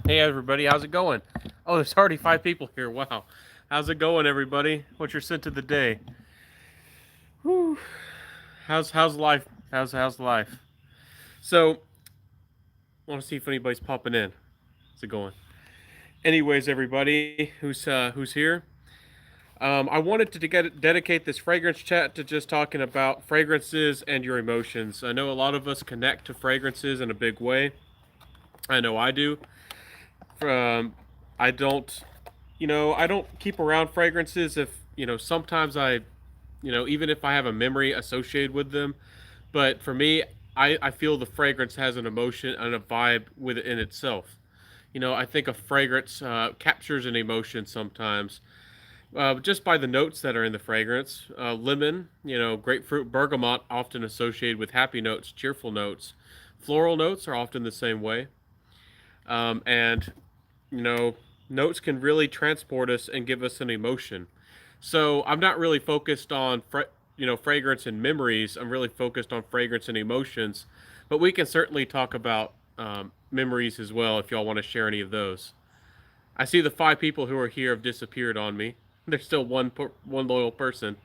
Hey everybody, how's it going? Oh, there's already 5 people here. Wow. How's it going, everybody? What's your scent of the day? Whew. How's life? How's life? So, I want to see if anybody's popping in. How's it going? Anyways, everybody who's here, I wanted to dedicate this fragrance chat to just talking about fragrances and your emotions. I know a lot of us connect to fragrances in a big way. I know I do. Um, I don't, I don't keep around fragrances if sometimes even if I have a memory associated with them. But for me, I feel the fragrance has an emotion and a vibe with it in itself. I think a fragrance captures an emotion sometimes just by the notes that are in the fragrance. Lemon, grapefruit, bergamot, often associated with happy notes, cheerful notes. Floral notes are often the same way. And, you know, notes can really transport us and give us an emotion. So I'm not really focused on fragrance and memories. I'm really focused on fragrance and emotions. But we can certainly talk about memories as well if y'all want to share any of those. I see the 5 people who are here have disappeared on me. There's still one loyal person.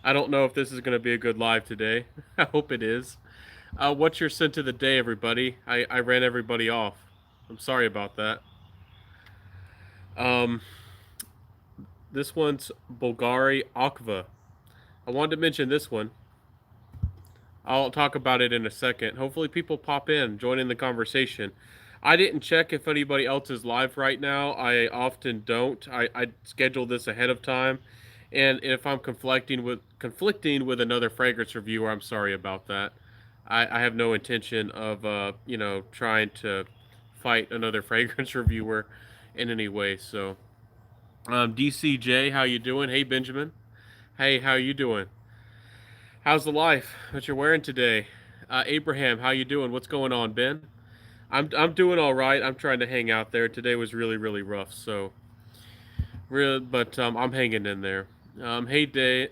I don't know if this is going to be a good live today. I hope it is. What's your scent of the day, everybody? I ran everybody off. I'm sorry about that. Um, this one's Bulgari Aqua. I wanted to mention this one. I'll talk about it in a second. Hopefully, people pop in, join in the conversation. I didn't check if anybody else is live right now. I often don't. I schedule this ahead of time, and if I'm conflicting with another fragrance reviewer, I'm sorry about that. I have no intention of trying to fight another fragrance reviewer in any way. So, DCJ, how you doing? Hey, Benjamin. Hey, how you doing? How's the life? What you're wearing today? Abraham, how you doing? What's going on, Ben? I'm doing all right. I'm trying to hang out there. Today was really rough, so but I'm hanging in there. Hey,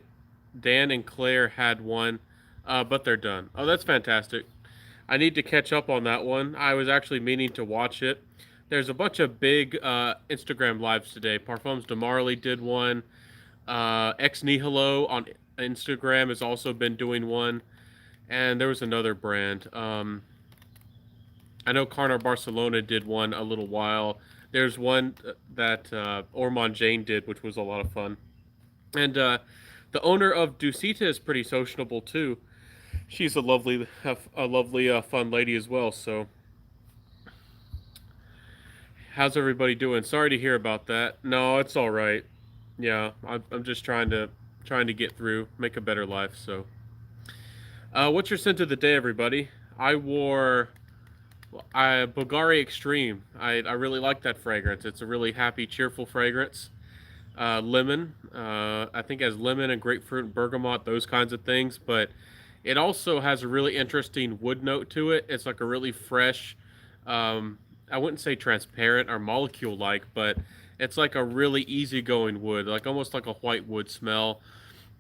Dan and Claire had one, but they're done. Oh, that's fantastic. I need to catch up on that one. I was actually meaning to watch it. There's a bunch of big Instagram lives today. Parfums de Marley did one. Ex Nihilo on Instagram has also been doing one, and there was another brand. I know Carnar Barcelona did one a little while. There's one that Ormond Jane did, which was a lot of fun. And the owner of Dusita is pretty sociable too. She's a lovely, fun lady as well. So, how's everybody doing? Sorry to hear about that. No, it's all right. Yeah, I'm just trying to get through, make a better life. So, what's your scent of the day, everybody? I wore Bulgari Extreme. I really like that fragrance. It's a really happy, cheerful fragrance. Lemon. I think it has lemon and grapefruit and bergamot, those kinds of things. But it also has a really interesting wood note to it. It's like a really fresh, um, I wouldn't say transparent or molecule like, but it's like a really easygoing wood, like almost like a white wood smell.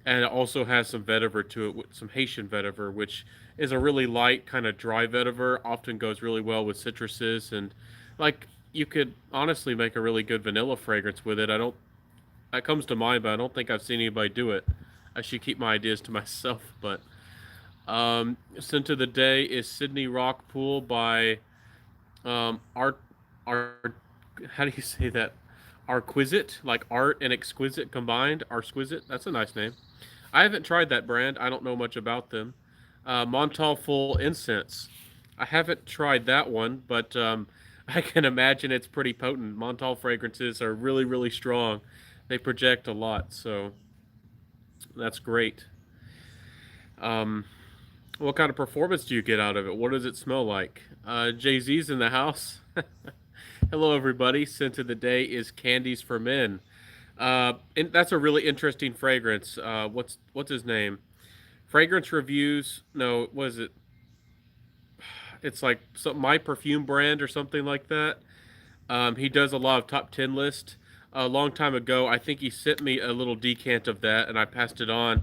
And it also has some vetiver to it, some Haitian vetiver, which is a really light kind of dry vetiver. Often goes really well with citruses, and like you could honestly make a really good vanilla fragrance with it. I don't that comes to mind, but I don't think I've seen anybody do it. I should keep my ideas to myself. But scent of the day is Sydney Rock Pool by Art. How do you say that? Arquisite, like art and exquisite combined. Arquisite. That's a nice name. I haven't tried that brand. I don't know much about them. Montal Full Incense. I haven't tried that one, but I can imagine it's pretty potent. Montal fragrances are really strong. They project a lot, so that's great. Um, what kind of performance do you get out of it? What does it smell like? Jay Z's in the house. Hello, everybody. Scent of the day is Candies for Men. And that's a really interesting fragrance. What's his name? Fragrance reviews. No, what is it? It's like my perfume brand or something like that. He does a lot of top 10 list. A long time ago, I think he sent me a little decant of that, and I passed it on.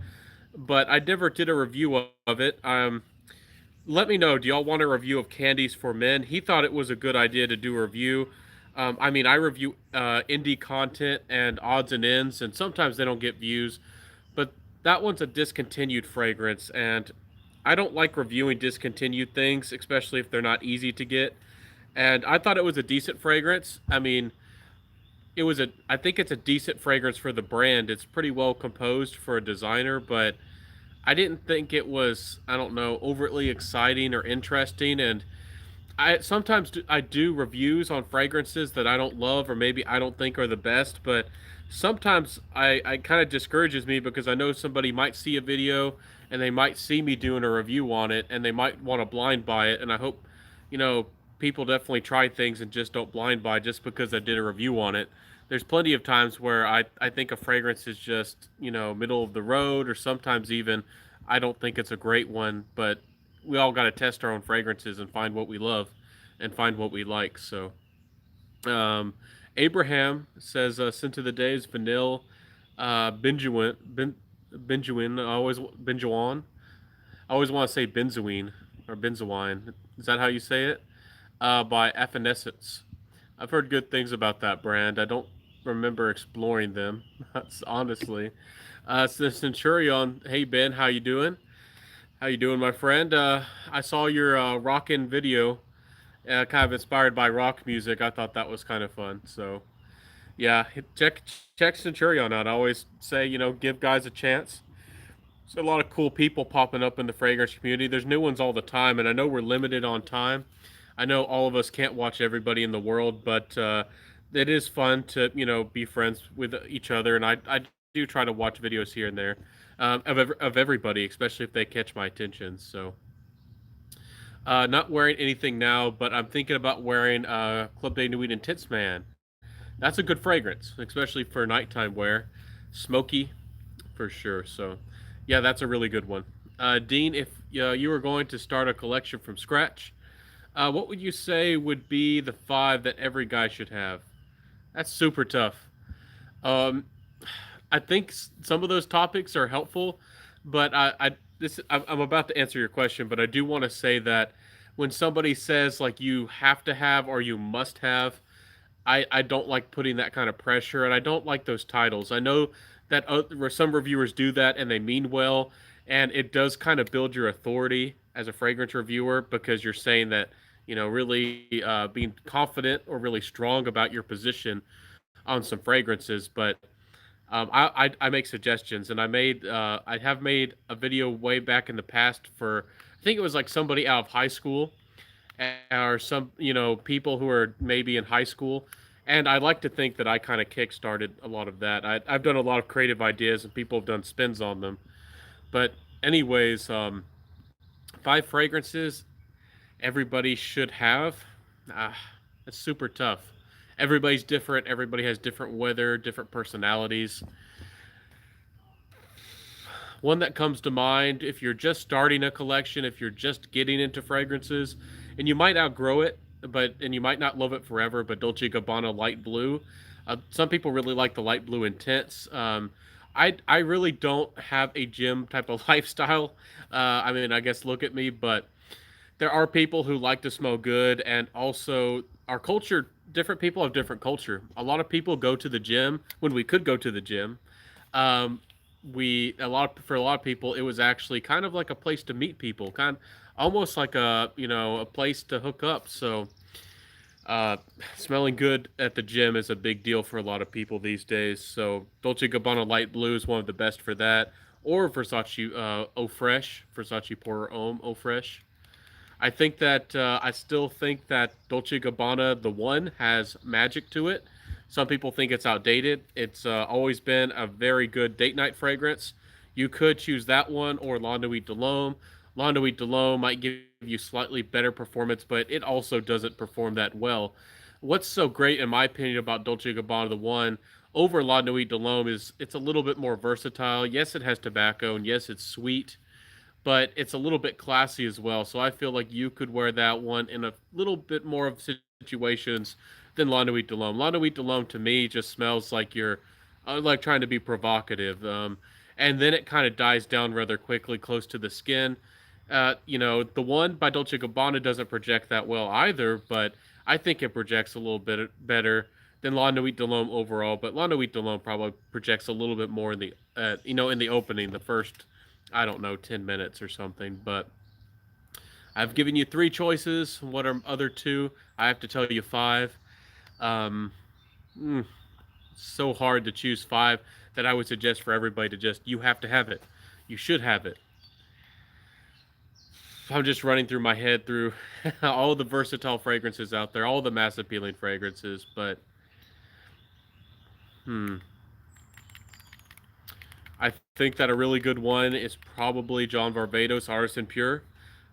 But I never did a review of it. Let me know. Do y'all want a review of Candies for Men? He thought it was a good idea to do a review. I mean, I review indie content and odds and ends, and sometimes they don't get views, but that one's a discontinued fragrance, and I don't like reviewing discontinued things, especially if they're not easy to get. And I thought it was a decent fragrance. I mean, I think it's a decent fragrance for the brand. It's pretty well composed for a designer, but I didn't think it was, I don't know, overtly exciting or interesting. And I sometimes I do reviews on fragrances that I don't love or maybe I don't think are the best, but sometimes I kind of discourages me because I know somebody might see a video and they might see me doing a review on it and they might want to blind buy it. And I hope, you know, people definitely try things and just don't blind buy just because I did a review on it. There's plenty of times where I think a fragrance is just, middle of the road, or sometimes even I don't think it's a great one, but we all got to test our own fragrances and find what we love and find what we like. So, um, Abraham says, "Scent of the day is vanilla, benjuin. Benjuan. I always want to say benzoine or benzoine. Is that how you say it? By Evanescence. I've heard good things about that brand. I don't remember exploring them, honestly. It's the Centurion. Hey Ben, how you doing? How you doing, my friend? I saw your rockin' video, kind of inspired by rock music. I thought that was kind of fun. So yeah, check Centurion out. I always say, give guys a chance. There's a lot of cool people popping up in the fragrance community. There's new ones all the time, and I know we're limited on time. I know all of us can't watch everybody in the world, but it is fun to be friends with each other, and I do try to watch videos here and there of everybody, especially if they catch my attention. So, not wearing anything now, but I'm thinking about wearing Club de Nuit Intense Man. That's a good fragrance, especially for nighttime wear. Smoky, for sure. So, yeah, that's a really good one. Dean, if you were going to start a collection from scratch, what would you say would be the five that every guy should have? That's super tough. Um, I think some of those topics are helpful, but I'm about to answer your question, but I do want to say that when somebody says like you have to have or you must have, I don't like putting that kind of pressure, and I don't like those titles. I know that some reviewers do that and they mean well, and it does kind of build your authority as a fragrance reviewer because you're saying that really being confident or really strong about your position on some fragrances. But I make suggestions, and I have made a video way back in the past for, I think it was like somebody out of high school or some people who are maybe in high school, and I like to think that I kind of kick-started a lot of that. I've done a lot of creative ideas and people have done spins on them. But anyways, five fragrances everybody should have. Ah, that's super tough. Everybody's different. Everybody has different weather, different personalities. One that comes to mind if you're just starting a collection, if you're just getting into fragrances, and you might outgrow it, and you might not love it forever, but Dolce Gabbana Light Blue. Some people really like the light blue intense. I really don't have a gym type of lifestyle. I mean, I guess look at me, but there are people who like to smell good, and also our culture. Different people have different culture. A lot of people go to the gym when we could go to the gym. Um, we a lot For a lot of people, it was actually kind of like a place to meet people, kind almost like a place to hook up. So uh, smelling good at the gym is a big deal for a lot of people these days. So Dolce Gabbana Light Blue is one of the best for that, or Versace Eau Fresh, Versace Pour Homme Eau Fresh. I still think that Dolce Gabbana, the one, has magic to it. Some people think it's outdated. It's always been a very good date night fragrance. You could choose that one or La Nuit de l'Homme. La Nuit de l'Homme might give you slightly better performance, but it also doesn't perform that well. What's so great, in my opinion, about Dolce Gabbana, the one, over La Nuit de l'Homme is it's a little bit more versatile. Yes, it has tobacco, and yes, it's sweet, but it's a little bit classy as well. So I feel like you could wear that one in a little bit more of situations than La Nuit de l'Homme. La Nuit de l'Homme to me just smells like you're like trying to be provocative, and then it kind of dies down rather quickly close to the skin. The one by Dolce Gabbana doesn't project that well either, but I think it projects a little bit better than La Nuit de l'Homme overall. But La Nuit de l'Homme probably projects a little bit more in the in the opening, the first, I don't know, 10 minutes or something. But I've given you three choices. What are other two? I have to tell you five. Um, mm, so hard to choose five that I would suggest for everybody to just you have to have it. You should have it. I'm just running through my head through all the versatile fragrances out there, all the mass appealing fragrances, but hmm, I think that a really good one is probably John Varvatos Artisan Pure.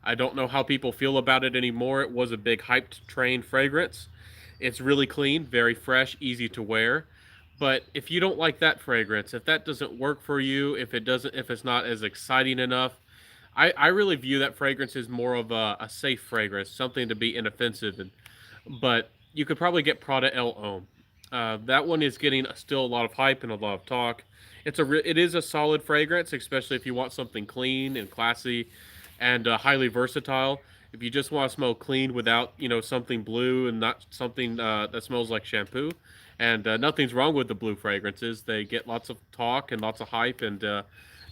I don't know how people feel about it anymore. It was a big hyped train fragrance. It's really clean, very fresh, easy to wear. But if you don't like that fragrance, if that doesn't work for you, if it's not as exciting enough, I really view that fragrance as more of a safe fragrance, something to be inoffensive. But you could probably get Prada El Homme. That one is getting still a lot of hype and a lot of talk. It is a solid fragrance, especially if you want something clean and classy and highly versatile. If you just want to smell clean without something blue and not something that smells like shampoo, and nothing's wrong with the blue fragrances. They get lots of talk and lots of hype, and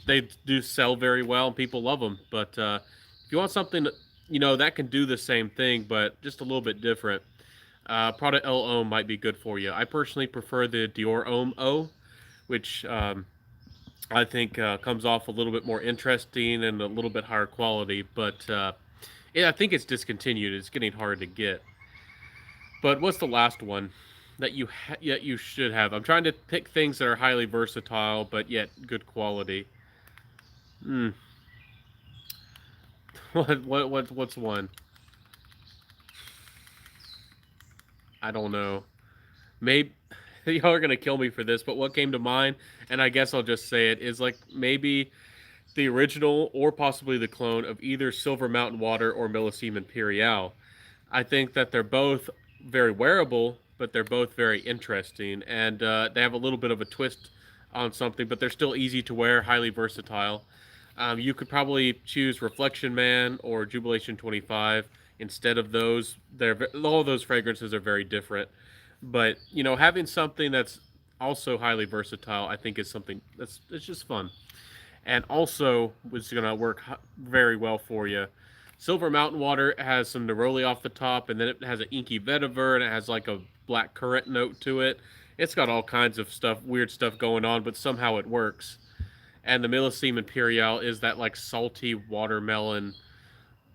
they do sell very well, and people love them. But if you want something that can do the same thing, but just a little bit different, Prada El Homme might be good for you. I personally prefer the Dior Ohm Oh, which I think comes off a little bit more interesting and a little bit higher quality. But yeah, I think it's discontinued. It's getting hard to get. But what's the last one that yet you should have? I'm trying to pick things that are highly versatile but yet good quality. Hmm. What's one? I don't know. Maybe y'all are gonna kill me for this, but what came to mind, and I guess I'll just say it, is like maybe the original or possibly the clone of either Silver Mountain Water or Millesime Imperial. I think that they're both very wearable, but they're both very interesting, and they have a little bit of a twist on something, but they're still easy to wear, highly versatile. You could probably choose Reflection Man or Jubilation 25 instead of those. All of those fragrances are very different, but having something that's also highly versatile, I think is something that's it's just fun, and also was going to work very well for you. Silver Mountain Water has some neroli off the top, and then it has an inky vetiver, and it has like a black currant note to it. It's got all kinds of stuff, weird stuff going on, but somehow it works. And the Millesime Imperial is that like salty watermelon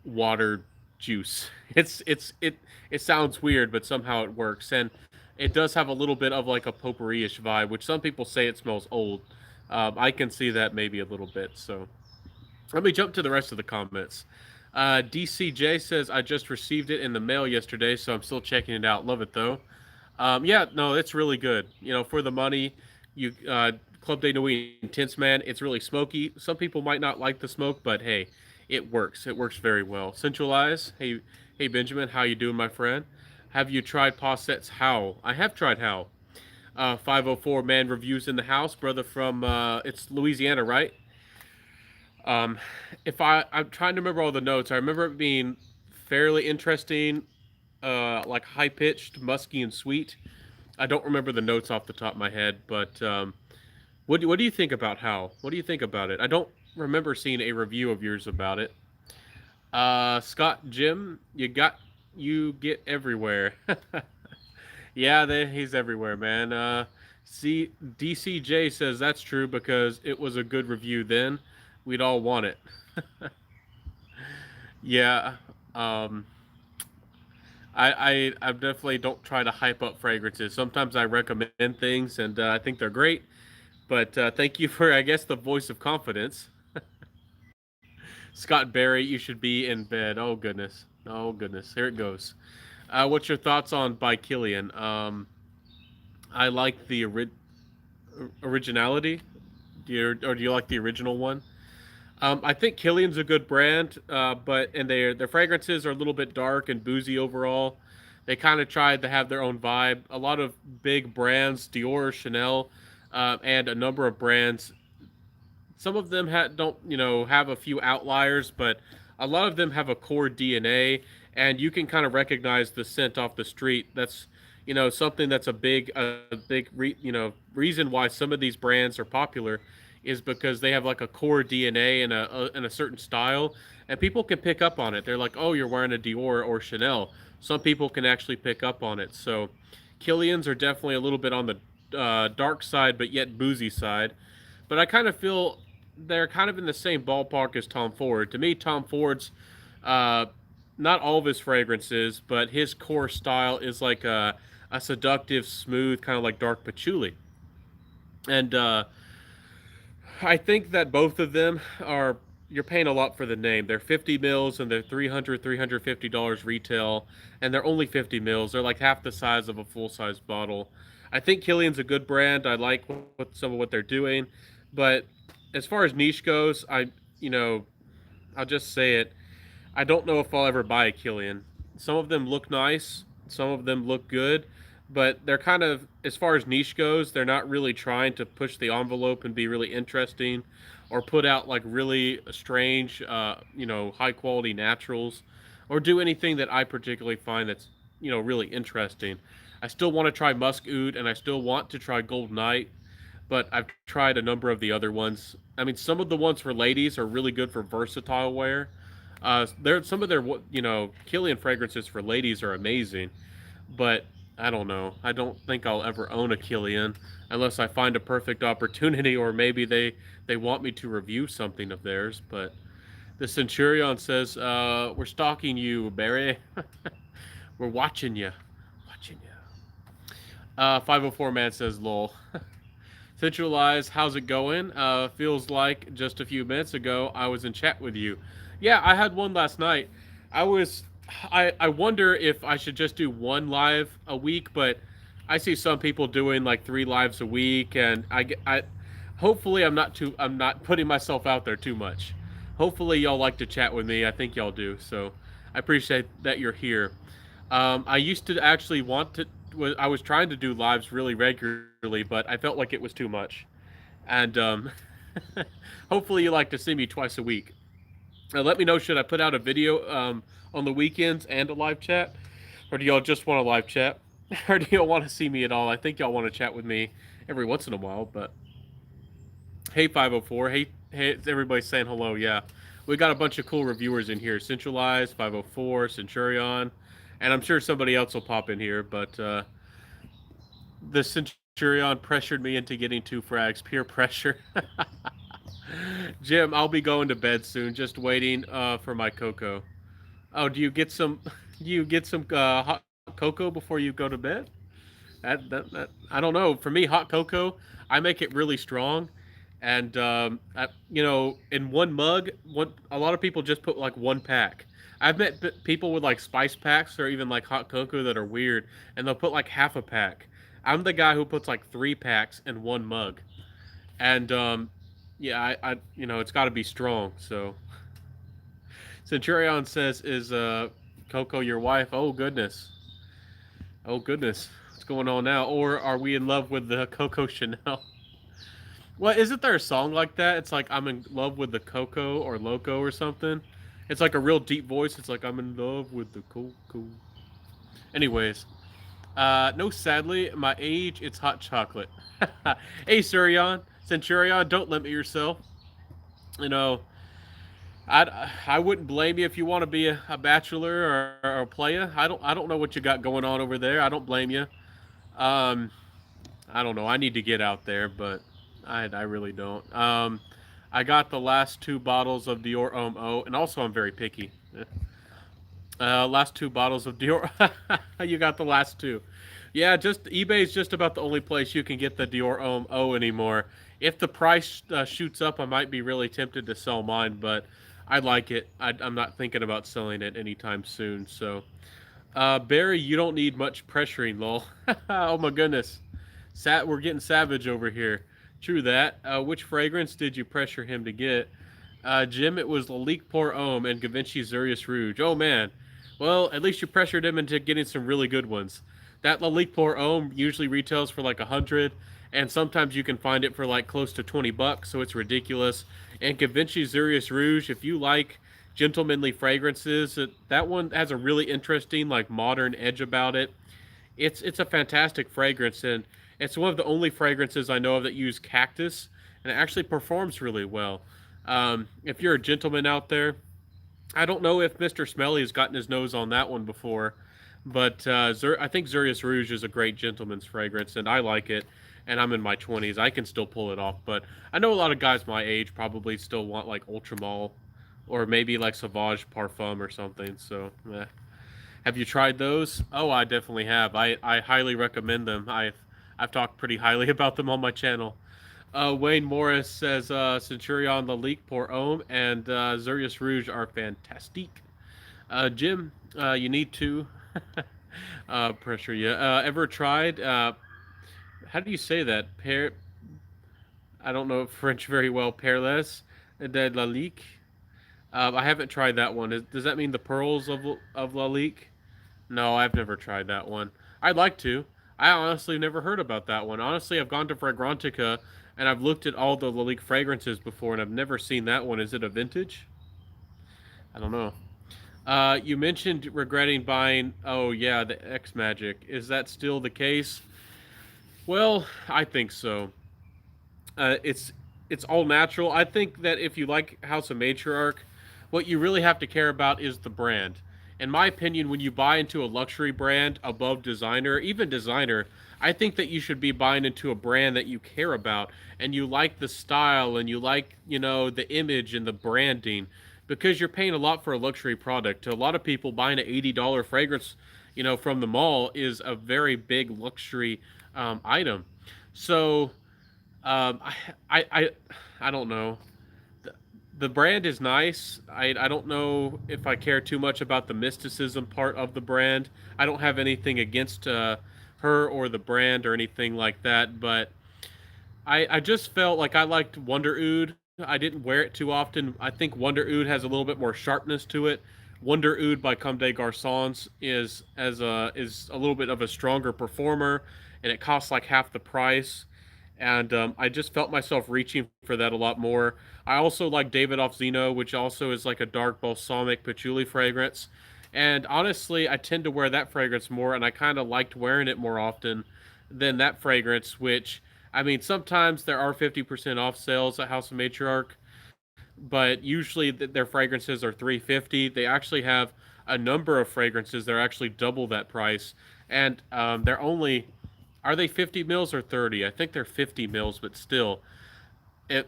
water juice. It sounds weird, but somehow it works, and it does have a little bit of like a potpourri-ish vibe, which some people say it smells old. I can see that maybe a little bit. So let me jump to the rest of the comments. DCJ says I just received it in the mail yesterday, so I'm still checking it out. Love it though. Yeah, no, it's really good. For the money, you Club de Nuit Intense Man. It's really smoky. Some people might not like the smoke, but hey, it works. It works very well. Centralize. Hey Benjamin, how you doing, my friend? Have you tried Posset's Howl? I have tried Howl. 504 man reviews in the house, brother from it's Louisiana, right? Um, if I'm trying to remember all the notes, I remember it being fairly interesting, like high pitched, musky, and sweet. I don't remember the notes off the top of my head, but what do you think about how? What do you think about it? I don't remember seeing a review of yours about it. Scott Jim, you get everywhere. Yeah, he's everywhere, man. See, DCJ says that's true because it was a good review then. We'd all want it. Yeah. Um, I definitely don't try to hype up fragrances. Sometimes I recommend things and I think they're great. But thank you for, I guess, the voice of confidence. Scott Barry, you should be in bed. Oh, goodness. Oh, goodness. Here it goes. What's your thoughts on By Killian? I like the originality. Or do you like the original one? I think Killian's a good brand, but and their fragrances are a little bit dark and boozy overall. They kind of tried to have their own vibe. A lot of big brands, Dior, Chanel, and a number of brands. Some of them don't have a few outliers, but a lot of them have a core DNA, and you can kind of recognize the scent off the street. That's something that's reason why some of these brands are popular is because they have like a core DNA and a certain style, and people can pick up on it. They're like, oh, you're wearing a Dior or Chanel. Some people can actually pick up on it. So Killians are definitely a little bit on the dark side, but yet boozy side. But I kind of feel they're kind of in the same ballpark as Tom Ford. To me, Tom Ford's uh, not all of his fragrances, but his core style is like a seductive, smooth, kind of like dark patchouli. And I think that both of them are you're paying a lot for the name. They're 50 mils and they're $350 retail, and they're only 50 mils. They're like half the size of a full size bottle. I think Killian's a good brand. I like some of what they're doing, but as far as niche goes, you know I'll just say it. I don't know if I'll ever buy a Killian. Some of them look nice, some of them look good, but they're kind of, as far as niche goes, they're not really trying to push the envelope and be really interesting or put out like really strange, high quality naturals or do anything that I particularly find that's, really interesting. I still want to try Musk Oud and I still want to try Gold Night, but I've tried a number of the other ones. I mean, some of the ones for ladies are really good for versatile wear. There, some of their, Killian fragrances for ladies are amazing, but I don't know. I don't think I'll ever own a Killian unless I find a perfect opportunity, or maybe they want me to review something of theirs. But the Centurion says, "We're stalking you, Barry. We're watching you, watching you." 504 man says, "Lol." Centralized, how's it going? Feels like just a few minutes ago I was in chat with you. Yeah, I had one last night. I was, I wonder if I should just do one live a week, but I see some people doing like three lives a week, and hopefully I'm not putting myself out there too much. Hopefully y'all like to chat with me. I think y'all do. So I appreciate that you're here. I used to actually want to. I was trying to do lives really regularly, but I felt like it was too much. And hopefully, you like to see me twice a week. Let me know, should I put out a video on the weekends and a live chat, or do y'all just want a live chat, or do y'all want to see me at all? I think y'all want to chat with me every once in a while. But hey, 504, hey, everybody's saying hello. Yeah, we got a bunch of cool reviewers in here. Centralized, 504, Centurion, and I'm sure somebody else will pop in here. But the Centurion pressured me into getting two frags. Peer pressure. Jim, I'll be going to bed soon. Just waiting for my cocoa. Oh, do you get some? Do you get some hot cocoa before you go to bed? That I don't know. For me, hot cocoa, I make it really strong, and in one mug, a lot of people just put like one pack. I've met people with like spice packs or even like hot cocoa that are weird, and they'll put like half a pack. I'm the guy who puts like three packs in one mug, and yeah, it's got to be strong. So Centurion says, "Is Coco your wife?" Oh goodness, oh goodness, what's going on now? Or are we in love with the Coco Chanel? Well, isn't there a song like that? It's like I'm in love with the Coco or Loco or something. It's like a real deep voice. It's like I'm in love with the Coco. Anyways, no, sadly, my age, it's hot chocolate. Hey, Centurion, don't limit yourself. You know, I wouldn't blame you if you want to be a bachelor or a player. I don't know what you got going on over there. I don't blame you. Um, I don't know. I need to get out there, but I really don't. I got the last two bottles of Dior Ohm Oh, and also I'm very picky. Last two bottles of Dior. You got the last two. Yeah, just eBay's just about the only place you can get the Dior Ohm O anymore. If the price shoots up, I might be really tempted to sell mine, but I like it. I'm not thinking about selling it anytime soon. So, Barry, you don't need much pressuring, lol. Oh my goodness, we're getting savage over here. True that. Which fragrance did you pressure him to get? Jim, it was Lalique Pour Homme and Givenchy Zurius Rouge. Oh man. Well, at least you pressured him into getting some really good ones. That Lalique Pour Homme usually retails for like 100, and sometimes you can find it for like close to $20, so it's ridiculous. And Givenchy Zurius Rouge, if you like gentlemanly fragrances. That one has a really interesting like modern edge about it. It's a fantastic fragrance, and it's one of the only fragrances I know of that use cactus, and it actually performs really well. If you're a gentleman out there, I don't know if Mister Smelly has gotten his nose on that one before, but I think Zurius Rouge is a great gentleman's fragrance, and I like it. And I'm in my 20s, I can still pull it off. But I know a lot of guys my age probably still want like Ultramall, or maybe like Sauvage Parfum or something. So, have you tried those? Oh, I definitely have. I highly recommend them. I've talked pretty highly about them on my channel. Wayne Morris says Centurion, Lalique, Pour Homme, and Zurius Rouge are fantastic. Jim, you need to pressure you. Ever tried? How do you say that? I don't know French very well. Perles de Lalique. I haven't tried that one. Does that mean the pearls of Lalique? No, I've never tried that one. I'd like to. I honestly never heard about that one. Honestly, I've gone to Fragrantica and I've looked at all the Lalique fragrances before, and I've never seen that one. Is it a vintage? I don't know. You mentioned regretting buying. Oh yeah, the X Magic. Is that still the case? Well, I think so. It's all natural. I think that if you like House of Matriarch, what you really have to care about is the brand. In my opinion, when you buy into a luxury brand above designer, even designer, I think that you should be buying into a brand that you care about and you like the style and you like, the image and the branding because you're paying a lot for a luxury product. To a lot of people, buying an $80 fragrance, from the mall is a very big luxury item. So I, I, I, I don't know. The brand is nice. I don't know if I care too much about the mysticism part of the brand. I don't have anything against her or the brand or anything like that, but I just felt like I liked Wonder Oud. I didn't wear it too often. I think Wonder Oud has a little bit more sharpness to it. Wonder Oud by Comme des Garçons is a little bit of a stronger performer, and it costs like half the price. And I just felt myself reaching for that a lot more. I also like David Off Zeno, which also is like a dark balsamic patchouli fragrance. And honestly, I tend to wear that fragrance more, and I kind of liked wearing it more often than that fragrance, which I mean, sometimes there are 50% off sales at House of Matriarch, but usually their fragrances are 350. They actually have a number of fragrances that are actually double that price, and they're only are they 50 mils or 30? I think they're 50 mils, but still, it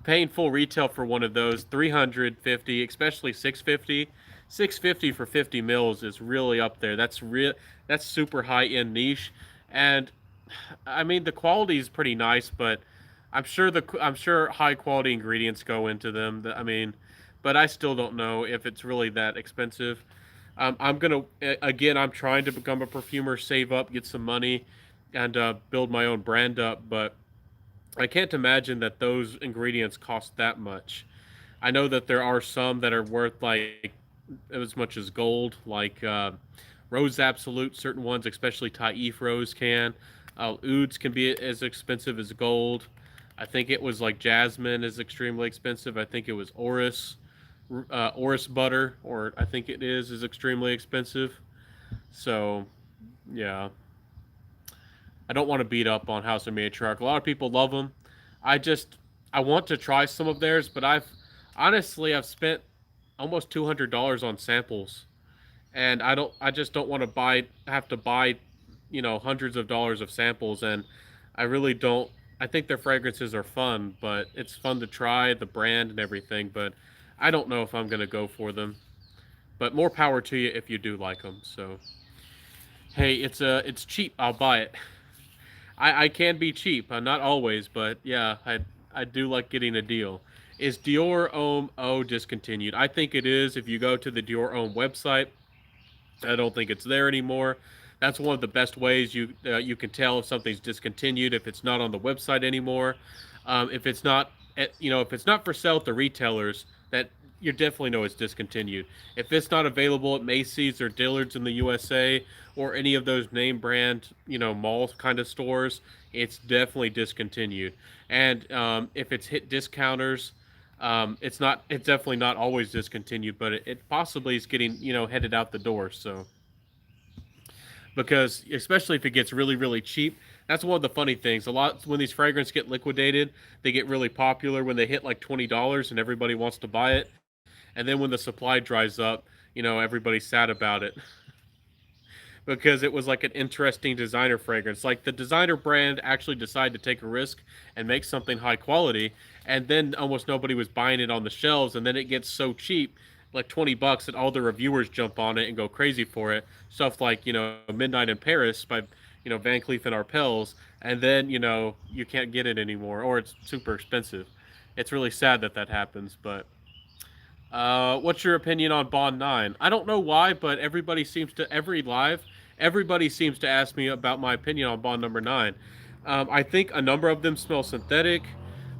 paying full retail for one of those 350, especially 650. 650 for 50 mils is really up there. That's super high end niche, and I mean the quality is pretty nice, but I'm sure high quality ingredients go into them. I mean, but I still don't know if it's really that expensive. I'm gonna again. I'm trying to become a perfumer, save up, get some money, and build my own brand up. But I can't imagine that those ingredients cost that much. I know that there are some that are worth like as much as gold, like Rose Absolute. Certain ones, especially Taif Rose, can. Ouds can be as expensive as gold. I think it was like Jasmine is extremely expensive. I think it was Orris butter, or I think it is extremely expensive. So, yeah, I don't want to beat up on House of Matriarch. A lot of people love them. I just I want to try some of theirs, but I've spent almost $200 on samples, and I just don't want to have to buy hundreds of dollars of samples, and I really don't. I think their fragrances are fun, but it's fun to try the brand and everything, but I don't know if I'm gonna go for them. But more power to you if you do like them. So hey, it's cheap. I'll buy it. I can be cheap, not always, but yeah, I do like getting a deal. Is Dior Ohm Oh discontinued? I think it is. If you go to the Dior Ohm website, I don't think it's there anymore. That's one of the best ways you can tell if something's discontinued if it's not on the website anymore. If it's not if it's not for sale at the retailers, that you definitely know it's discontinued. If it's not available at Macy's or Dillard's in the USA or any of those name brand mall kind of stores, it's definitely discontinued. And if it's hit discounters, It's not. It's definitely not always discontinued, but it possibly is getting headed out the door. So because especially if it gets really really cheap, that's one of the funny things. A lot when these fragrances get liquidated, they get really popular when they hit like $20 and everybody wants to buy it, and then when the supply dries up, everybody's sad about it because it was like an interesting designer fragrance. Like the designer brand actually decided to take a risk and make something high quality, and then almost nobody was buying it on the shelves, and then it gets so cheap, like $20, that all the reviewers jump on it and go crazy for it. Stuff like Midnight in Paris by Van Cleef and Arpels, and then you can't get it anymore, or it's super expensive. It's really sad that that happens, but what's your opinion on Bond 9? I don't know why, but everybody seems to ask me about my opinion on Bond number 9. I think a number of them smell synthetic.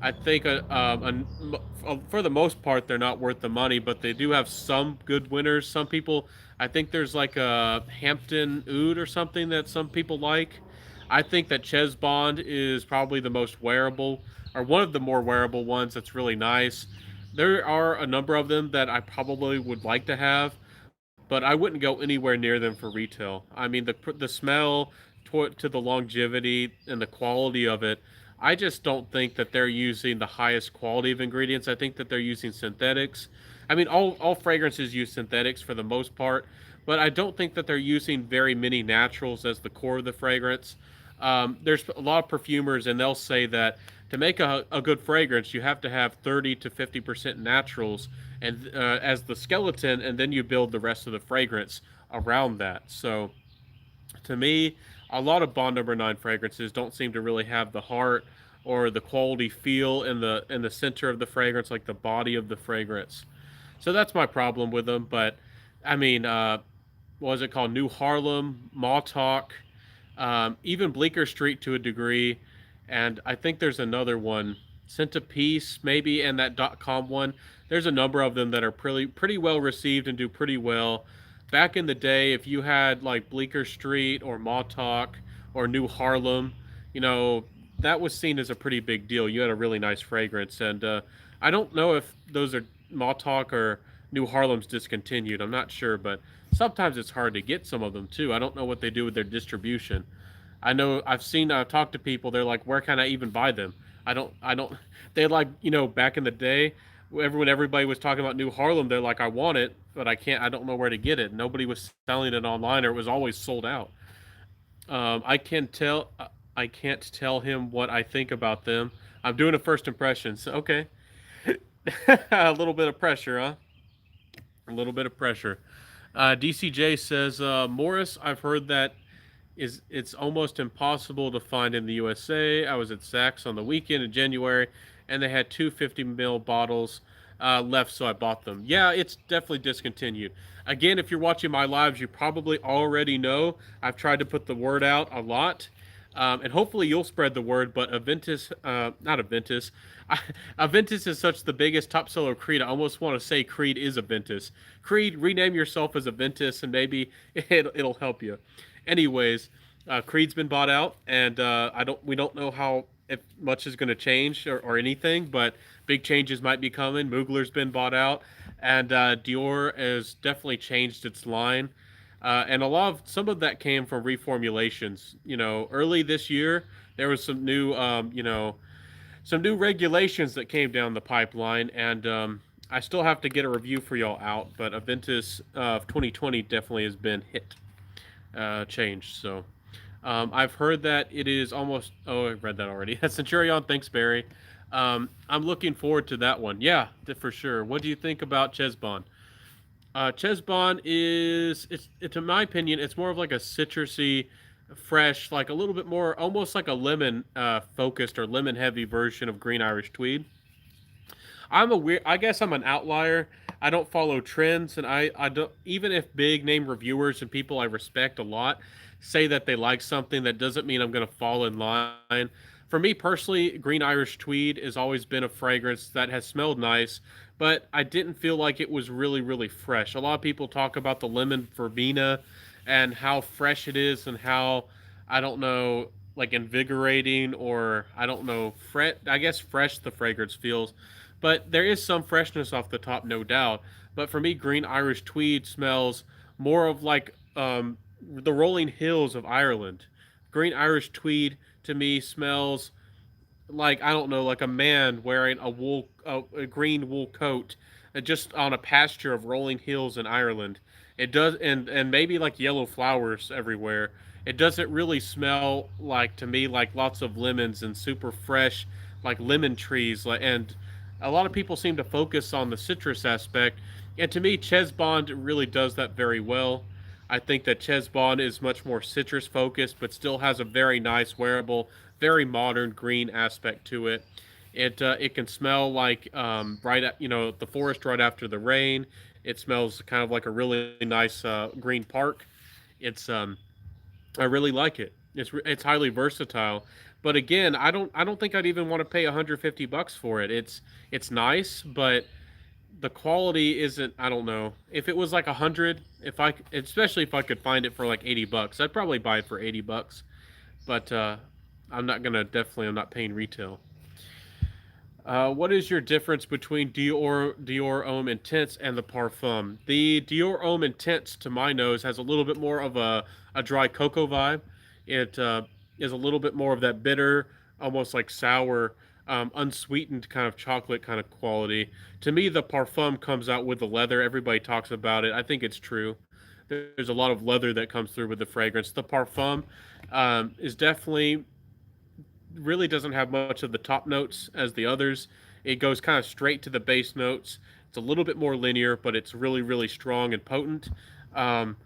I think for the most part they're not worth the money, but they do have some good winners. Some people, I think there's like a Hampton Oud or something that some people like. I think that Ches Bond is probably the most wearable, or one of the more wearable ones that's really nice. There are a number of them that I probably would like to have, but I wouldn't go anywhere near them for retail. I mean, the smell to the longevity and the quality of it. I just don't think that they're using the highest quality of ingredients. I think that they're using synthetics. I mean, all fragrances use synthetics for the most part, but I don't think that they're using very many naturals as the core of the fragrance. There's a lot of perfumers, and they'll say that to make a good fragrance, you have to have 30 to 50% naturals and as the skeleton, and then you build the rest of the fragrance around that. So to me, a lot of Bond Number 9 fragrances don't seem to really have the heart or the quality feel in the center of the fragrance, like the body of the fragrance. So that's my problem with them. But I mean, what was it called? New Harlem, Montauk, even Bleecker Street to a degree, and I think there's another one, Centerpiece maybe, and that .com one. There's a number of them that are pretty well received and do pretty well. Back in the day, if you had like Bleecker Street or Montauk or New Harlem, you know that was seen as a pretty big deal. You had a really nice fragrance, and I don't know if those are Montauk or New Harlem's discontinued. I'm not sure, but sometimes it's hard to get some of them too. I don't know what they do with their distribution. I've talked to people. They're like, where can I even buy them? I don't. They like back in the day, when everybody was talking about New Harlem, they're like, I want it, but I can't. I don't know where to get it. Nobody was selling it online, or it was always sold out. I can tell. I can't tell him what I think about them. I'm doing a first impression. So okay, a little bit of pressure, huh? A little bit of pressure. DCJ says, Morris, I've heard that it's almost impossible to find in the USA. I was at Saks on the weekend in January, and they had two 50 ml bottles left, so I bought them. Yeah, it's definitely discontinued. Again, if you're watching my lives, you probably already know I've tried to put the word out a lot. And hopefully you'll spread the word. But Aventus, not Aventus, Aventus is such the biggest top seller of Creed. I almost want to say Creed is Aventus. Creed, rename yourself as Aventus, and maybe it'll help you. Anyways, Creed's been bought out, and we don't know how if much is going to change or anything, but big changes might be coming. Mugler's been bought out, and Dior has definitely changed its line. And some of that came from reformulations. Early this year there was some new regulations that came down the pipeline, and I still have to get a review for y'all out. But Aventus of 2020 definitely has been changed. So I've heard that it is almost. Oh, I read that already. Centurion, thanks, Barry. I'm looking forward to that one. Yeah, for sure. What do you think about Chesbon? Chesbon it's in my opinion, it's more of like a citrusy, fresh, like a little bit more, almost like a lemon focused or lemon heavy version of Green Irish Tweed. I guess I'm an outlier. I don't follow trends, and I don't, even if big name reviewers and people I respect a lot say that they like something, that doesn't mean I'm going to fall in line. For me personally, Green Irish Tweed has always been a fragrance that has smelled nice, but I didn't feel like it was really, really fresh. A lot of people talk about the lemon verbena and how fresh it is, and how, I don't know, like invigorating, or I don't know, I guess fresh the fragrance feels. but there is some freshness off the top, no doubt. But for me, green Irish Tweed smells more of like the rolling hills of Ireland. Green Irish Tweed to me smells like, I don't know, like a man wearing a green wool coat, just on a pasture of rolling hills in Ireland. It does, and maybe like yellow flowers everywhere. It doesn't really smell like, to me, like lots of lemons and super fresh, like lemon trees. And a lot of people seem to focus on the citrus aspect, and to me, Ches Bond really does that very well. I think that Ches Bond is much more citrus focused, but still has a very nice, wearable, very modern green aspect to it. It can smell like the forest right after the rain. It smells kind of like a really nice green park. It's I really like it. It's highly versatile. But again, I don't think I'd even want to pay 150 bucks for it. It's nice, but the quality isn't. I don't know. If it was like 100, especially if I could find it for like 80 bucks, I'd probably buy it for 80 bucks. But I'm not paying retail. What is your difference between Dior Homme Intense and the Parfum? The Dior Homme Intense, to my nose, has a little bit more of a dry cocoa vibe. It is a little bit more of that bitter, almost like sour, unsweetened kind of chocolate kind of quality. To me, the Parfum comes out with the leather. Everybody talks about it. I think it's true. There's a lot of leather that comes through with the fragrance. The Parfum is definitely really doesn't have much of the top notes as the others. It goes kind of straight to the base notes. It's a little bit more linear, but it's really, really strong and potent. Um,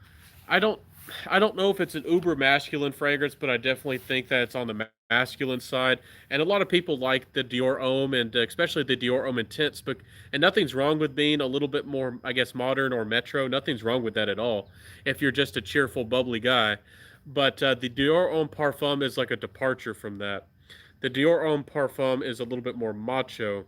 I don't, I don't know if it's an uber masculine fragrance, but I definitely think that it's on the masculine side. And a lot of people like the Dior Homme, and especially the Dior Homme Intense. But and nothing's wrong with being a little bit more, I guess, modern or metro. Nothing's wrong with that at all. If you're just a cheerful, bubbly guy. But the Dior Homme Parfum is like a departure from that. The Dior Homme Parfum is a little bit more macho,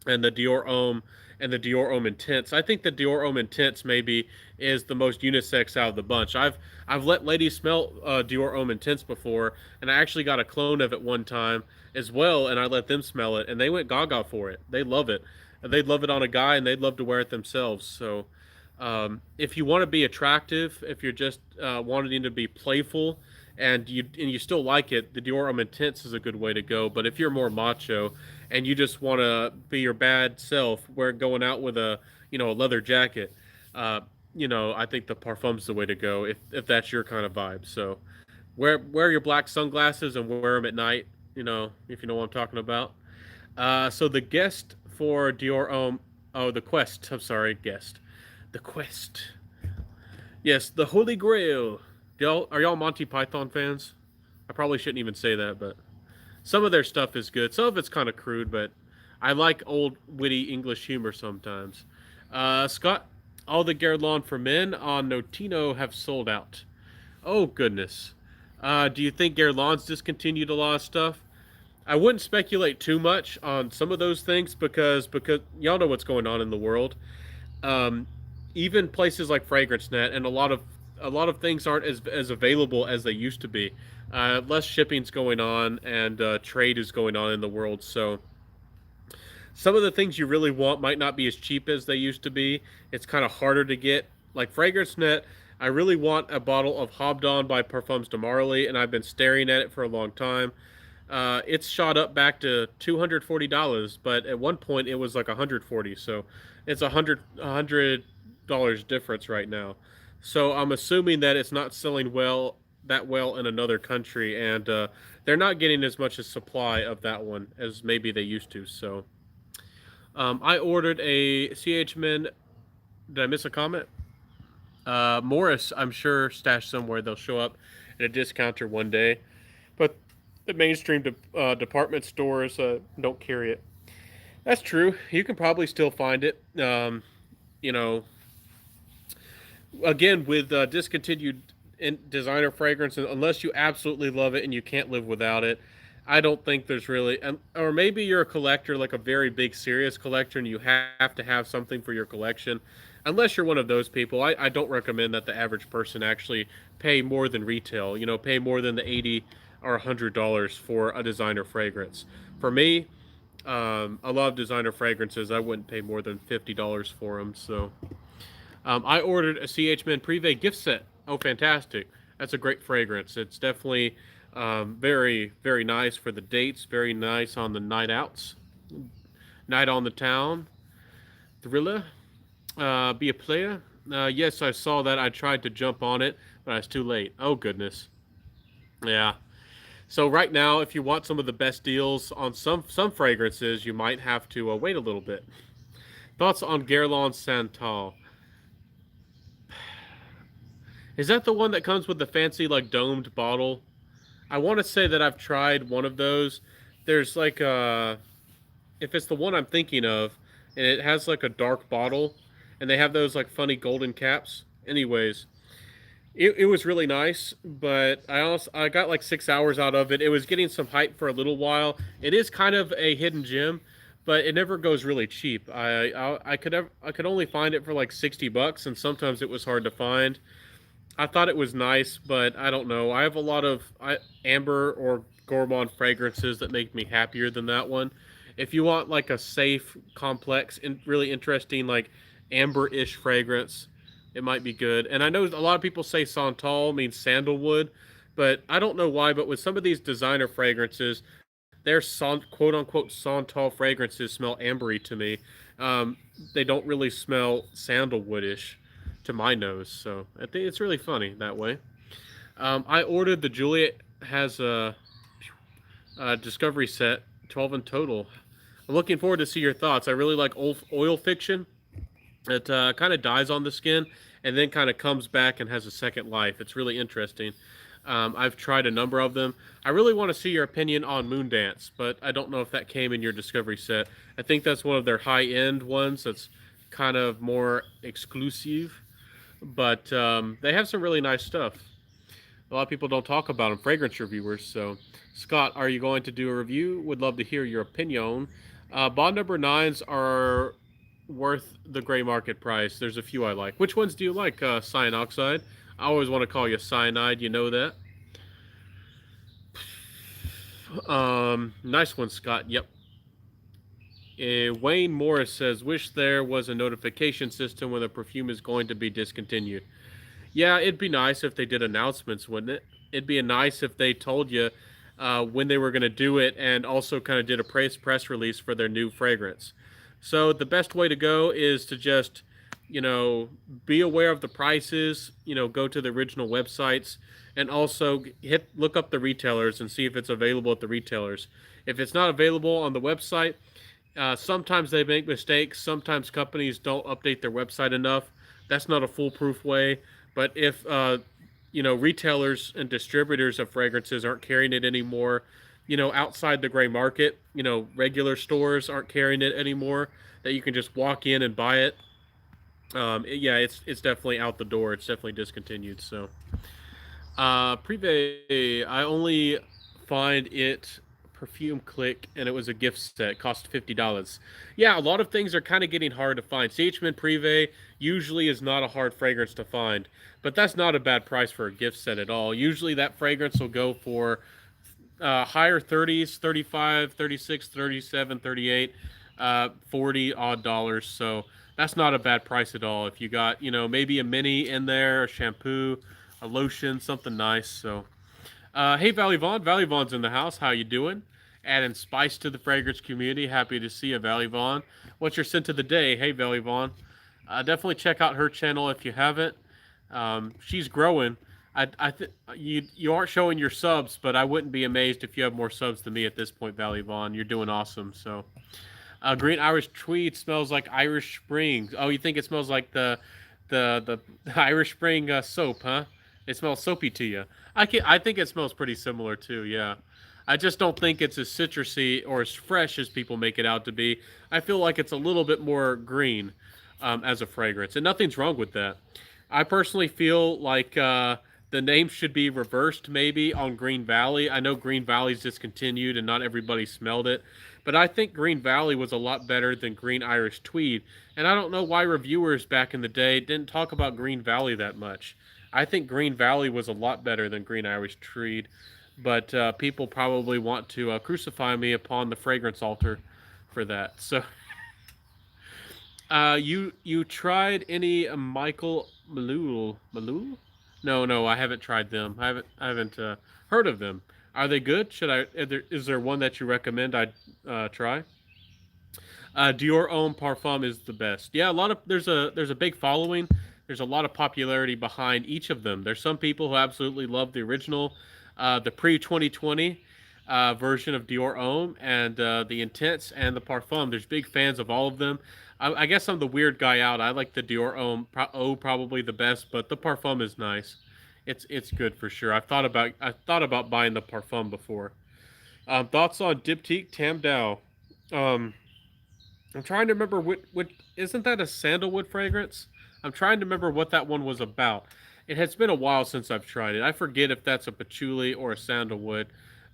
and the Dior Homme Intense. I think the Dior Homme Intense maybe is the most unisex out of the bunch. I've let ladies smell Dior Homme Intense before, and I actually got a clone of it one time as well, and I let them smell it, and they went gaga for it. They love it. They'd love it on a guy, and they'd love to wear it themselves. So, if you want to be attractive, if you're just wanting to be playful, and you still like it, the Dior Homme Intense is a good way to go. But if you're more macho and you just want to be your bad self, we're going out with a leather jacket, uh, I think the Parfum's the way to go if that's your kind of vibe. So wear your black sunglasses and wear them at night. If you know what I'm talking about. So the guest for Dior Homme, oh, the quest. I'm sorry, guest. The quest. Yes, the Holy Grail. Are y'all Monty Python fans? I probably shouldn't even say that, but some of their stuff is good. Some of it's kind of crude, but I like old witty English humor sometimes. Scott, all the Guerlain for men on Notino have sold out. Oh goodness. Do you think Guerlain's discontinued a lot of stuff? I wouldn't speculate too much on some of those things because y'all know what's going on in the world. Um, Even places like FragranceNet and a lot of things aren't as available as they used to be. Less shipping's going on, and trade is going on in the world. So some of the things you really want might not be as cheap as they used to be. It's kind of harder to get. Like FragranceNet, I really want a bottle of Hobdon by Parfums de Marly, and I've been staring at it for a long time. It's shot up back to $240, but at one point it was like 140. So it's $100 difference right now. So I'm assuming that it's not selling well in another country, and they're not getting as much a supply of that one as maybe they used to. So I ordered a CH Men. Did I miss a comment? Morris, I'm sure stashed somewhere. They'll show up at a discounter one day, but the mainstream department stores don't carry it. That's true. You can probably still find it. You know, again with discontinued designer fragrance, unless you absolutely love it and you can't live without it. I don't think there's really, or maybe you're a collector, like a very big, serious collector, and you have to have something for your collection. Unless you're one of those people, I don't recommend that the average person actually pay more than retail. Pay more than the $80 or $100 for a designer fragrance. For me, A lot of designer fragrances, I wouldn't pay more than $50 for them. So I ordered a CH Men Privé gift set. Oh, fantastic! That's a great fragrance. It's definitely very, very nice for the dates. Very nice on the night outs, night on the town, thriller. Be a player. Yes, I saw that. I tried to jump on it, but I was too late. Oh goodness. Yeah. So right now, if you want some of the best deals on some fragrances, you might have to wait a little bit. Thoughts on Guerlain Santal? Is that the one that comes with the fancy like domed bottle? I want to say that I've tried one of those. There's like if it's the one I'm thinking of, and it has like a dark bottle, and they have those like funny golden caps. Anyways, it was really nice, but I got like 6 hours out of it. It was getting some hype for a little while. It is kind of a hidden gem, but it never goes really cheap. I could only find it for like $60, and sometimes it was hard to find. I thought it was nice, but I don't know. I have a lot of amber or gourmand fragrances that make me happier than that one. If you want like a safe, complex, and really interesting like amber-ish fragrance, it might be good. And I know a lot of people say Santal means sandalwood, but I don't know why. But with some of these designer fragrances, their quote unquote Santal fragrances smell ambery to me. Um, they don't really smell sandalwoodish to my nose, so I think it's really funny that way. I ordered the Juliet has a discovery set, 12 in total. I'm looking forward to see your thoughts. I really like oil fiction. It kind of dies on the skin and then kind of comes back and has a second life. It's really interesting. I've tried a number of them. I really want to see your opinion on Moondance, but I don't know if that came in your discovery set. I think that's one of their high end ones that's kind of more exclusive, but they have some really nice stuff. A lot of people don't talk about them, fragrance reviewers. So, Scott, are you going to do a review? Would love to hear your opinion. Bond number nines are worth the gray market price. There's a few I like. Which ones do you like? Cyanoxide. I always want to call you cyanide. You know that. Nice one, Scott. Yep. Wayne Morris says, "Wish there was a notification system when the perfume is going to be discontinued." Yeah, it'd be nice if they did announcements, wouldn't it? It'd be nice if they told you when they were going to do it and also kind of did a press release for their new fragrance. So the best way to go is to just, be aware of the prices, go to the original websites and also look up the retailers and see if it's available at the retailers. If it's not available on the website, sometimes they make mistakes. Sometimes companies don't update their website enough. That's not a foolproof way. But if retailers and distributors of fragrances aren't carrying it anymore, outside the gray market, regular stores aren't carrying it anymore. That you can just walk in and buy it. Yeah, it's definitely out the door. It's definitely discontinued. So, Privé, I only find it perfume click and it was a gift set, cost $50. Yeah, a lot of things are kind of getting hard to find. CHMN Privé usually is not a hard fragrance to find, but that's not a bad price for a gift set at all. Usually that fragrance will go for higher 30s, 35, 36, 37, 38, 40 odd dollars. So that's not a bad price at all. If you got, maybe a mini in there, a shampoo, a lotion, something nice. So, hey, Valley Vaughn. Valley Vaughn's in the house. How you doing? Adding spice to the fragrance community. Happy to see you, Valley Vaughn. What's your scent of the day? Hey, Valley Vaughn. Definitely check out her channel if you haven't. She's growing. You aren't showing your subs, but I wouldn't be amazed if you have more subs than me at this point, Valley Vaughn. You're doing awesome. So, green Irish Tweed smells like Irish Spring. Oh, you think it smells like the Irish Spring soap, huh? It smells soapy to you. I think it smells pretty similar too. Yeah, I just don't think it's as citrusy or as fresh as people make it out to be. I feel like it's a little bit more green as a fragrance, and nothing's wrong with that. I personally feel like the name should be reversed maybe on Green Valley. I know Green Valley's discontinued and not everybody smelled it, but I think Green Valley was a lot better than Green Irish Tweed. And I don't know why reviewers back in the day didn't talk about Green Valley that much. I think Green Valley was a lot better than Green Irish Tweed, but people probably want to crucify me upon the fragrance altar. for that. So, you tried any Michael Malul? No, no, I haven't tried them. I haven't heard of them. Are they good? Is there one that you recommend I try? Dior Homme Parfum is the best. Yeah, there's a big following. There's a lot of popularity behind each of them. There's some people who absolutely love the original, the pre 2020 version of Dior Homme, and the Intense and the Parfum. There's big fans of all of them. I guess I'm the weird guy out. I like the Dior Homme probably the best, but the Parfum is nice. It's good for sure. I thought about buying the Parfum before. Thoughts on Diptyque Tam Dao? Um, I'm trying to remember what isn't that a sandalwood fragrance? I'm trying to remember what that one was about. It has been a while since I've tried it. I forget if that's a patchouli or a sandalwood,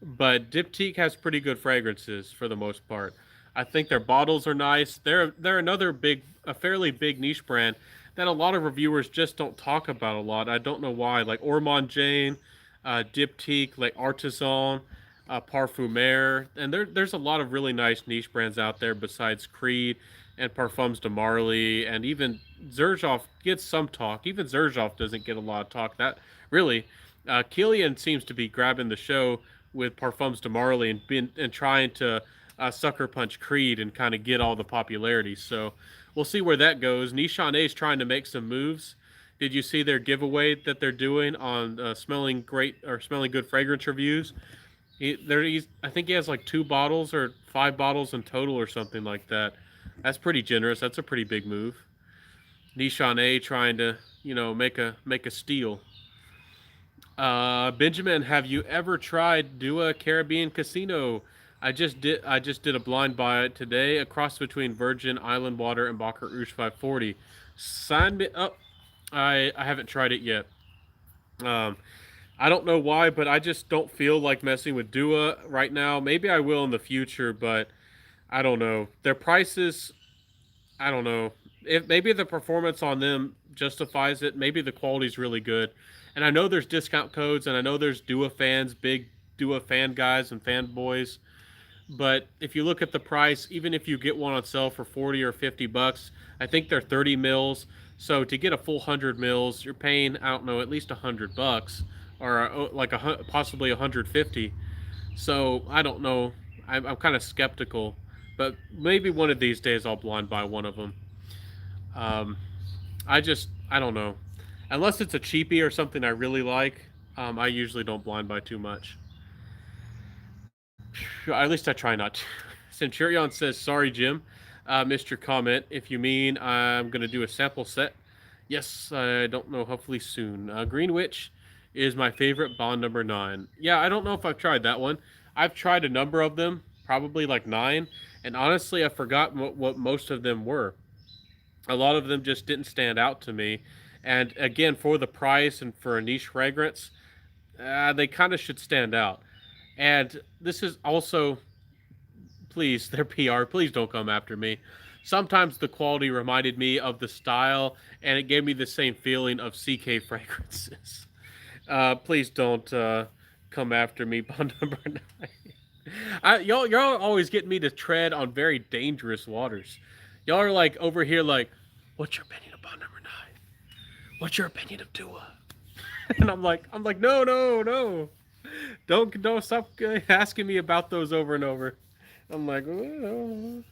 but Diptyque has pretty good fragrances for the most part. I think their bottles are nice. They're another a fairly big niche brand that a lot of reviewers just don't talk about a lot. I don't know why. Like Ormond Jane, Diptyque, like Artisan, Parfumer, and there's a lot of really nice niche brands out there besides Creed and Parfums de Marly, and even Xerjoff gets some talk. Even Xerjoff doesn't get a lot of talk. That really, Killian seems to be grabbing the show with Parfums de Marly and trying to sucker punch Creed and kind of get all the popularity. So we'll see where that goes. Nishane is trying to make some moves. Did you see their giveaway that they're doing on smelling great or smelling good fragrance reviews? I think he has like 2 bottles or 5 bottles in total or something like that. That's pretty generous. That's a pretty big move. Nishane trying to make a steal. Benjamin, have you ever tried Dua Caribbean Casino? I just did a blind buy it today, a cross between Virgin Island Water and Bacar Rouge 540. Sign me up. I haven't tried it yet. Um, I don't know why, but I just don't feel like messing with Dua right now. Maybe I will in the future, but I don't know. Their prices, I don't know. If maybe the performance on them justifies it, maybe the quality's really good. And I know there's discount codes, and I know there's Dua fans, big Dua fan guys and fanboys. But if you look at the price, even if you get one on sale for 40 or 50 bucks, I think they're 30 mils. So to get a full 100 mils, you're paying, I don't know, at least 100 bucks or like possibly 150. So I don't know. I'm kind of skeptical, but maybe one of these days I'll blind buy one of them. Um, I don't know. Unless it's a cheapie or something I really like, I usually don't blind buy too much. At least I try not to. Centurion says, "Sorry, Jim, missed your comment. If you mean I'm gonna do a sample set, yes, I don't know. Hopefully soon. Green Witch is my favorite Bond number 9. Yeah, I don't know if I've tried that one. I've tried a number of them, probably like 9, and honestly, I've forgotten what most of them were. A lot of them just didn't stand out to me. And again, for the price and for a niche fragrance, they kind of should stand out. And this is also, please, their PR, please don't come after me. Sometimes the quality reminded me of the style, and it gave me the same feeling of CK fragrances. Please don't come after me, Bond number 9. Y'all always get me to tread on very dangerous waters. Y'all are like over here, like, what's your opinion of Bond number 9? What's your opinion of Dua? And I'm like, no, no, no. Don't stop asking me about those over and over. I'm like, oh.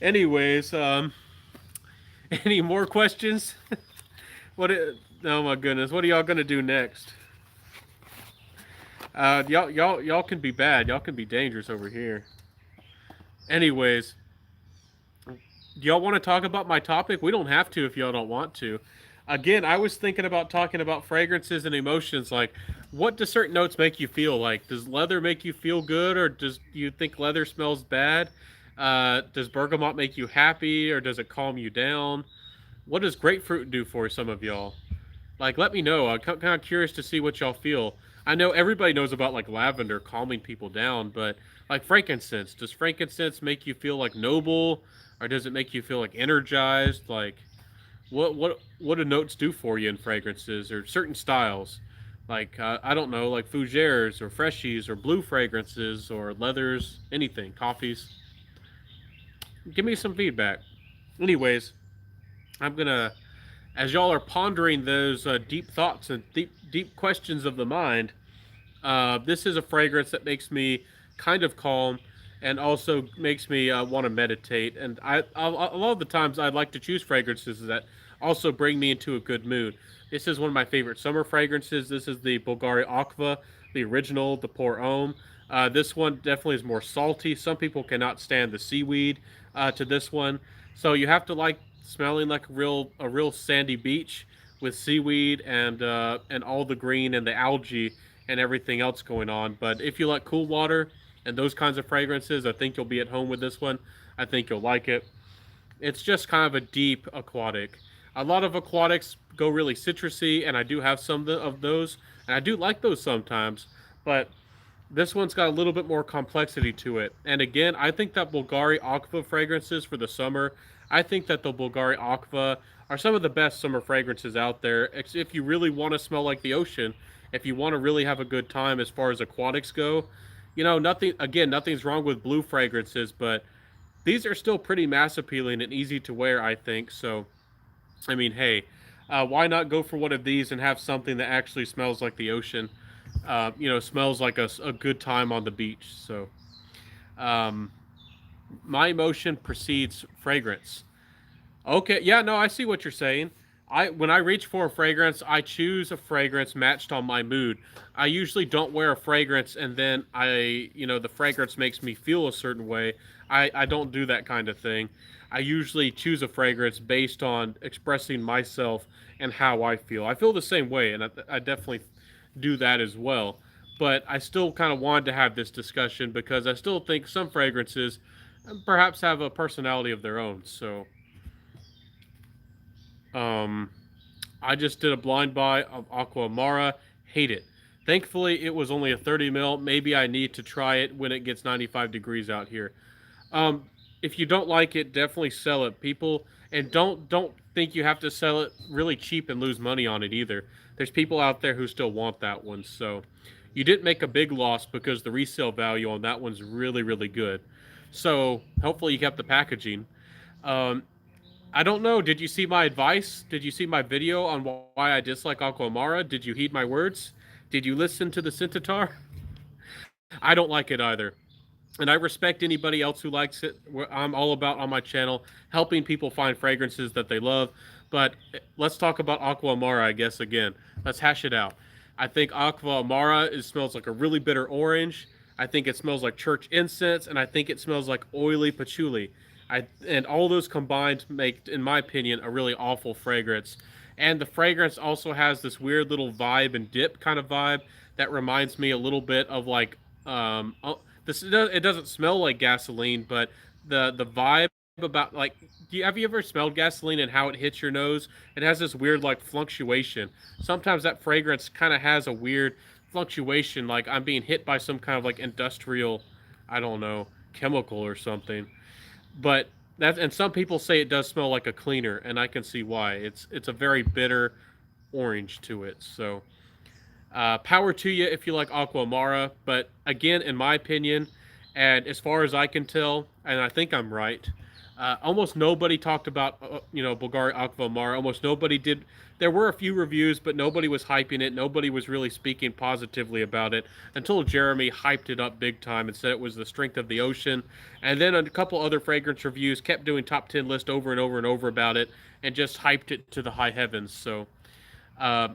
Anyways, any more questions? Oh my goodness, what are y'all gonna do next? Y'all can be bad. Y'all can be dangerous over here. Anyways, do y'all want to talk about my topic? We don't have to if y'all don't want to. Again, I was thinking about talking about fragrances and emotions. Like, what do certain notes make you feel? Like, does leather make you feel good, or does you think leather smells bad? Does bergamot make you happy, or does it calm you down? What does grapefruit do for some of y'all? Like, let me know. I'm kind of curious to see what y'all feel. I know everybody knows about like lavender calming people down, but like frankincense, does frankincense make you feel like noble, or does it make you feel like energized? Like, what do notes do for you in fragrances or certain styles? Like I don't know, like fougères or freshies or blue fragrances or leathers, anything, coffees. Give me some feedback. Anyways, I'm gonna, as y'all are pondering those deep thoughts and deep questions of the mind. This is a fragrance that makes me kind of calm and also makes me want to meditate. And a lot of the times I'd like to choose fragrances that also bring me into a good mood. This is one of my favorite summer fragrances. This is the Bulgari Aqua, the original, the Pour Homme. This one definitely is more salty. Some people cannot stand the seaweed to this one, so you have to like smelling like a real sandy beach with seaweed and all the green and the algae and everything else going on. But if you like cool water and those kinds of fragrances, I think you'll be at home with this one. I think you'll like it. It's just kind of a deep aquatic. A lot of aquatics go really citrusy, and I do have some of those, and I do like those sometimes. But this one's got a little bit more complexity to it. And again, I think that Bulgari Aqua fragrances for the summer, I think that the Bulgari Aqua are some of the best summer fragrances out there. If you really want to smell like the ocean, if you want to really have a good time as far as aquatics go, nothing's wrong with blue fragrances, but these are still pretty mass appealing and easy to wear, I think. So, I mean, hey, why not go for one of these and have something that actually smells like the ocean? Smells like a good time on the beach. So, um, my emotion precedes fragrance. Okay, yeah, no, I see what you're saying. When I reach for a fragrance, I choose a fragrance matched on my mood. I usually don't wear a fragrance and then the fragrance makes me feel a certain way. I don't do that kind of thing. I usually choose a fragrance based on expressing myself and how I feel. I feel the same way, and I definitely do that as well. But I still kind of wanted to have this discussion because I still think some fragrances perhaps have a personality of their own. So, um, I just did a blind buy of Aqua Amara. Hate it. Thankfully, it was only a 30 mil. Maybe I need to try it when it gets 95 degrees out here. Um, if you don't like it, definitely sell it, people, and don't think you have to sell it really cheap and lose money on it either. There's people out there who still want that one, so you didn't make a big loss because the resale value on that one's really good. So hopefully you kept the packaging. Um, I don't know. Did you see my advice? Did you see my video on why I dislike Aquamara? Did you heed my words? Did you listen to the Centaur? I don't like it either. And I respect anybody else who likes it. I'm all about on my channel helping people find fragrances that they love. But let's talk about Aqua Amara, I guess, again. Let's hash it out. I think Aqua Amara smells like a really bitter orange. I think it smells like church incense, and I think it smells like oily patchouli. And all those combined make, in my opinion, a really awful fragrance. And the fragrance also has this weird little vibe and dip kind of vibe that reminds me a little bit of like it doesn't smell like gasoline, but the vibe about like have you ever smelled gasoline and how it hits your nose? It has this weird like fluctuation. Sometimes that fragrance kind of has a weird fluctuation, like I'm being hit by some kind of like industrial, I don't know, chemical or something. But that, and some people say it does smell like a cleaner, and I can see why. It's a very bitter orange to it. So power to you if you like Aquamara. But again, in my opinion, and as far as I can tell, and I think I'm right, almost nobody talked about Bulgari Aquamara. Almost nobody did. There were a few reviews, but nobody was hyping it. Nobody was really speaking positively about it until Jeremy hyped it up big time and said it was the strength of the ocean. And then a couple other fragrance reviews kept doing top 10 list over and over and over about it and just hyped it to the high heavens. So uh,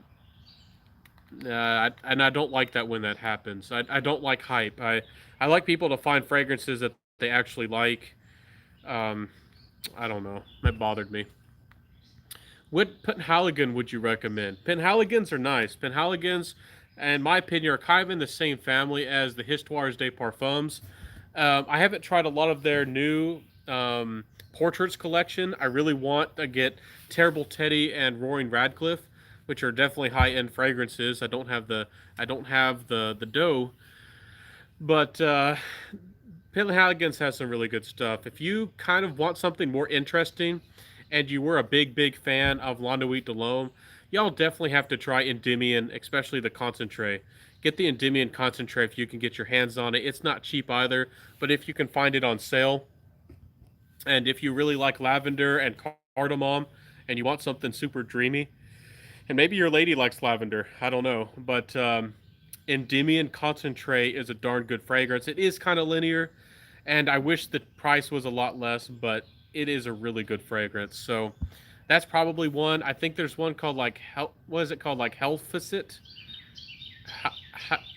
and I don't like that when that happens. I don't like hype. I like people to find fragrances that they actually like. Um, I don't know. That bothered me. What Penhaligon would you recommend? Penhaligons are nice. Penhaligons, in my opinion, are kind of in the same family as the Histoires des Parfums. I haven't tried a lot of their new portraits collection. I really want to get Terrible Teddy and Roaring Radcliffe, which are definitely high end fragrances. I don't have the dough, but Penhaligon's has some really good stuff. If you kind of want something more interesting, and you were a big fan of La Nuit de l'Homme, y'all definitely have to try Endymion, especially the concentrate. Get the Endymion concentrate if you can get your hands on it. It's not cheap either, but if you can find it on sale, and if you really like lavender and cardamom, and you want something super dreamy, and maybe your lady likes lavender, I don't know, but Endymion concentrate is a darn good fragrance. It is kind of linear, and I wish the price was a lot less, but it is a really good fragrance. So that's probably one. I think there's one called like what is it called, like Helficit?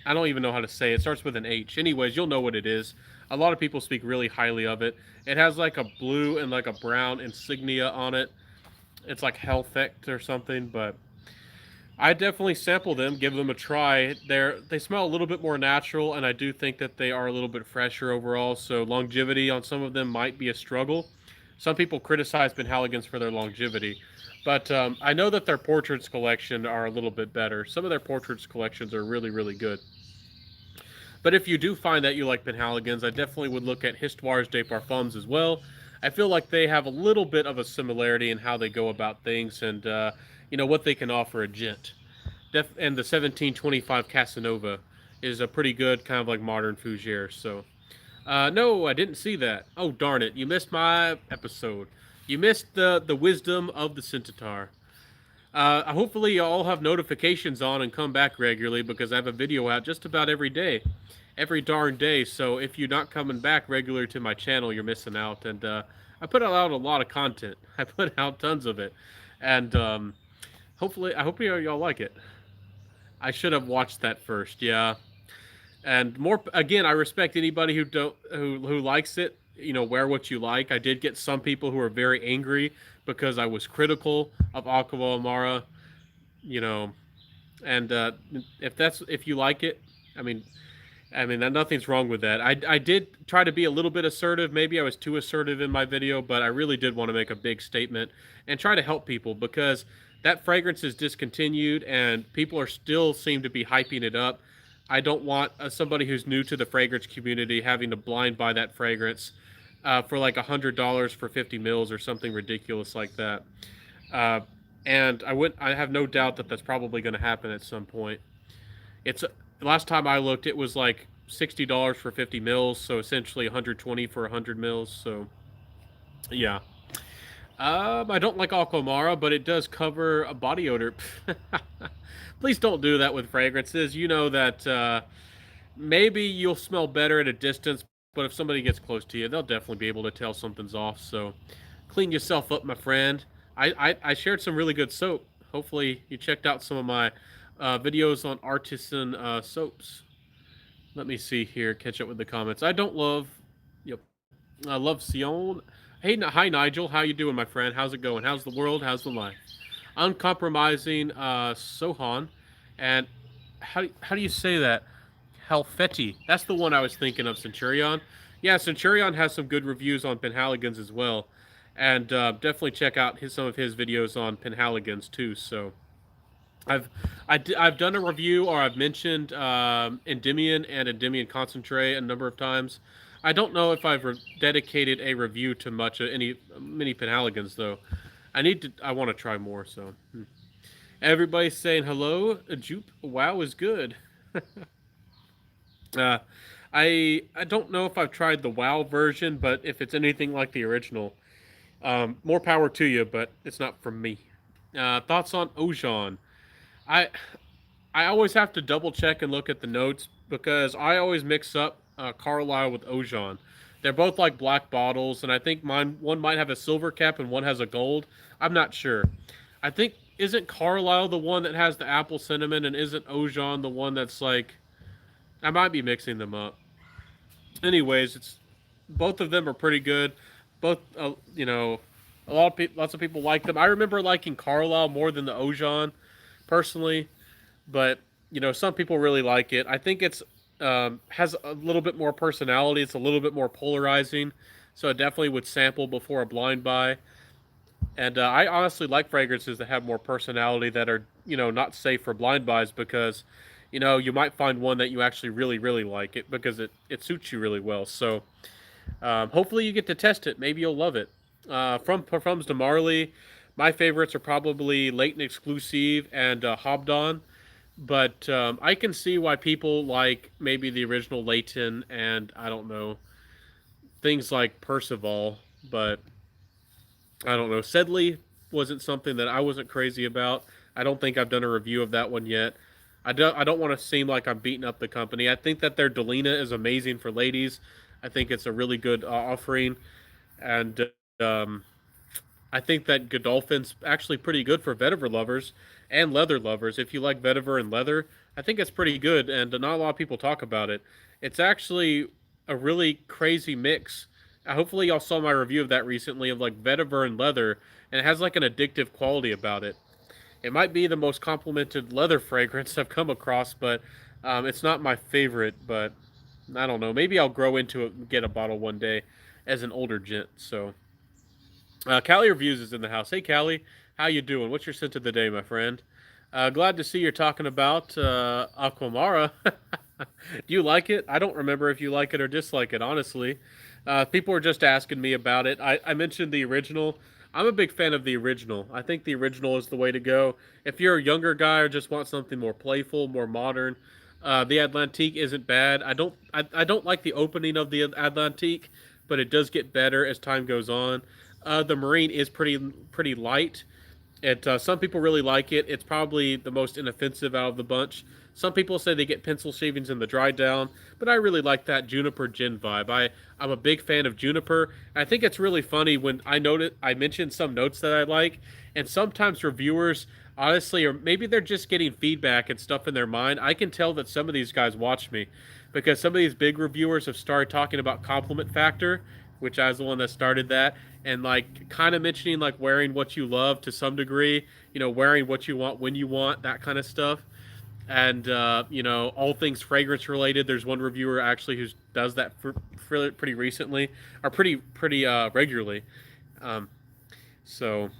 I don't even know how to say it. It starts with an H. Anyways, you'll know what it is. A lot of people speak really highly of it. It has like a blue and like a brown insignia on it. It's like Hellfect or something, but I definitely sample them, give them a try. They smell a little bit more natural, and I do think that they are a little bit fresher overall. So longevity on some of them might be a struggle. Some people criticize Penhaligons for their longevity, but I know that their portraits collection are a little bit better. Some of their portraits collections are really, really good. But if you do find that you like Penhaligons, I definitely would look at Histoires des Parfums as well. I feel like they have a little bit of a similarity in how they go about things and what they can offer a gent. And the 1725 Casanova is a pretty good kind of like modern fougere. So no, I didn't see that. Oh darn it! You missed my episode. You missed the wisdom of the centaur. Hopefully, you all have notifications on and come back regularly because I have a video out just about every darn day. So if you're not coming back regularly to my channel, you're missing out. And I put out a lot of content. I put out tons of it, and hopefully, I hope y'all like it. I should have watched that first. Yeah, and more again, I respect anybody who don't who likes it. Wear what you like. I did get some people who are very angry because I was critical of Aqua Amara. You know, and if you like it, I mean, nothing's wrong with that. I did try to be a little bit assertive. Maybe I was too assertive in my video, but I really did want to make a big statement and try to help people because that fragrance is discontinued and people are still seem to be hyping it up. I don't want somebody who's new to the fragrance community having to blind buy that fragrance for like $100 for 50 mils or something ridiculous like that. Uh, and I have no doubt that that's probably going to happen at some point. It's last time I looked, it was like $60 for 50 mils, so essentially 120 for 100 mils. So, yeah. I don't like Aquamara, but it does cover a body odor. Please don't do that with fragrances. You know that maybe you'll smell better at a distance, but if somebody gets close to you, they'll definitely be able to tell something's off. So, clean yourself up, my friend. I shared some really good soap. Hopefully, you checked out some of my videos on Artisan soaps. Let me see here. Catch up with the comments. I don't love. Yep. I love Sion. Hey, hi Nigel. How you doing, my friend? How's it going? How's the world? How's the life? Uncompromising Sohan, and how do you say that? Helfetti. That's the one I was thinking of. Centurion. Yeah, Centurion has some good reviews on Penhaligons as well, and definitely check out some of his videos on Penhaligons too. So. I've done a review or I've mentioned Endymion and Endymion Concentrate a number of times. I don't know if I've dedicated a review to much of any many Penhaligons though. I want to try more. So everybody's saying hello. Jupe, wow is good. uh, I don't know if I've tried the WoW version, but if it's anything like the original, more power to you. But it's not from me. Thoughts on Ojan? I I always have to double check and look at the notes because I always mix up Carlisle with Ojan. They're both like black bottles, and I think one might have a silver cap and one has a gold. I'm not sure. I think isn't Carlisle the one that has the apple cinnamon, and isn't Ojan the one that's like? I might be mixing them up. Anyways, it's both of them are pretty good. Both, lots of people like them. I remember liking Carlisle more than the Ojan, personally, but some people really like it. I think it's has a little bit more personality. It's a little bit more polarizing, so I definitely would sample before a blind buy. And I honestly like fragrances that have more personality that are not safe for blind buys because you might find one that you actually really really like it because it suits you really well. So hopefully you get to test it. Maybe you'll love it. From Parfums de Marly. My favorites are probably Leighton Exclusive and Hobdon, but I can see why people like maybe the original Leighton and I don't know things like Percival, but I don't know. Sedley wasn't something that I wasn't crazy about. I don't think I've done a review of that one yet. I don't want to seem like I'm beating up the company. I think that their Delina is amazing for ladies. I think it's a really good offering, and um, I think that Godolphin's actually pretty good for vetiver lovers and leather lovers. If you like vetiver and leather, I think it's pretty good, and not a lot of people talk about it. It's actually a really crazy mix. Hopefully, y'all saw my review of that recently of like vetiver and leather, and it has like an addictive quality about it. It might be the most complimented leather fragrance I've come across, but it's not my favorite. But I don't know. Maybe I'll grow into it and get a bottle one day as an older gent. So Callie Reviews is in the house. Hey, Callie, how you doing? What's your scent of the day, my friend? Glad to see you're talking about Aquamara. Do you like it? I don't remember if you like it or dislike it, honestly. People were just asking me about it. I mentioned the original. I'm a big fan of the original. I think the original is the way to go. If you're a younger guy or just want something more playful, more modern, the Atlantique isn't bad. I don't like the opening of the Atlantique, but it does get better as time goes on. The Marine is pretty light. It some people really like it. It's probably the most inoffensive out of the bunch. Some people say they get pencil shavings in the dry down, but I really like that juniper gin vibe. I'm a big fan of juniper. I think it's really funny when I mentioned some notes that I like, and sometimes reviewers honestly, or maybe they're just getting feedback and stuff in their mind. I can tell that some of these guys watch me because some of these big reviewers have started talking about compliment factor, which I was the one that started that, and like kind of mentioning like wearing what you love to some degree, wearing what you want when you want, that kind of stuff. And all things fragrance related. There's one reviewer actually who does that for pretty recently, or pretty regularly. Um, so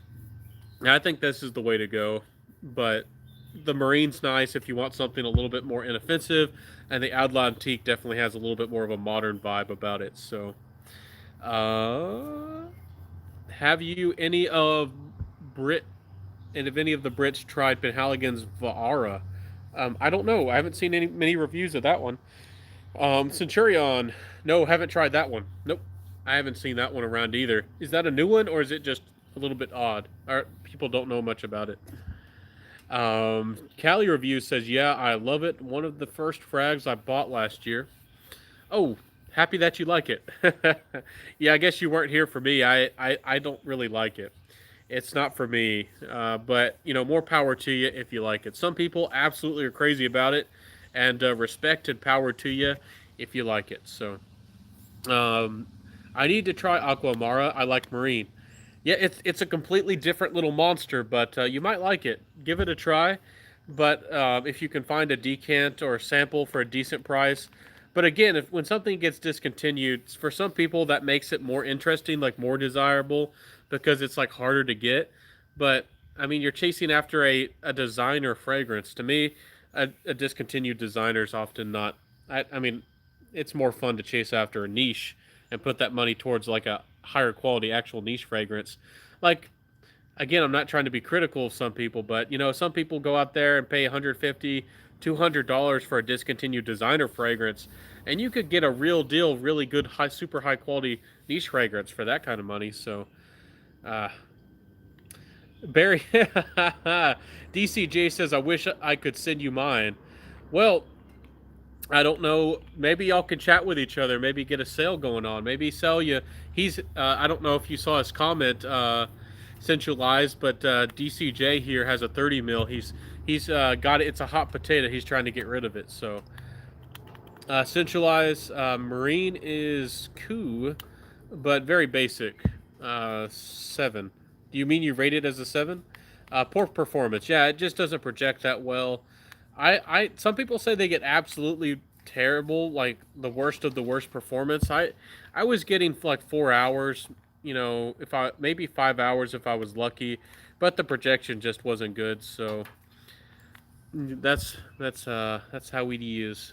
I think this is the way to go. But the Marine's nice if you want something a little bit more inoffensive, and the Atlantique definitely has a little bit more of a modern vibe about it. So, uh, have you any of Brit and if any of the Brits tried Penhaligon's Vaara? I don't know. I haven't seen any many reviews of that one. Centurion, no, haven't tried that one. Nope, I haven't seen that one around either. Is that a new one or is it just a little bit odd? Or people don't know much about it. Cali Review says, "Yeah, I love it. One of the first frags I bought last year. Oh, happy that you like it. Yeah, I guess you weren't here for me. I don't really like it. It's not for me. But more power to you if you like it. Some people absolutely are crazy about it, and respect and power to you if you like it. So, um, I need to try Aquamara. I like Marine. Yeah, it's a completely different little monster, but you might like it. Give it a try. But if you can find a decant or a sample for a decent price, but again, if when something gets discontinued, for some people that makes it more interesting, like more desirable, because it's like harder to get. But I mean, you're chasing after a designer fragrance. To me, a discontinued designer is often not. I mean, it's more fun to chase after a niche and put that money towards like a higher quality actual niche fragrance. Like again, I'm not trying to be critical of some people, but some people go out there and pay 150, $200 for a discontinued designer fragrance, and you could get a real deal, really good, super high quality niche fragrance for that kind of money. So, uh, Barry DCJ says, "I wish I could send you mine." Well, I don't know. Maybe y'all can chat with each other. Maybe get a sale going on. Maybe sell you. He's. I don't know if you saw his comment. Centralized, but DCJ here has a 30 mil. He's got it. It's a hot potato. He's trying to get rid of it. So centralized Marine is cool, but very basic. 7. Do you mean you rate it as a 7? Poor performance. Yeah, it just doesn't project that well. Some people say they get absolutely terrible, like the worst of the worst performance. I was getting like 4 hours, if I maybe 5 hours if I was lucky, but the projection just wasn't good. So that's how we use.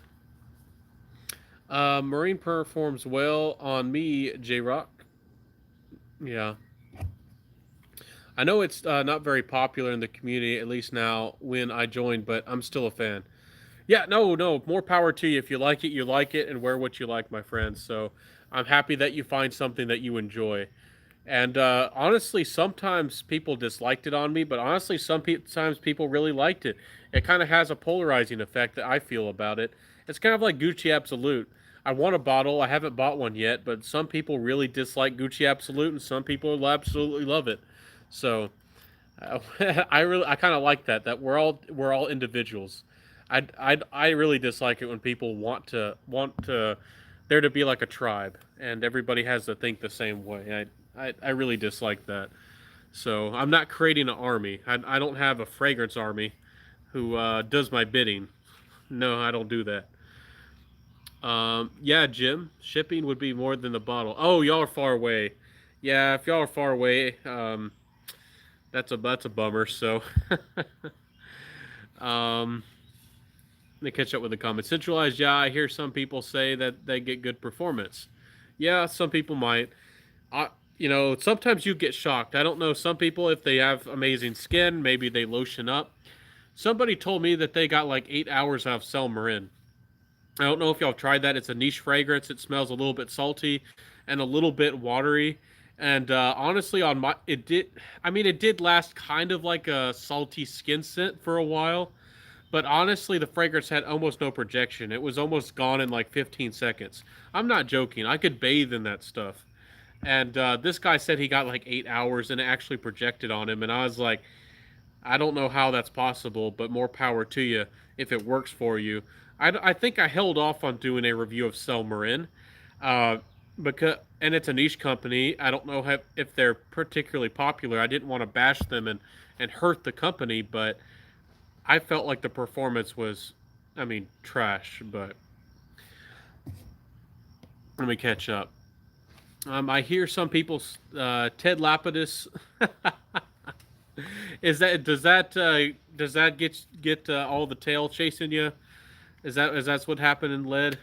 Marine performs well on me, J Rock. Yeah, I know it's not very popular in the community, at least now when I joined, but I'm still a fan. Yeah, no, no, more power to you. If you like it, and wear what you like, my friends. So I'm happy that you find something that you enjoy. And honestly, sometimes people disliked it on me, but honestly, sometimes people really liked it. It kind of has a polarizing effect that I feel about it. It's kind of like Gucci Absolute. I want a bottle. I haven't bought one yet, but some people really dislike Gucci Absolute, and some people will absolutely love it. So I kind of like that. That we're all individuals. I really dislike it when people want to there to be like a tribe, and everybody has to think the same way. I really dislike that. So I'm not creating an army. I don't have a fragrance army who does my bidding. No, I don't do that. Yeah, Jim, shipping would be more than the bottle. Oh, y'all are far away. Yeah, if y'all are far away, that's a bummer. So, um, let me catch up with the comments. Centralized, yeah, I hear some people say that they get good performance. Yeah, some people might. I, sometimes you get shocked. I don't know. Some people, if they have amazing skin, maybe they lotion up. Somebody told me that they got like 8 hours out of Cell Marin. I don't know if y'all tried that. It's a niche fragrance. It smells a little bit salty and a little bit watery. And honestly, on my it did. I mean, it did last kind of like a salty skin scent for a while. But honestly, the fragrance had almost no projection. It was almost gone in like 15 seconds. I'm not joking. I could bathe in that stuff. And this guy said he got like 8 hours and it actually projected on him. And I was like, I don't know how that's possible, but more power to you if it works for you. I think I held off on doing a review of Cell Marin, uh, because and it's a niche company. I don't know if they're particularly popular. I didn't want to bash them and hurt the company, but I felt like the performance was, I mean, trash. But let me catch up. I hear some people, Ted Lapidus. Does that get all the tail chasing you? Is that's what happened in lead?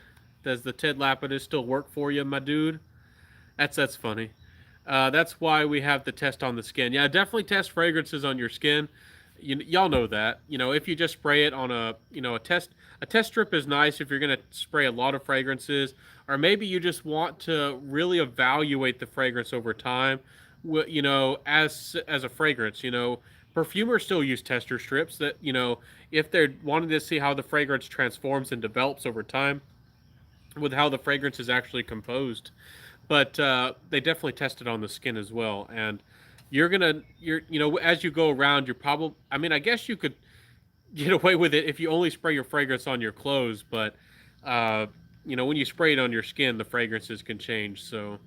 Does the Ted Lapidus still work for you, my dude? That's funny. That's why we have the test on the skin. Yeah, definitely test fragrances on your skin. Y'all know that. If you just spray it on a test strip is nice if you're gonna spray a lot of fragrances, or maybe you just want to really evaluate the fragrance over time. As a fragrance, perfumers still use tester strips that if they're wanting to see how the fragrance transforms and develops over time with how the fragrance is actually composed. But they definitely test it on the skin as well. And as you go around, you're probably, I mean, I guess you could get away with it if you only spray your fragrance on your clothes, but when you spray it on your skin, the fragrances can change. So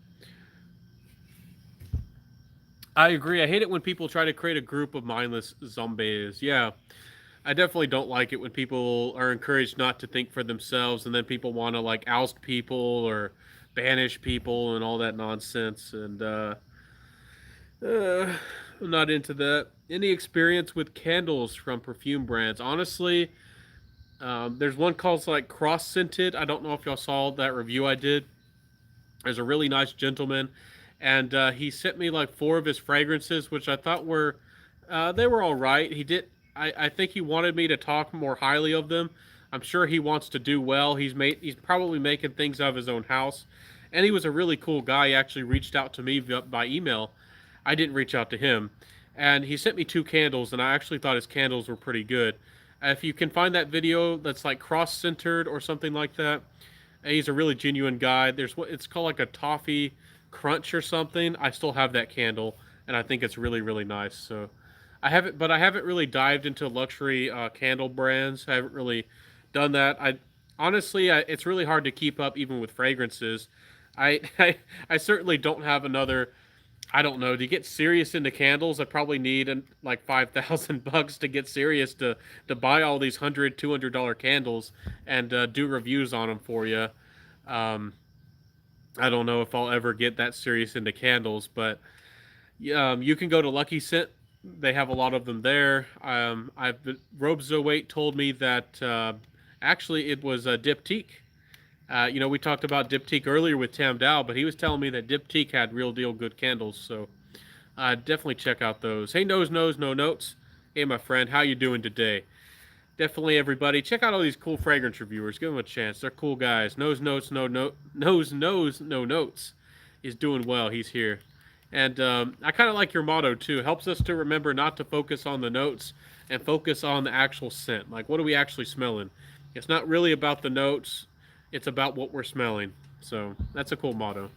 I agree. I hate it when people try to create a group of mindless zombies. Yeah, I definitely don't like it when people are encouraged not to think for themselves, and then people want to like oust people or banish people and all that nonsense. And uh, I'm not into that. Any experience with candles from perfume brands? Honestly, there's one called like Cross Scented. I don't know if y'all saw that review I did. There's a really nice gentleman, and he sent me like four of his fragrances, which I thought they were all right. He did. I think he wanted me to talk more highly of them. I'm sure he wants to do well. He's probably making things out of his own house, and he was a really cool guy. He actually reached out to me by email. I didn't reach out to him, and he sent me two candles, and I actually thought his candles were pretty good. If you can find that video that's like cross-centered or something like that, and he's a really genuine guy. There's what it's called, like a toffee crunch or something. I still have that candle, and I think it's really really nice. So I haven't really dived into luxury candle brands. I haven't really done that. It's really hard to keep up even with fragrances. I certainly don't have another. I don't know. To get serious into candles, I probably need like $5,000 to get serious to buy all these $100, $200 candles and do reviews on them for you. Um, I don't know if I'll ever get that serious into candles, but you can go to Lucky Scent. They have a lot of them there. Robe Zoate told me that actually it was a Diptyque. We talked about Diptyque earlier with Tam Dow, but he was telling me that Diptyque had real deal good candles. So Definitely check out those. Hey, no notes. Hey, my friend, how you doing today? Definitely, everybody, check out all these cool fragrance reviewers. Give them a chance. They're cool guys. No notes is doing well. He's here, and I kind of like your motto too. Helps us to remember not to focus on the notes and focus on the actual scent. Like, what are we actually smelling? It's not really about the notes. It's about what we're smelling. So that's a cool motto.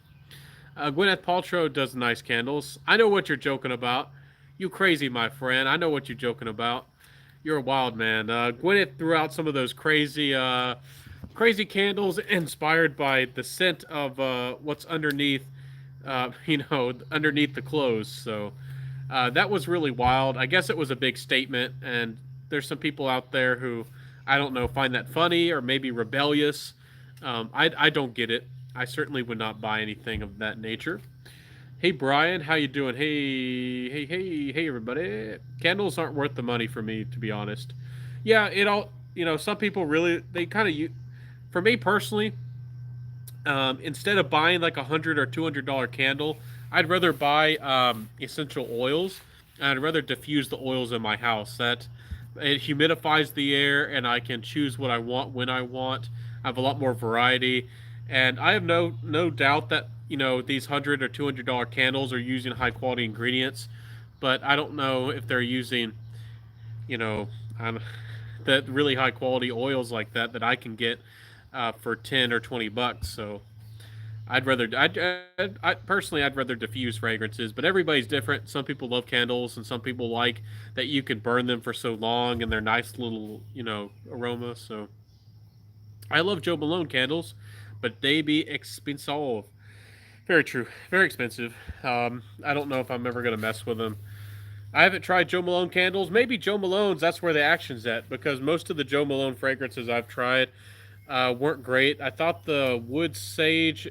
Gwyneth Paltrow does nice candles. I know what you're joking about. You crazy, my friend. I know what you're joking about. You're a wild man. Gwyneth threw out some of those crazy candles inspired by the scent of what's underneath, underneath the clothes. So that was really wild. I guess it was a big statement, and there's some people out there who I don't know find that funny or maybe rebellious. I don't get it. I certainly would not buy anything of that nature. Hey Brian, how you doing? Hey everybody. Candles aren't worth the money for me, to be honest. Yeah, it all some people really they kind of for me personally, instead of buying like $100 or $200 candle, I'd rather buy essential oils. I'd rather diffuse the oils in my house. That it humidifies the air, and I can choose what I want when I want. I have a lot more variety, and I have no doubt that these $100 or $200 candles are using high quality ingredients, but I don't know if they're using you know um, that really high quality oils like that I can get for 10 or 20 bucks. So I'd rather diffuse fragrances, but everybody's different. Some people love candles, and some people like that you can burn them for so long and they're nice little aroma. So I love Joe Malone candles, but they be expensive. Very true, very expensive. I don't know if I'm ever gonna mess with them. I haven't tried Joe Malone candles. Maybe Joe Malone's. That's where the action's at, because most of the Joe Malone fragrances I've tried weren't great. I thought the wood sage,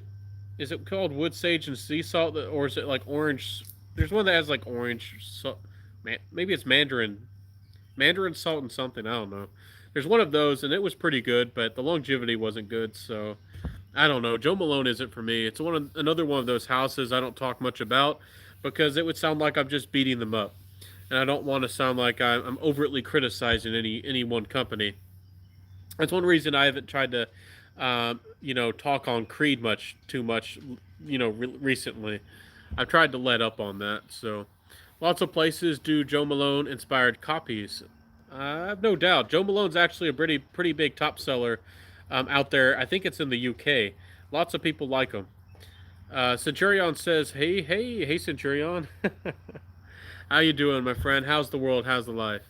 is it called wood sage and sea salt, or is it like orange? There's one that has like orange. So, maybe it's mandarin salt and something. I don't know. There's one of those, and it was pretty good, but the longevity wasn't good. So I don't know. Joe Malone isn't for me. It's another one of those houses I don't talk much about because it would sound like I'm just beating them up, and I don't want to sound like I'm overtly criticizing any one company. That's one reason I haven't tried to, talk on Creed too much, recently. I've tried to let up on that. So, lots of places do Joe Malone inspired copies. I have no doubt. Joe Malone's actually a pretty big top seller out there. I think it's in the UK. Lots of people like him. Centurion says, "Hey, Centurion, how you doing, my friend? How's the world? How's the life?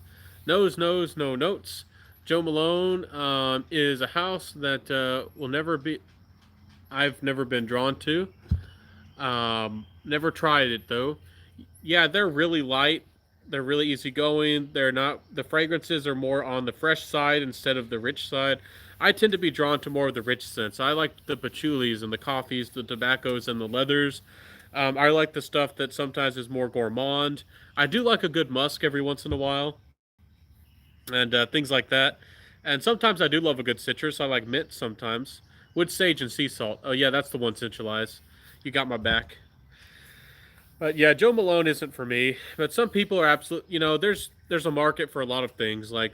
No notes. Joe Malone is a house that will never be. I've never been drawn to. Never tried it though. Yeah, they're really light. They're really easygoing. They're not. The fragrances are more on the fresh side instead of the rich side. I tend to be drawn to more of the rich scents. I like the patchoulis and the coffees, the tobaccos and the leathers. I like the stuff that sometimes is more gourmand. I do like a good musk every once in a while, and things like that. And sometimes I do love a good citrus. I like mint sometimes. Wood sage and sea salt. Oh yeah, that's the one centralized. You got my back. But yeah, Joe Malone isn't for me. But some people are absolute. There's a market for a lot of things. Like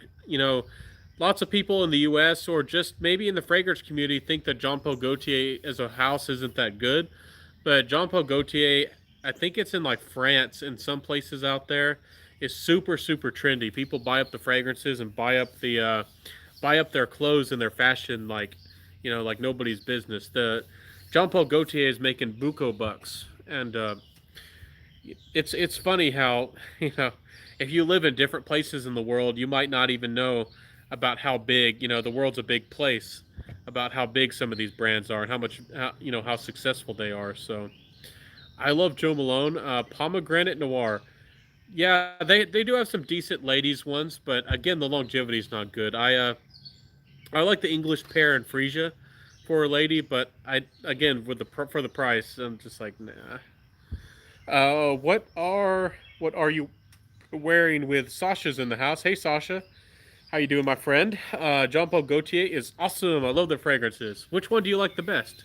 lots of people in the U.S. or just maybe in the fragrance community think that Jean Paul Gaultier as a house isn't that good. But Jean Paul Gaultier, I think it's in like France and some places out there, is super trendy. People buy up the fragrances and buy up their clothes and their fashion like nobody's business. The Jean Paul Gaultier is making buco bucks, and it's funny how if you live in different places in the world, you might not even know about how big the world's a big place, about how big some of these brands are and how successful they are. So I love Joe Malone. Pomegranate Noir. Yeah, they do have some decent ladies ones, but again, the longevity is not good. I like the English pear and freesia for a lady, but I again with the for the price, I'm just like nah. What are you wearing with Sasha's in the house? Hey Sasha, how you doing, my friend? Jean Paul Gaultier is awesome. I love the fragrances. Which one do you like the best?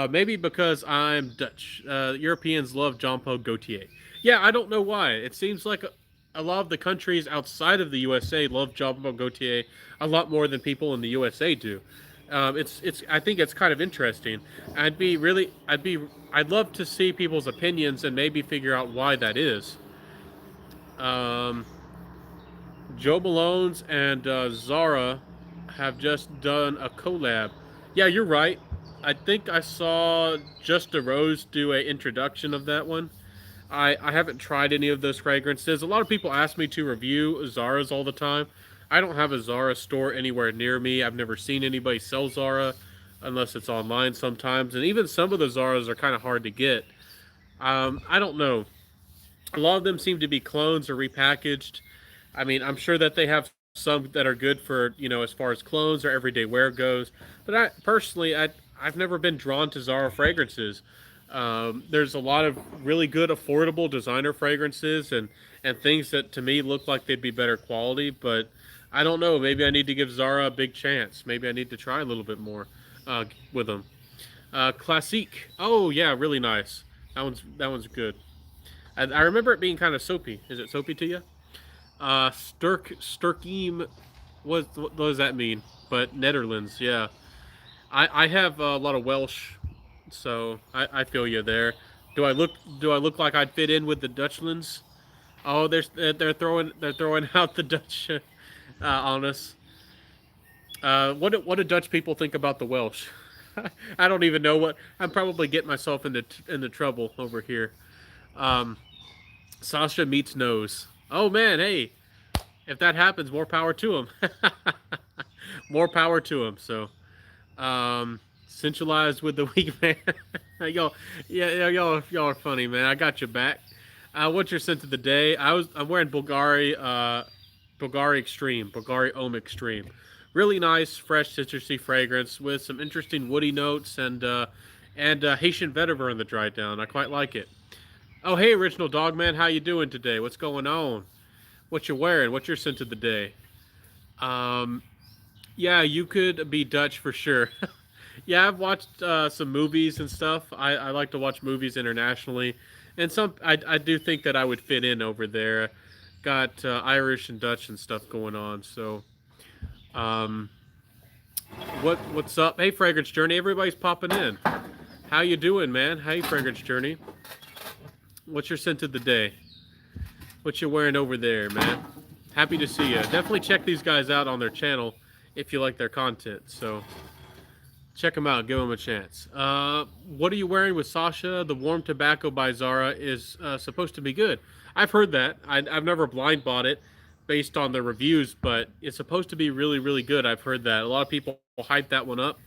Maybe because I'm Dutch. Europeans love Jean Paul Gaultier. Yeah, I don't know why. It seems like a lot of the countries outside of the USA love Jean Paul Gaultier a lot more than people in the USA do. It's. I think it's kind of interesting. I'd be really. I'd love to see people's opinions and maybe figure out why that is. Um, Joe Malone's and Zara have just done a collab. Yeah, you're right. I think I saw Just a Rose do a introduction of that one. I haven't tried any of those fragrances. A lot of people ask me to review Zara's all the time. I don't have a Zara store anywhere near me. I've never seen anybody sell Zara unless it's online sometimes. And even some of the Zaras are kind of hard to get. I don't know. A lot of them seem to be clones or repackaged. I mean, I'm sure that they have some that are good for as far as clones or everyday wear goes. But I personally, I've never been drawn to Zara fragrances. There's a lot of really good, affordable designer fragrances and things that to me look like they'd be better quality. But I don't know. Maybe I need to give Zara a big chance. Maybe I need to try a little bit more with them. Classique. Oh yeah, really nice. That one's good. I remember it being kind of soapy. Is it soapy to you? Sturkiem. What does that mean? But Netherlands, yeah. I have a lot of Welsh, so I feel you there. Do I look like I'd fit in with the Dutchlands? Oh, they're throwing out the Dutch on us. What do Dutch people think about the Welsh? I don't even know what. I'm probably getting myself into trouble over here. Um, Sasha meets nose. Oh man, hey, if that happens, more power to him. More power to him. So, centralized with the weak man. y'all, yeah, y'all are funny, man. I got your back. What's your scent of the day? I'm wearing Bulgari Extreme, Bulgari Ohm Extreme. Really nice, fresh citrusy fragrance with some interesting woody notes and Haitian vetiver in the dry down. I quite like it. Oh, hey, original dog man, how you doing today? What's going on? What you wearing? What's your scent of the day? Um, yeah, you could be Dutch for sure. Yeah, I've watched some movies and stuff. I like to watch movies internationally, and I do think that I would fit in over there. Got Irish and Dutch and stuff going on. So, um, what's up? Hey, Fragrance Journey, everybody's popping in. How you doing, man? Hey, Fragrance Journey. What's your scent of the day? What you wearing over there, man? Happy to see you. Definitely check these guys out on their channel if you like their content. So check them out. Give them a chance. What are you wearing with Sasha? The Warm Tobacco by Zara is supposed to be good. I've heard that. I've never blind bought it based on the reviews, but it's supposed to be really, really good. I've heard that. A lot of people hype that one up.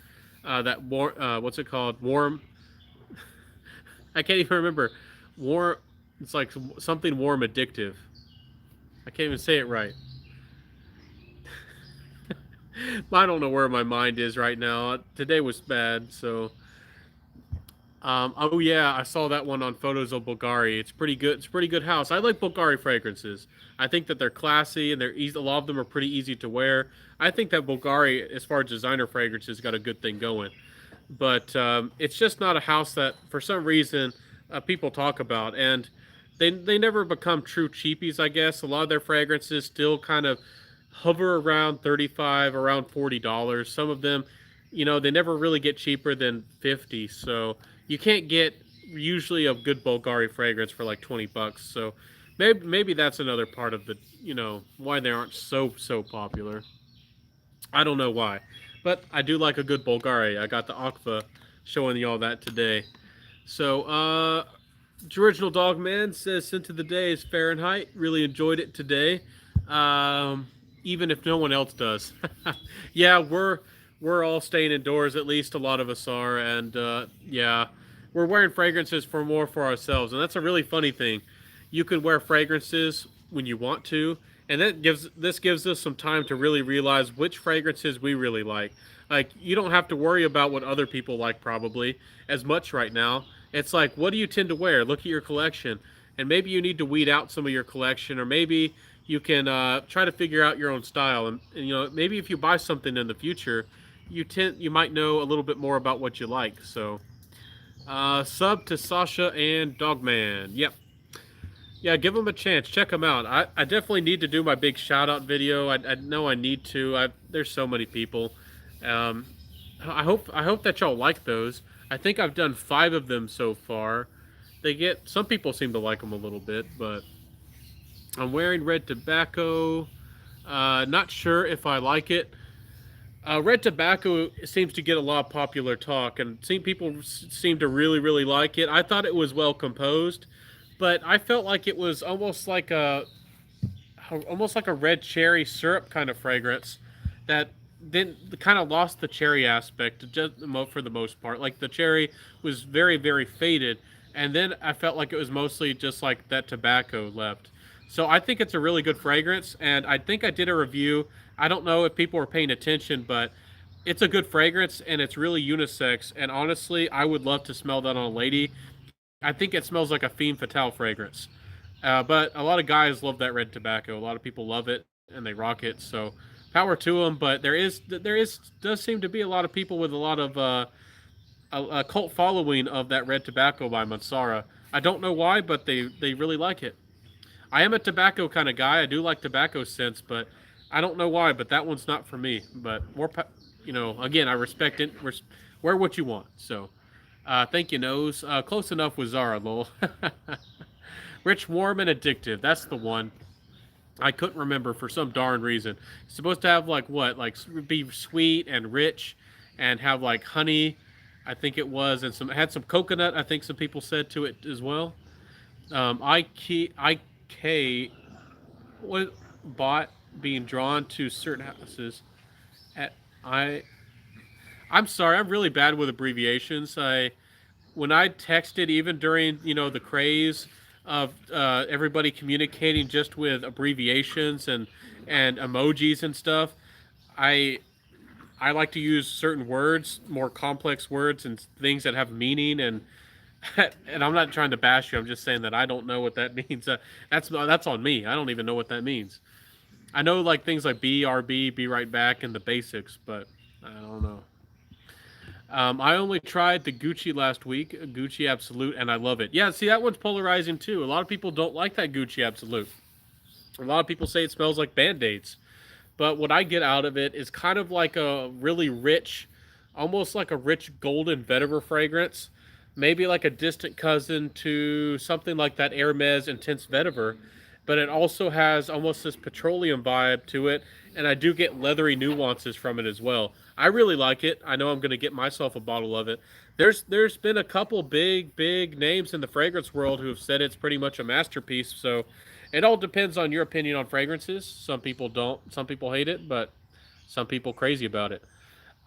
That warm, what's it called? Warm. I can't even remember. Warm. It's like something warm addictive. I can't even say it right. I don't know where my mind is right now. Today was bad, so. Oh yeah, I saw that one on photos of Bulgari. It's pretty good. It's a pretty good house. I like Bulgari fragrances. I think that they're classy and they're easy. A lot of them are pretty easy to wear. I think that Bulgari, as far as designer fragrances, got a good thing going. But it's just not a house that, for some reason, people talk about, and they never become true cheapies. I guess a lot of their fragrances still kind of hover around 35, around $40. Some of them, they never really get cheaper than 50. So you can't get usually a good Bulgari fragrance for like 20 bucks. So maybe that's another part of the why they aren't so popular. I don't know why, but I do like a good Bulgari. I got the Aqua showing y'all that today. So original Dog Man says scent of the day is Fahrenheit. Really enjoyed it today, even if no one else does. Yeah, we're all staying indoors. At least a lot of us are, and yeah, we're wearing fragrances for ourselves, and that's a really funny thing. You can wear fragrances when you want to, and this gives us some time to really realize which fragrances we really like. Like you don't have to worry about what other people like probably as much right now. It's like, what do you tend to wear? Look at your collection, and maybe you need to weed out some of your collection, or maybe you can try to figure out your own style. And maybe if you buy something in the future, you might know a little bit more about what you like. So Sub to Sasha and Dogman. Yep. Yeah, give them a chance. Check them out. I definitely need to do my big shout out video. I know I need to. There's so many people. Um, I hope that y'all like those. I think I've done 5 of them so far. They get some people seem to like them a little bit, but I'm wearing red tobacco. Not sure if I like it. Red tobacco seems to get a lot of popular talk, and people seem to really like it. I thought it was well composed, but I felt like it was almost like a red cherry syrup kind of fragrance that didn't kind of lost the cherry aspect just for the most part. Like the cherry was very faded, and then I felt like it was mostly just like that tobacco left. So I think it's a really good fragrance, and I think I did a review. I don't know if people were paying attention, but it's a good fragrance and it's really unisex. And honestly, I would love to smell that on a lady. I think it smells like a femme fatale fragrance. But a lot of guys love that red tobacco. A lot of people love it and they rock it. So power to them. But there is does seem to be a lot of people with a lot of a cult following of that red tobacco by Mansara. I don't know why, but they really like it. I am a tobacco kind of guy. I do like tobacco scents, but I don't know why. But that one's not for me. But again, I respect it. Wear what you want. So, thank you, Nose. Close enough with Zara, lol. Rich, warm, and addictive. That's the one. I couldn't remember for some darn reason. It's supposed to have like what? Like be sweet and rich, and have like honey. I think it was, and some it had some coconut. I think some people said to it as well. IK what bought being drawn to certain houses. At I I'm sorry, I'm really bad with abbreviations. When I texted, even during the craze of everybody communicating just with abbreviations and emojis and stuff, I I like to use certain words, more complex words and things that have meaning and I'm not trying to bash you. I'm just saying that I don't know what that means. That's on me. I don't even know what that means. I know like things like BRB, be right back, and the basics, but I don't know. I only tried the Gucci last week, Gucci Absolute, and I love it. Yeah, see, that one's polarizing too. A lot of people don't like that Gucci Absolute. A lot of people say it smells like Band Aids. But what I get out of it is kind of like a really rich, almost like a rich golden vetiver fragrance. Maybe like a distant cousin to something like that Hermes Intense Vetiver. But it also has almost this petroleum vibe to it. And I do get leathery nuances from it as well. I really like it. I know I'm going to get myself a bottle of it. There's been a couple big names in the fragrance world who have said it's pretty much a masterpiece. So it all depends on your opinion on fragrances. Some people don't. Some people hate it, but some people crazy about it.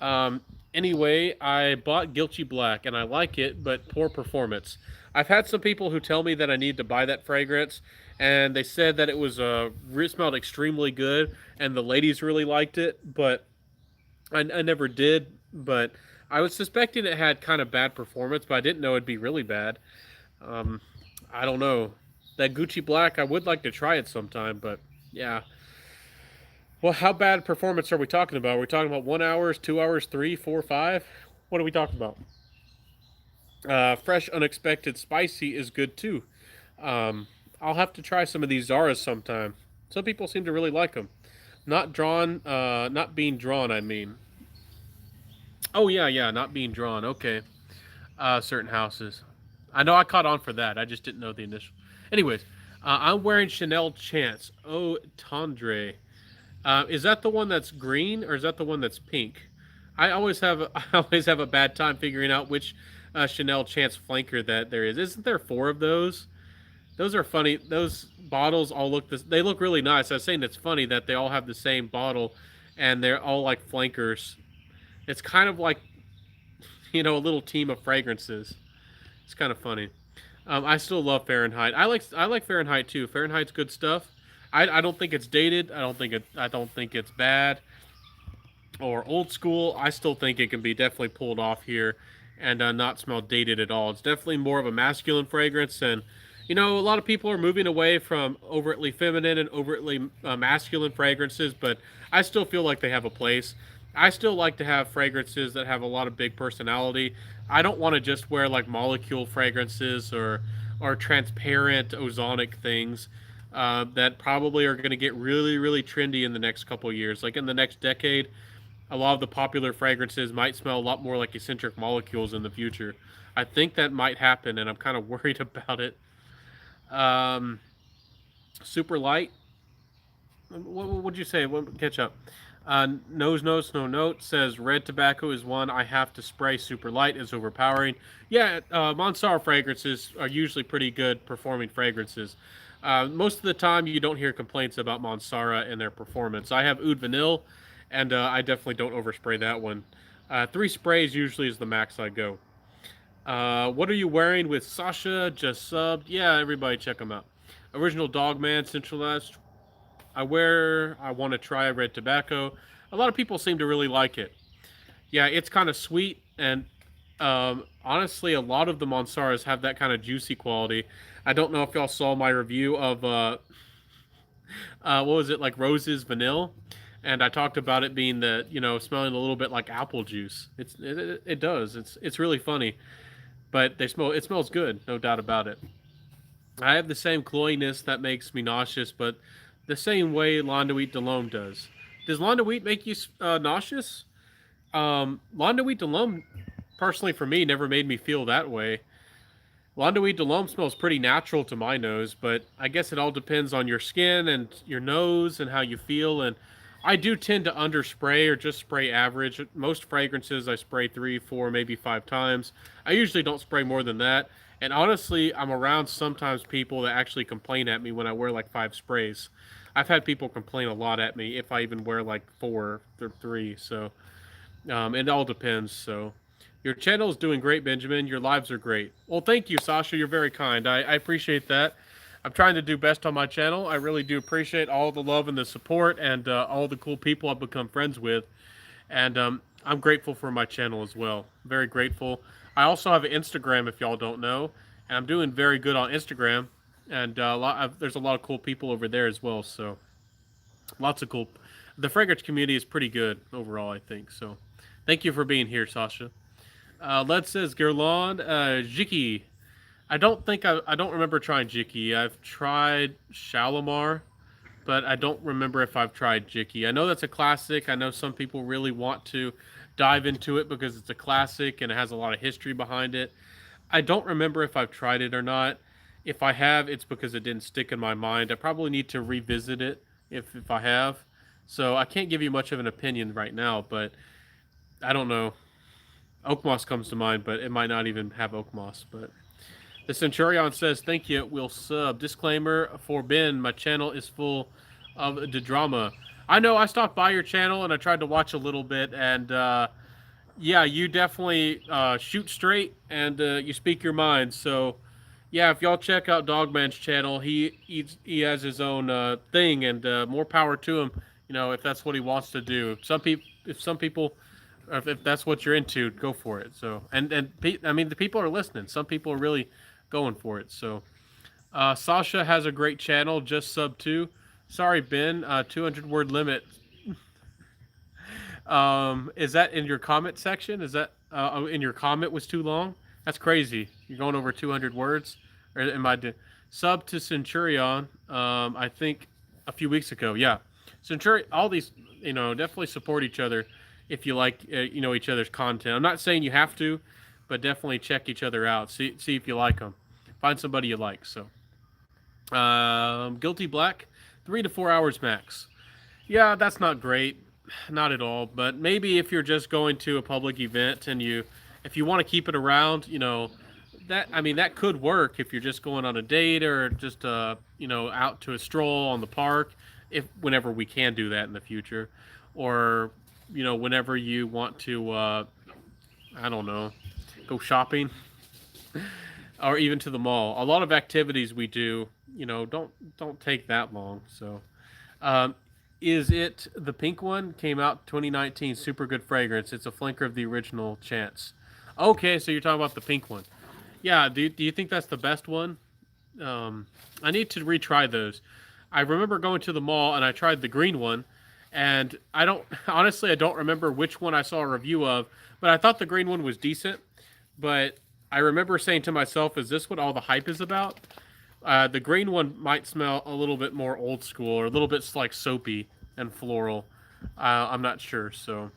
Um, anyway, I bought Guilty Black and I like it, but poor performance. I've had some people who tell me that I need to buy that fragrance, and they said that it smelled extremely good, and the ladies really liked it, but I never did. But I was suspecting it had kind of bad performance, but I didn't know it'd be really bad. Um, I don't know. That Gucci Black, I would like to try it sometime, but yeah. Well, how bad performance are we talking about? Are we talking about 1 hours, 2 hours, three, four, five? What are we talking about? Fresh, unexpected, spicy is good too. Um, I'll have to try some of these Zaras sometime. Some people seem to really like them. Not being drawn. I mean, oh yeah, not being drawn. Okay, certain houses. I know I caught on for that. I just didn't know the initial. Anyways, I'm wearing Chanel Chance. Oh, Tendre. Is that the one that's green or is that the one that's pink? I always have a bad time figuring out which Chanel Chance flanker that there is. Isn't there 4 of those? Those are funny. Those bottles all look this. They look really nice. I was saying it's funny that they all have the same bottle, and they're all like flankers. It's kind of like a little team of fragrances. It's kind of funny. I still love Fahrenheit. I like Fahrenheit too. Fahrenheit's good stuff. I don't think it's dated. I don't think it's bad or old school. I still think it can be definitely pulled off here and not smell dated at all. It's definitely more of a masculine fragrance, and a lot of people are moving away from overtly feminine and overtly masculine fragrances, but I still feel like they have a place. I still like to have fragrances that have a lot of big personality. I don't want to just wear like molecule fragrances or transparent ozonic things that probably are going to get really really trendy in the next couple of years. Like in the next decade, a lot of the popular fragrances might smell a lot more like eccentric molecules in the future. I think that might happen, and I'm kind of worried about it. Um, Super light. What would you say? What catch up? Nose notes no note says red tobacco is one I have to spray. Super light is overpowering. Yeah, Monsar fragrances are usually pretty good performing fragrances. Most of the time, you don't hear complaints about Monsara and their performance. I have Oud Vanille, and I definitely don't overspray that one. Three sprays usually is the max I go. What are you wearing with Sasha? Just subbed. Yeah, everybody check them out. Original Dogman, Centralized. I want to try red tobacco. A lot of people seem to really like it. Yeah, it's kind of sweet, and honestly, a lot of the Monsaras have that kind of juicy quality. I don't know if y'all saw my review of what was it, like Roses Vanilla, and I talked about it being the smelling a little bit like apple juice. It does. It's really funny, but it smells good, no doubt about it. I have the same cloyiness that makes me nauseous, but the same way Londoit de Lome does. Does Londoit make you nauseous? Londoit de Lome, personally for me, never made me feel that way. Londoit de Lome smells pretty natural to my nose, but I guess it all depends on your skin and your nose and how you feel. And I do tend to underspray or just spray average. Most fragrances I spray three, four, maybe five times. I usually don't spray more than that. And honestly, I'm around sometimes people that actually complain at me when I wear like five sprays. I've had people complain a lot at me if I even wear like four or three. So it all depends. So your channel is doing great, Benjamin. Your lives are great. Well, thank you, Sasha. You're very kind. I appreciate that. I'm trying to do best on my channel. I really do appreciate all the love and the support and all the cool people I've become friends with. And I'm grateful for my channel as well. Very grateful. I also have an Instagram if y'all don't know, and I'm doing very good on Instagram. And there's a lot of cool people over there as well. So lots of cool. The fragrance community is pretty good overall, I think. So thank you for being here, Sasha. Led says Guerlain, Jiki. I don't remember trying Jiki. I've tried Shalimar, but I don't remember if I've tried Jiki. I know that's a classic. I know some people really want to dive into it because it's a classic and it has a lot of history behind it. I don't remember if I've tried it or not. If I have, it's because it didn't stick in my mind. I probably need to revisit it if I have. So I can't give you much of an opinion right now, but I don't know. Oak moss comes to mind, but it might not even have oak moss. But the Centurion says, "Thank you. We'll sub." Disclaimer for Ben: my channel is full of the drama. I know. I stopped by your channel and I tried to watch a little bit, and yeah, you definitely shoot straight and you speak your mind. So yeah, if y'all check out Dogman's channel, he has his own thing, and more power to him. You know, if that's what he wants to do. If some people, or if that's what you're into, go for it. So I mean, the people are listening. Some people are really going for it. So Sasha has a great channel, just sub two. Sorry, Ben, 200 word limit. Is that in your comment section? Is that in your comment was too long? That's crazy. You're going over 200 words. Or am I sub to Centurion? I think a few weeks ago. Yeah, Centurion. All these, definitely support each other if you like, each other's content. I'm not saying you have to, but definitely check each other out. See if you like them. Find somebody you like. So, Guilty Black, 3 to 4 hours max. Yeah, that's not great. Not at all. But maybe if you're just going to a public event and if you want to keep it around, that could work if you're just going on a date or just out to a stroll on the park, if whenever we can do that in the future, or whenever you want to I don't know, go shopping or even to the mall. A lot of activities we do, don't take that long. So um, is it the pink one? Came out 2019. Super good fragrance. It's a flanker of the original Chance. Okay, so you're talking about the pink one. Yeah. Do you think that's the best one? I need to retry those. I remember going to the mall and I tried the green one, And I don't honestly I don't remember which one I saw a review of, but I thought the green one was decent. But I remember saying to myself, "Is this what all the hype is about?" The green one might smell a little bit more old school or a little bit like soapy and floral. I'm not sure. So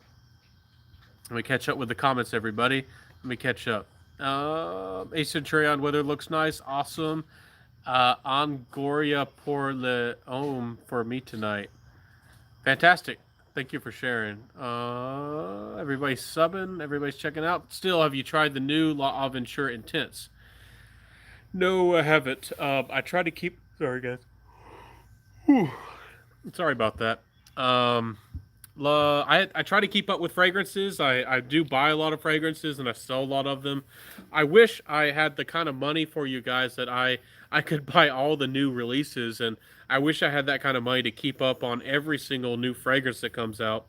let me catch up with the comments, everybody. Let me catch up. A Centurion weather looks nice, awesome. Angoria pour le homme for me tonight. Fantastic. Thank you for sharing. Everybody's subbing. Everybody's checking out. Still, have you tried the new La Aventure Intense? No, I haven't. I try to keep. Sorry, guys. Whew. Sorry about that. Um, I try to keep up with fragrances. I do buy a lot of fragrances and I sell a lot of them. I wish I had the kind of money for you guys that I could buy all the new releases, and I wish I had that kind of money to keep up on every single new fragrance that comes out.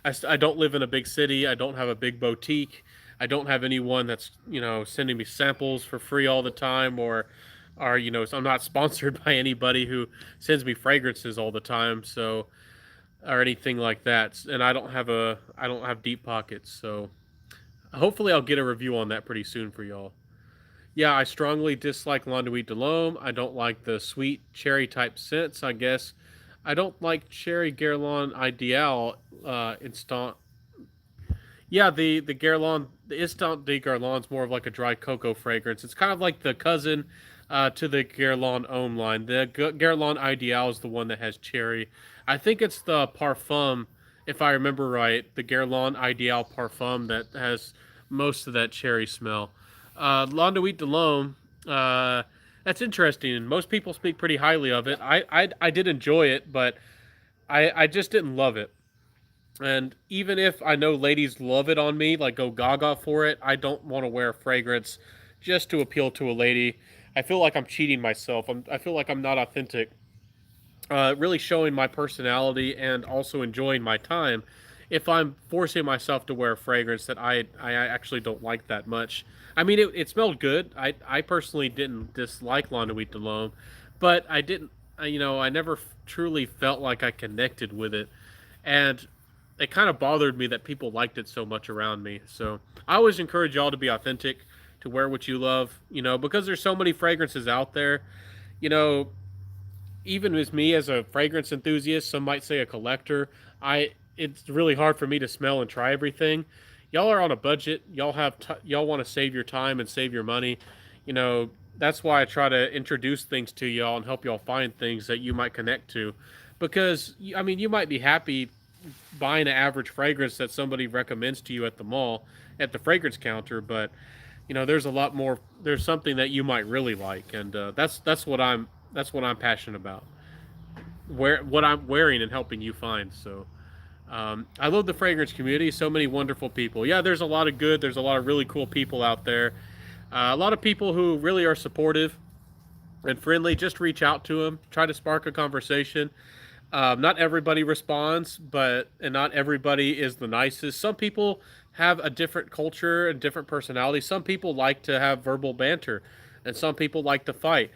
I don't live in a big city. I don't have a big boutique. I don't have anyone that's sending me samples for free all the time, or so I'm not sponsored by anybody who sends me fragrances all the time. So or anything like that. And I don't have deep pockets, so hopefully I'll get a review on that pretty soon for y'all. Yeah, I strongly dislike L'Enduit de l'Homme. I don't like the sweet cherry type scents, I guess. I don't like Cherry Guerlain Ideal Instant. Yeah, the Guerlain, the Instant de Guerlain's more of like a dry cocoa fragrance. It's kind of like the cousin to the Guerlain Homme line. The Guerlain Ideal is the one that has cherry. I think it's the Parfum, if I remember right, the Guerlain Ideal Parfum that has most of that cherry smell. L'Enduit de l'Homme, that's interesting. Most people speak pretty highly of it. I did enjoy it, but I just didn't love it. And even if I know ladies love it on me, like go gaga for it, I don't want to wear a fragrance just to appeal to a lady. I feel like I'm cheating myself. I feel like I'm not authentic. Really showing my personality and also enjoying my time if I'm forcing myself to wear a fragrance that I actually don't like that much. I mean, it smelled good. I personally didn't dislike L'Enduit de l'Homme, but I didn't, I never truly felt like I connected with it. And it kind of bothered me that people liked it so much around me. So I always encourage y'all to be authentic, to wear what you love, because there's so many fragrances out there. You know, even as me as a fragrance enthusiast, some might say a collector, it's really hard for me to smell and try everything. Y'all are on a budget. Y'all want to save your time and save your money. That's why I try to introduce things to y'all and help y'all find things that you might connect to, because I mean you might be happy buying an average fragrance that somebody recommends to you at the mall at the fragrance counter, but there's a lot more. There's something that you might really like, and that's what I'm passionate about. What I'm wearing and helping you find. So I love the fragrance community. So many wonderful people. Yeah, there's a lot of good. There's a lot of really cool people out there. A lot of people who really are supportive and friendly. Just reach out to them. Try to spark a conversation. Not everybody responds, and not everybody is the nicest. Some people have a different culture and different personality. Some people like to have verbal banter, and some people like to fight.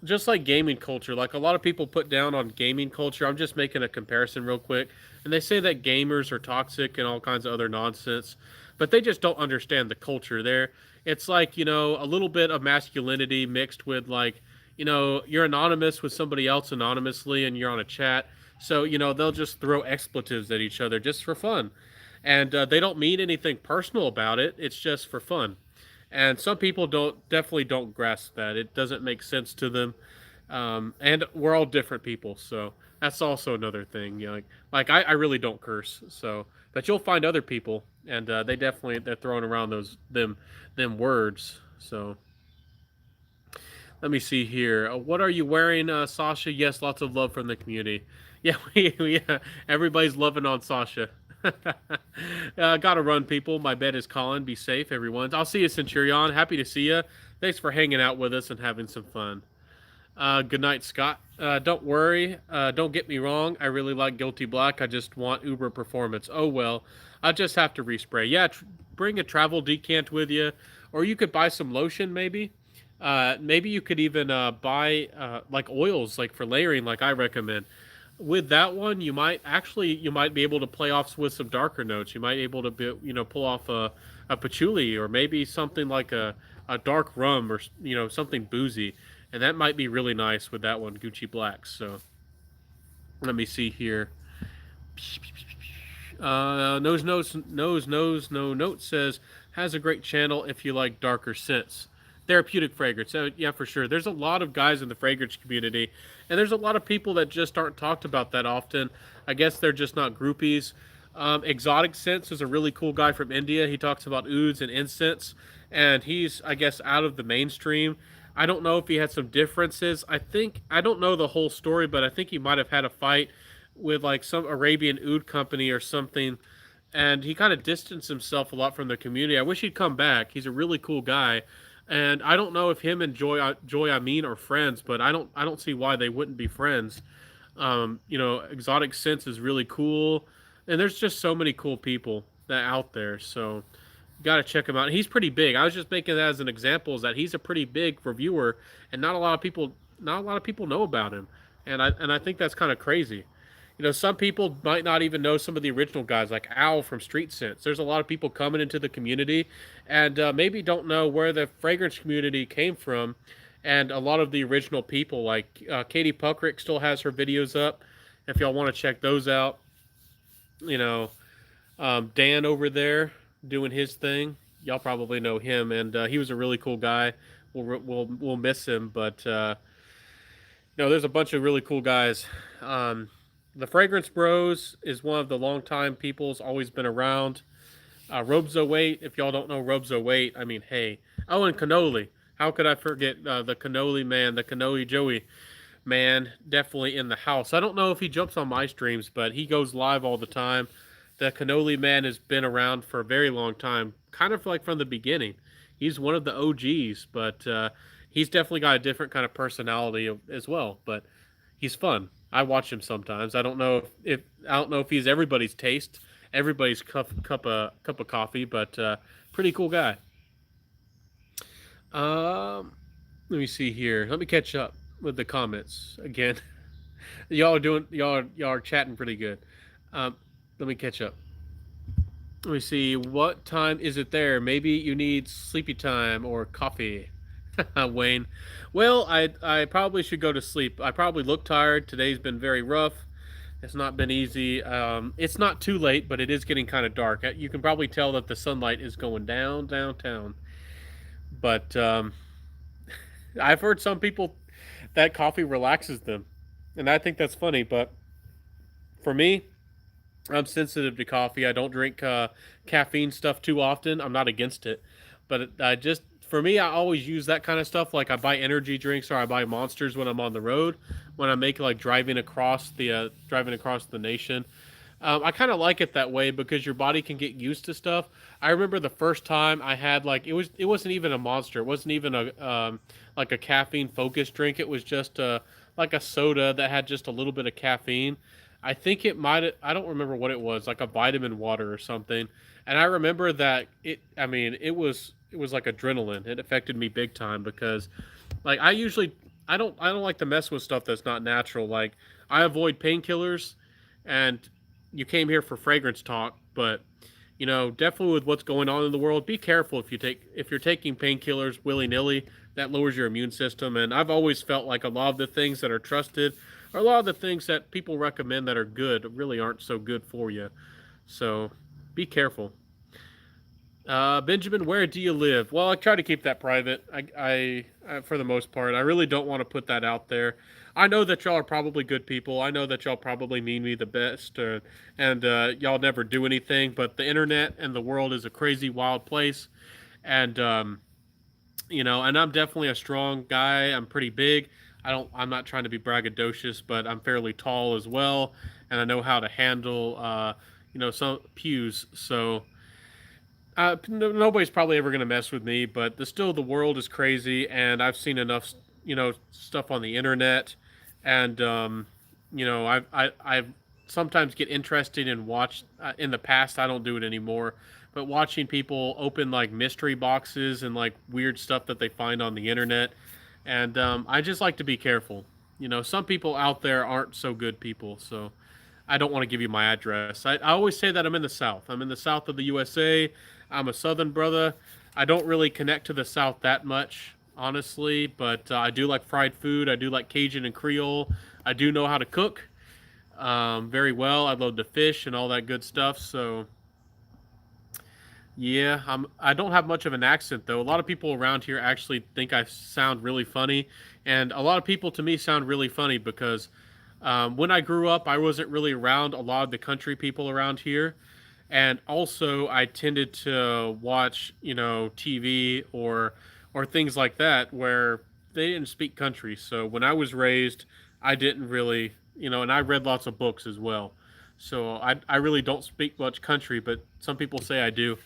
Just like gaming culture, like a lot of people put down on gaming culture. I'm just making a comparison real quick, and they say that gamers are toxic and all kinds of other nonsense, but they just don't understand the culture there. It's like a little bit of masculinity mixed with like you're anonymous with somebody else anonymously and you're on a chat. So, they'll just throw expletives at each other just for fun. And they don't mean anything personal about it. It's just for fun. And some people definitely don't grasp that. It doesn't make sense to them. And we're all different people. So that's also another thing. Like I really don't curse. So, but you'll find other people and they're throwing around them words. So let me see here. What are you wearing, Sasha? Yes, lots of love from the community. Yeah, everybody's loving on Sasha. Gotta run, people. My bed is calling. Be safe, everyone. I'll see you, Centurion. Happy to see you. Thanks for hanging out with us and having some fun. Good night, Scott. Don't worry. Don't get me wrong. I really like Guilty Black. I just want Uber performance. Oh, well. I'll just have to respray. Yeah, bring a travel decant with you. Or you could buy some lotion, maybe. Maybe you could even buy like oils, like for layering, like I recommend. with that one, you might be able to play off with some darker notes. You might be able to pull off a patchouli or maybe something like a dark rum or something boozy, and that might be really nice with that one, Gucci Blacks. So let me see here. No note says has a great channel if you like darker scents. Therapeutic fragrance. Yeah, for sure. There's a lot of guys in the fragrance community, and there's a lot of people that just aren't talked about that often. I guess they're just not groupies. Exotic Scents is a really cool guy from India. He talks about ouds and incense, and he's, I guess, out of the mainstream. I don't know if he had some differences. I don't know the whole story, but I think he might have had a fight with like some Arabian oud company or something, and he kind of distanced himself a lot from the community. I wish he'd come back. He's a really cool guy, and I don't know if him and Joy Amin are friends, but I don't see why they wouldn't be friends. Exotic Sense is really cool, and there's just so many cool people that out there. So you got to check him out. He's pretty big. I was just making that as an example, is that he's a pretty big reviewer, and not a lot of people know about him, and I think that's kind of crazy. Some people might not even know some of the original guys, like Al from Street Sense. There's a lot of people coming into the community and maybe don't know where the fragrance community came from. And a lot of the original people, like Katie Puckrick, still has her videos up. If y'all want to check those out, you know, Dan over there doing his thing, y'all probably know him, and he was a really cool guy. We'll miss him, but there's a bunch of really cool guys. The Fragrance Bros is one of the longtime people's always been around. Robes 08, if y'all don't know Robes 08, I mean, hey. Oh, and Cannoli. How could I forget the Cannoli Man, the Cannoli Joey Man, definitely in the house. I don't know if he jumps on my streams, but he goes live all the time. The Cannoli Man has been around for a very long time, kind of like from the beginning. He's one of the OGs, but he's definitely got a different kind of personality as well. But he's fun. I watch him sometimes. I don't know if he's everybody's taste, everybody's cup of coffee, but pretty cool guy. Let me see here. Let me catch up with the comments again. Y'all are chatting pretty good. Let me catch up. Let me see. What time is it there? Maybe you need sleepy time or coffee. Wayne. Well, I probably should go to sleep. I probably look tired. Today's been very rough. It's not been easy. It's not too late, but it is getting kind of dark. You can probably tell that the sunlight is going down downtown. But I've heard some people that coffee relaxes them, and I think that's funny. But for me, I'm sensitive to coffee. I don't drink caffeine stuff too often. I'm not against it, but I just for me, I always use that kind of stuff. Like I buy energy drinks or I buy Monsters when I'm on the road. When I make like driving across the nation, I kind of like it that way because your body can get used to stuff. I remember the first time I had like it wasn't even a Monster. It wasn't even a like a caffeine focused drink. It was just like a soda that had just a little bit of caffeine. I think it might. I don't remember what it was, like a vitamin water or something. And I remember that it. I mean, it was like adrenaline. It affected me big time because, like, I don't like to mess with stuff that's not natural. Like I avoid painkillers, and you came here for fragrance talk, but definitely with what's going on in the world, be careful if you're taking painkillers willy nilly. That lowers your immune system, and I've always felt like a lot of the things that are trusted, or a lot of the things that people recommend that are good, really aren't so good for you. So be careful. Benjamin, where do you live? Well, I try to keep that private. For the most part, I really don't want to put that out there. I know that y'all are probably good people. I know that y'all probably mean me the best, and y'all never do anything. But the internet and the world is a crazy, wild place, and and I'm definitely a strong guy. I'm pretty big. I'm not trying to be braggadocious, but I'm fairly tall as well, and I know how to handle, some pews. So nobody's probably ever going to mess with me, but the world is crazy, and I've seen enough, stuff on the internet, and I've sometimes get interested in watch. In the past, I don't do it anymore, but watching people open like mystery boxes and like weird stuff that they find on the internet, and I just like to be careful. Some people out there aren't so good people, so I don't want to give you my address. I always say that I'm in the South. I'm in the South of the USA. I'm a Southern brother. I don't really connect to the South that much, honestly, but I do like fried food. I do like Cajun and Creole. I do know how to cook very well. I love to fish and all that good stuff. So yeah, I don't have much of an accent though. A lot of people around here actually think I sound really funny, and a lot of people to me sound really funny because when I grew up, I wasn't really around a lot of the country people around here, and also I tended to watch TV or things like that where they didn't speak country. So when I was raised, I didn't really and I read lots of books as well. So I really don't speak much country, but some people say I do.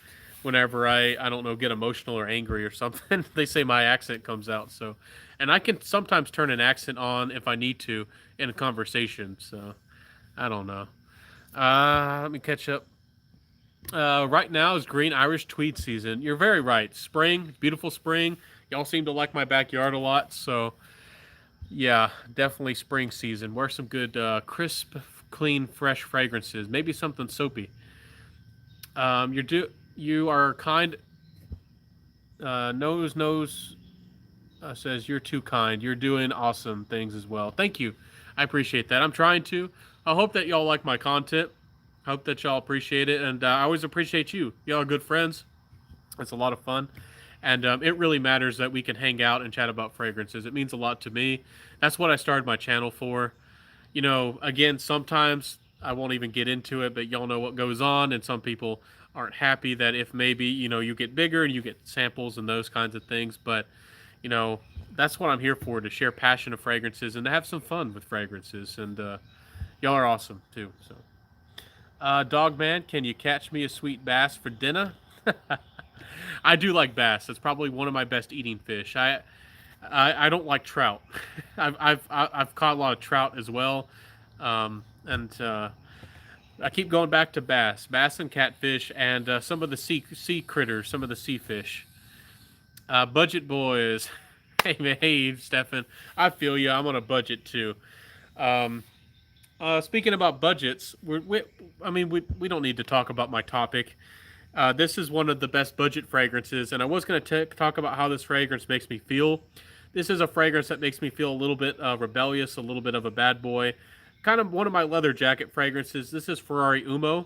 Whenever I don't know, get emotional or angry or something, they say my accent comes out. So, and I can sometimes turn an accent on if I need to in a conversation. So I don't know. Let me catch up. Right now is green Irish tweed season. You're very right. Spring, beautiful spring. Y'all seem to like my backyard a lot, so yeah, definitely spring season. Wear some good, crisp, clean, fresh fragrances. Maybe something soapy. You are kind. Nose says you're too kind. You're doing awesome things as well. Thank you. I appreciate that. I'm trying to. I hope that y'all like my content. I hope that y'all appreciate it, and I always appreciate you. Y'all are good friends. It's a lot of fun, and it really matters that we can hang out and chat about fragrances. It means a lot to me. That's what I started my channel for. Again, sometimes I won't even get into it, but y'all know what goes on, and some people aren't happy that if maybe you get bigger and you get samples and those kinds of things. But you know that's what I'm here for, to share passion of fragrances and to have some fun with fragrances. And y'all are awesome too. So, Dog Man, can you catch me a sweet bass for dinner? I do like bass. It's probably one of my best eating fish. I don't like trout. I've caught a lot of trout as well, and I keep going back to bass and catfish, and some of the sea critters, some of the sea fish. Budget boys, hey man, hey Stefan, I feel you. I'm on a budget too. Um, Speaking about budgets, we don't need to talk about my topic. This is one of the best budget fragrances, and I was going to talk about how this fragrance makes me feel. This is a fragrance that makes me feel a little bit rebellious, a little bit of a bad boy. Kind of one of my leather jacket fragrances. This is Ferrari Umo.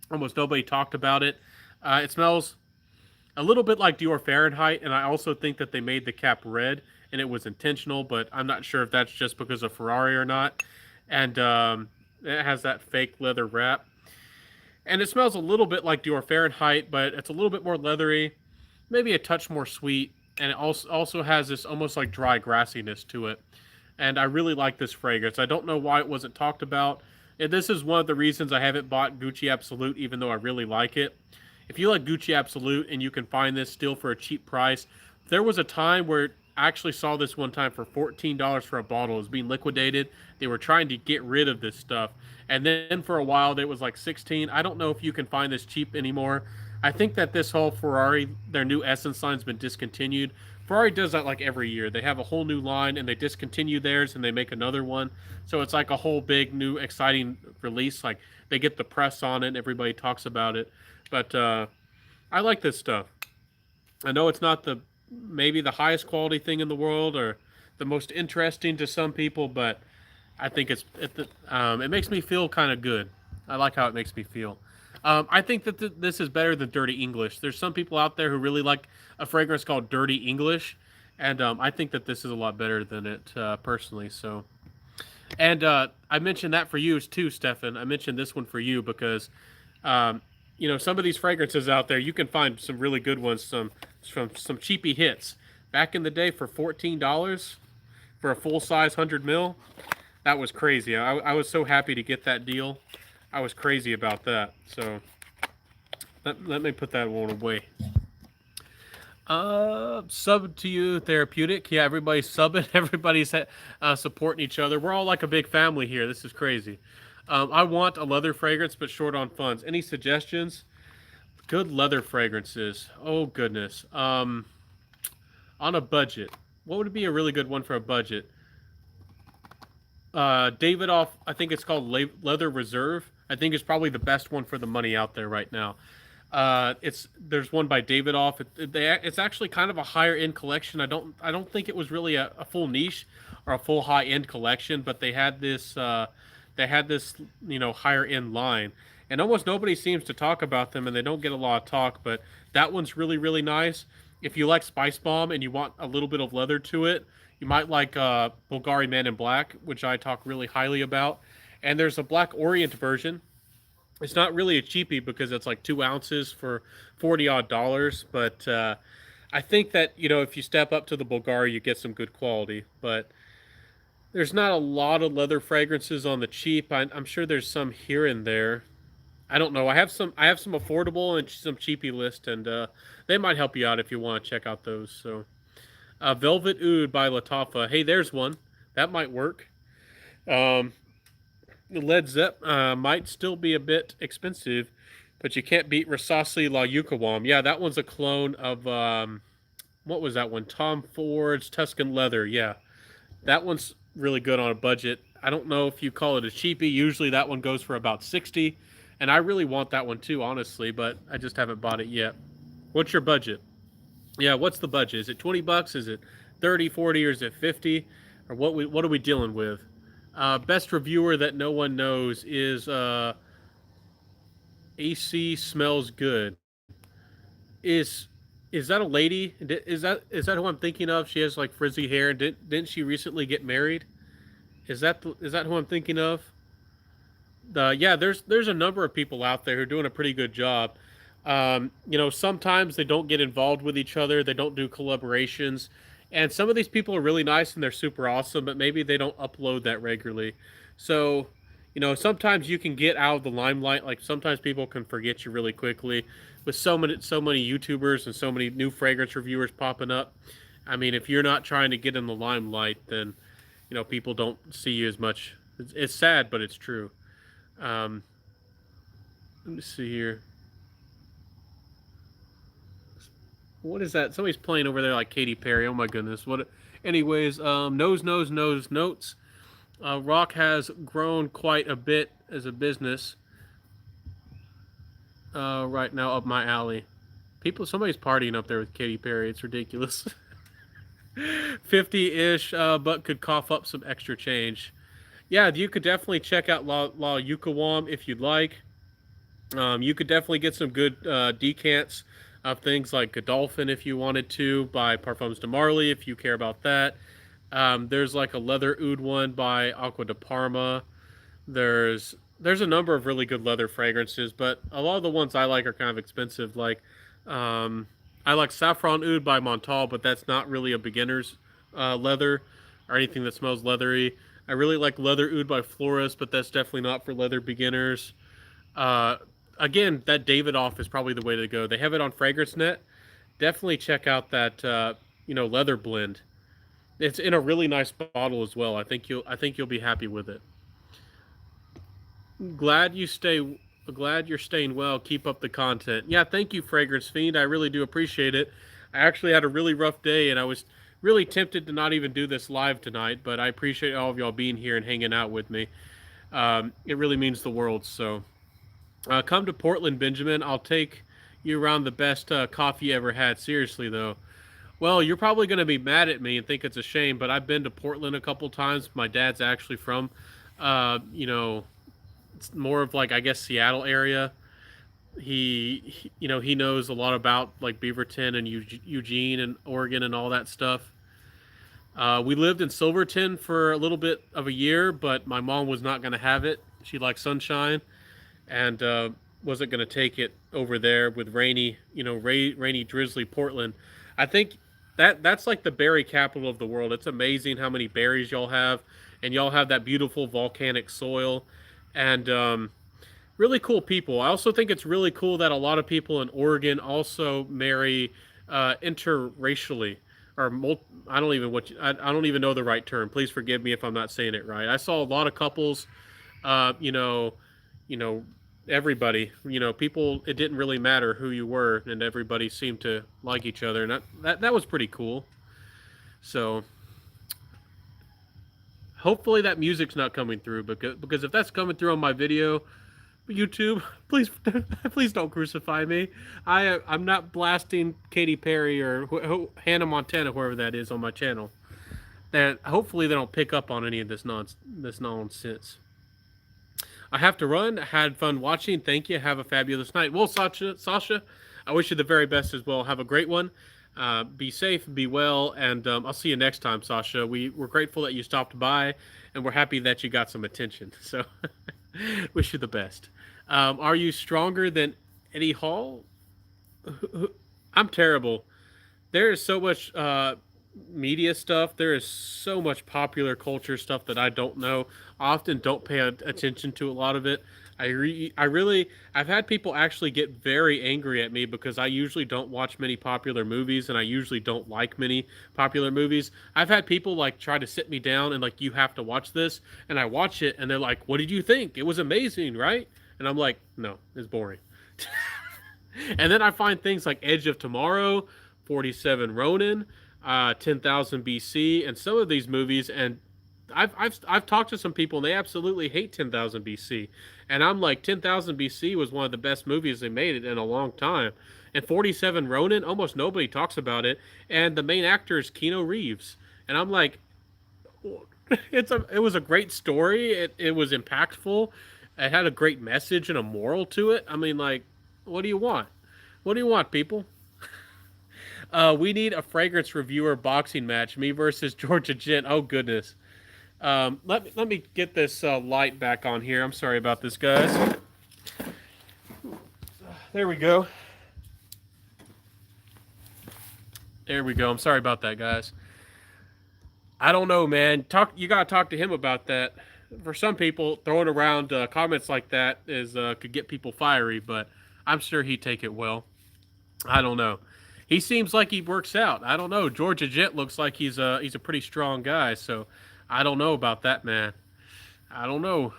Almost nobody talked about it. It smells a little bit like Dior Fahrenheit, and I also think that they made the cap red, and it was intentional, but I'm not sure if that's just because of Ferrari or not. And it has that fake leather wrap. And it smells a little bit like Dior Fahrenheit, but it's a little bit more leathery, maybe a touch more sweet, and it also has this almost like dry grassiness to it. And I really like this fragrance. I don't know why it wasn't talked about. And this is one of the reasons I haven't bought Gucci Absolute, even though I really like it. If you like Gucci Absolute and you can find this still for a cheap price, there was a time where I actually saw this one time for $14 for a bottle. It was being liquidated. They were trying to get rid of this stuff. And then for a while, it was like 16. I don't know if you can find this cheap anymore. I think that this whole Ferrari, their new Essence line's been discontinued. Ferrari does that like every year. They have a whole new line and they discontinue theirs and they make another one. So it's like a whole big new exciting release. Like they get the press on it and everybody talks about it. But I like this stuff. I know it's not the maybe the highest quality thing in the world or the most interesting to some people, but I think it makes me feel kind of good. I like how it makes me feel. I think that this is better than Dirty English. There's some people out there who really like a fragrance called Dirty English, and I think that this is a lot better than it personally. So, and I mentioned that for you too, Stefan. I mentioned this one for you because um, some of these fragrances out there, you can find some really good ones, some cheapy hits. Back in the day, for $14 for a full size 100 ml, that was crazy. I was so happy to get that deal. I was crazy about that. So let me put that one away. Sub to you, therapeutic. Yeah, everybody's subbing. Everybody's supporting each other. We're all like a big family here. This is crazy. I want a leather fragrance, but short on funds. Any suggestions? Good leather fragrances. Oh goodness. On a budget, what would be a really good one for a budget? Davidoff, I think it's called Leather Reserve. I think it's probably the best one for the money out there right now. It's there's one by Davidoff. It's actually kind of a higher end collection. I don't think it was really a full niche or a full high end collection, but they had this higher end line, and almost nobody seems to talk about them, and they don't get a lot of talk. But that one's really really nice. If you like Spice Bomb and you want a little bit of leather to it, you might like Bulgari Man in Black, which I talk really highly about. And there's a Black Orient version. It's not really a cheapie because it's like 2 ounces for 40 odd dollars. But I think that if you step up to the Bulgari, you get some good quality. But there's not a lot of leather fragrances on the cheap. I'm sure there's some here and there. I don't know. I have some affordable and some cheapie list, and they might help you out if you want to check out those. So Velvet Oud by Latafa. Hey, there's one that might work. Um, Led Zepp might still be a bit expensive, but you can't beat Rasasi La Yukawam. Yeah, that one's a clone of what was that one? Tom Ford's Tuscan Leather. Yeah, that one's really good on a budget. I don't know if you call it a cheapie. Usually that one goes for about 60, and I really want that one too, honestly, but I just haven't bought it yet. What's your budget? Yeah, what's the budget? Is it 20 bucks? Is it 30, 40, or is it 50? Or what are we dealing with? Best reviewer that no one knows is AC Smells Good. Is is that a lady? Is that who I'm thinking of? She has like frizzy hair. Didn't she recently get married? Is that who I'm thinking of? Yeah, there's a number of people out there who are doing a pretty good job. Sometimes they don't get involved with each other. They don't do collaborations, and some of these people are really nice and they're super awesome, but maybe they don't upload that regularly. So, sometimes you can get out of the limelight. Like sometimes people can forget you really quickly with so many YouTubers and so many new fragrance reviewers popping up. I mean, if you're not trying to get in the limelight, then people don't see you as much. It's sad, but it's true. Um, Let me see here. What is that? Somebody's playing over there like Katy Perry. Oh my goodness. What? Anyways, nose notes. Rock has grown quite a bit as a business right now up my alley. Somebody's partying up there with Katy Perry. It's ridiculous. 50-ish, but could cough up some extra change. Yeah, you could definitely check out La Yukawam if you'd like. You could definitely get some good decants of things like Godolphin if you wanted to, by Parfums de Marly if you care about that. There's like a leather oud one by Aqua de Parma. There's a number of really good leather fragrances, but a lot of the ones I like are kind of expensive. Like I like Saffron Oud by Montal, but that's not really a beginner's leather or anything that smells leathery. I really like Leather Oud by Florist, but that's definitely not for leather beginners. Uh, Again, that Davidoff is probably the way to go. They have it on Fragrance Net. Definitely check out that leather blend. It's in a really nice bottle as well. I think you'll be happy with it. Glad you stay. Glad you're staying well. Keep up the content. Yeah, thank you, Fragrance Fiend. I really do appreciate it. I actually had a really rough day, and I was really tempted to not even do this live tonight. But I appreciate all of y'all being here and hanging out with me. It really means the world. So come to Portland, Benjamin. I'll take you around the best coffee you ever had. Seriously, though. Well, you're probably going to be mad at me and think it's a shame, but I've been to Portland a couple times. My dad's actually from, uh, you know, it's more of like I guess Seattle area. He knows a lot about like Beaverton and Eugene and Oregon and all that stuff. We lived in Silverton for a little bit of a year, but my mom was not going to have it. She likes sunshine and wasn't going to take it over there with rainy, rainy, drizzly Portland. I think that's like the berry capital of the world. It's amazing how many berries y'all have, and y'all have that beautiful volcanic soil, and really cool people. I also think it's really cool that a lot of people in Oregon also marry interracially, or I don't even know the right term. Please forgive me if I'm not saying it right. I saw a lot of couples, uh, you know, you know, everybody, people. It didn't really matter who you were, and everybody seemed to like each other, and that was pretty cool. So Hopefully that music's not coming through, because if that's coming through on my video, YouTube, please please don't crucify me. I'm not blasting Katy Perry or Hannah Montana, whoever that is, on my channel. That hopefully they don't pick up on any of this nonsense. I have to run. Had fun watching. Thank you. Have a fabulous night. Well, Sasha, I wish you the very best as well. Have a great one. Be safe, be well, and I'll see you next time, Sasha. We're grateful that you stopped by, and we're happy that you got some attention. So, wish you the best. Are you stronger than Eddie Hall? I'm terrible. There is so much media stuff. There is so much popular culture stuff that I don't know. I often don't pay attention to a lot of it. I've had people actually get very angry at me because I usually don't watch many popular movies, and I usually don't like many popular movies. I've had people like try to sit me down and like, you have to watch this, and I watch it and they're like, what did you think? It was amazing, right? And I'm like, no, it's boring. And then I find things like Edge of Tomorrow, 47 Ronin, 10,000 BC, and some of these movies, and I've talked to some people and they absolutely hate 10,000 BC, and I'm like, 10,000 BC was one of the best movies they made in a long time, and 47 Ronin, almost nobody talks about it, and the main actor is Keanu Reeves, and I'm like, it was a great story, it was impactful, it had a great message and a moral to it. I mean, like, what do you want? What do you want, people? We need a fragrance reviewer boxing match. Me versus Georgia Gent. Oh, goodness. Let me get this light back on here. I'm sorry about this, guys. There we go. There we go. I'm sorry about that, guys. I don't know, man. You gotta talk to him about that. For some people, throwing around comments like that could get people fiery, but I'm sure he'd take it well. I don't know. He seems like he works out. I don't know. Georgia Gent looks like he's a pretty strong guy, so I don't know about that, man. I don't know.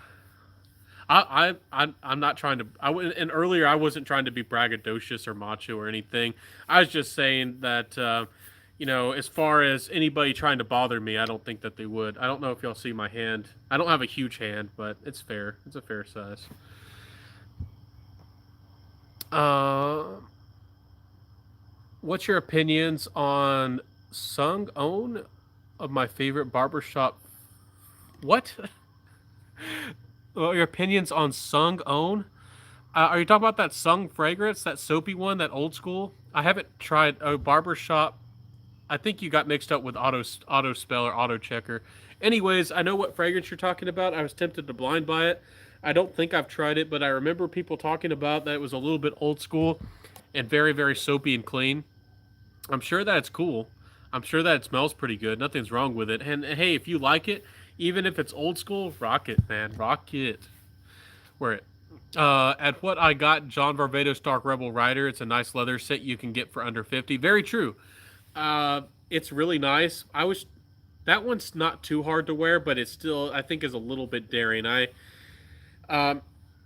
I'm not trying to. And earlier I wasn't trying to be braggadocious or macho or anything. I was just saying that as far as anybody trying to bother me, I don't think that they would. I don't know if y'all see my hand. I don't have a huge hand, but it's fair. It's a fair size. What's your opinions on Sung Own of my favorite barbershop? What? Your opinions on Sung Own? Are you talking about that Sung fragrance, that soapy one, that old school? I haven't tried a barbershop. I think you got mixed up with auto spell or auto checker. Anyways, I know what fragrance you're talking about. I was tempted to blind buy it. I don't think I've tried it, but I remember people talking about that it was a little bit old school and very, very soapy and clean. I'm sure that it's cool. I'm sure that it smells pretty good. Nothing's wrong with it. And hey, if you like it, even if it's old school, rock it, man. Rock it. Wear it. At what I got, John Varvatos Dark Rebel Rider. It's a nice leather set you can get for under 50. Very true. It's really nice. That one's not too hard to wear, but it still, I think, is a little bit daring.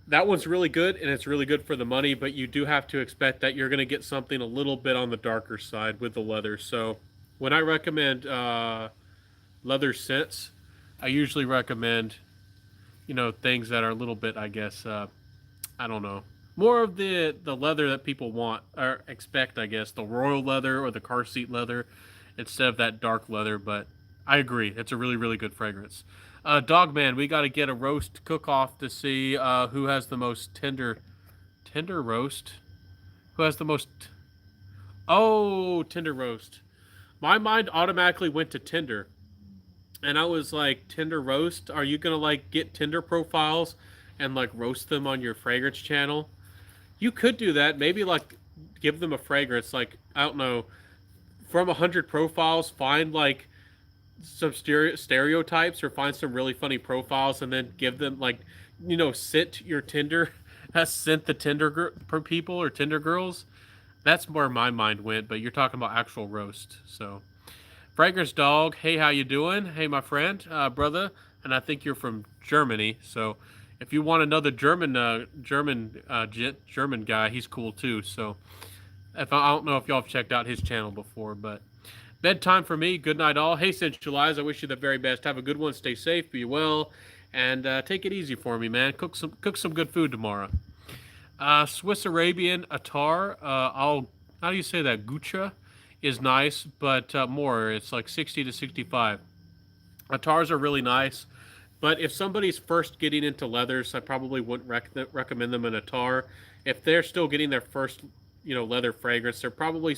That one's really good, and it's really good for the money, but you do have to expect that you're going to get something a little bit on the darker side with the leather. So when I recommend leather scents, I usually recommend, things that are a little bit, I guess, I don't know, more of the leather that people want or expect, I guess, the royal leather or the car seat leather instead of that dark leather. But I agree, it's a really, really good fragrance. Dogman, we got to get a roast cook-off to see who has the most tender roast. Who has the most... Oh, tender roast. My mind automatically went to Tinder. And I was like, Tinder roast? Are you going to, like, get Tinder profiles and, like, roast them on your fragrance channel? You could do that. Maybe, like, give them a fragrance. Like, I don't know, from 100 profiles, find, like, some stereotypes or find some really funny profiles and then give them, like, scent your Tinder, scent the Tinder people or Tinder girls. That's where my mind went, but you're talking about actual roast. So, Fragrance Dog, hey, how you doing? Hey, my friend, brother, and I think you're from Germany. So, if you want another German guy, he's cool too. So, I don't know if y'all have checked out his channel before, but bedtime for me. Good night, all. Hey, Centralize. I wish you the very best. Have a good one. Stay safe. Be well, and take it easy for me, man. Cook some good food tomorrow. Swiss Arabian Attar. I'll how do you say that? Gucha is nice, but more. It's like 60 to 65. Attars are really nice, but if somebody's first getting into leathers, I probably wouldn't recommend them an attar. If they're still getting their first, leather fragrance, they're probably.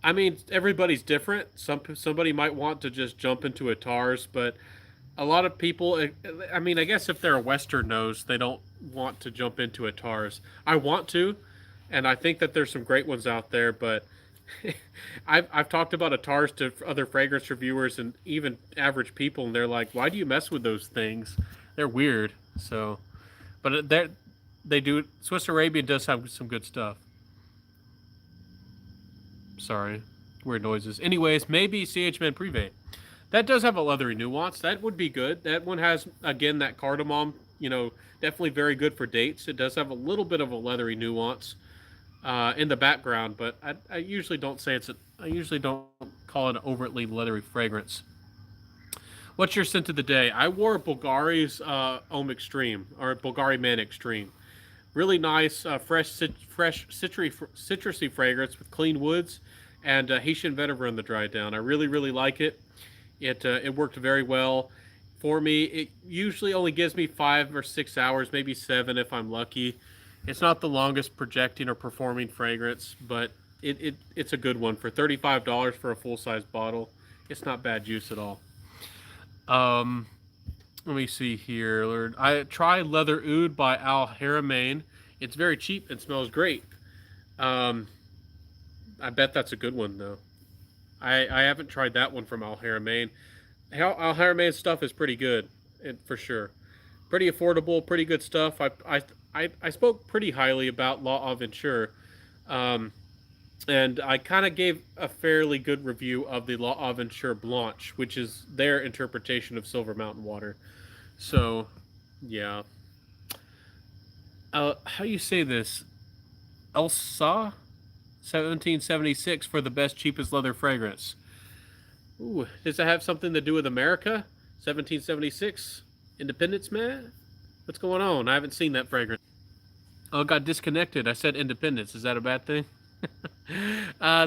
I mean, everybody's different. Somebody might want to just jump into attars, but a lot of people. I mean, I guess if they're a Western nose, they don't want to jump into attars. I want to, and I think that there's some great ones out there, but I've talked about attars to other fragrance reviewers and even average people, and they're like, "Why do you mess with those things? They're weird." So, but they do. Swiss Arabian does have some good stuff. Sorry, weird noises. Anyways, maybe CH Man Privé. That does have a leathery nuance. That would be good. That one has again that cardamom. Definitely very good for dates. It does have a little bit of a leathery nuance in the background, but I usually don't say I usually don't call it an overtly leathery fragrance. What's your scent of the day? I wore Bulgari's Ohm Extreme, or Bulgari Man Extreme. Really nice, fresh citrusy fragrance with clean woods and Haitian vetiver in the dry down. I really, really like it. It worked very well for me. It usually only gives me 5 or 6 hours, maybe 7 if I'm lucky. It's not the longest projecting or performing fragrance, but it's a good one. For $35 for a full-size bottle, it's not bad juice at all. Let me see here. I tried Leather Oud by Al Haramain. It's very cheap and smells great. I bet that's a good one, though. I haven't tried that one from Al Haramain. Al Haramain's stuff is pretty good, for sure. Pretty affordable, pretty good stuff. I spoke pretty highly about Law of Insure, and I kind of gave a fairly good review of the Law of Insure Blanche, which is their interpretation of Silver Mountain Water. So, yeah. How you say this? Elsa, 1776 for the best, cheapest leather fragrance. Ooh, does it have something to do with America? 1776? Independence, man? What's going on? I haven't seen that fragrance. Oh, it got disconnected. I said independence. Is that a bad thing?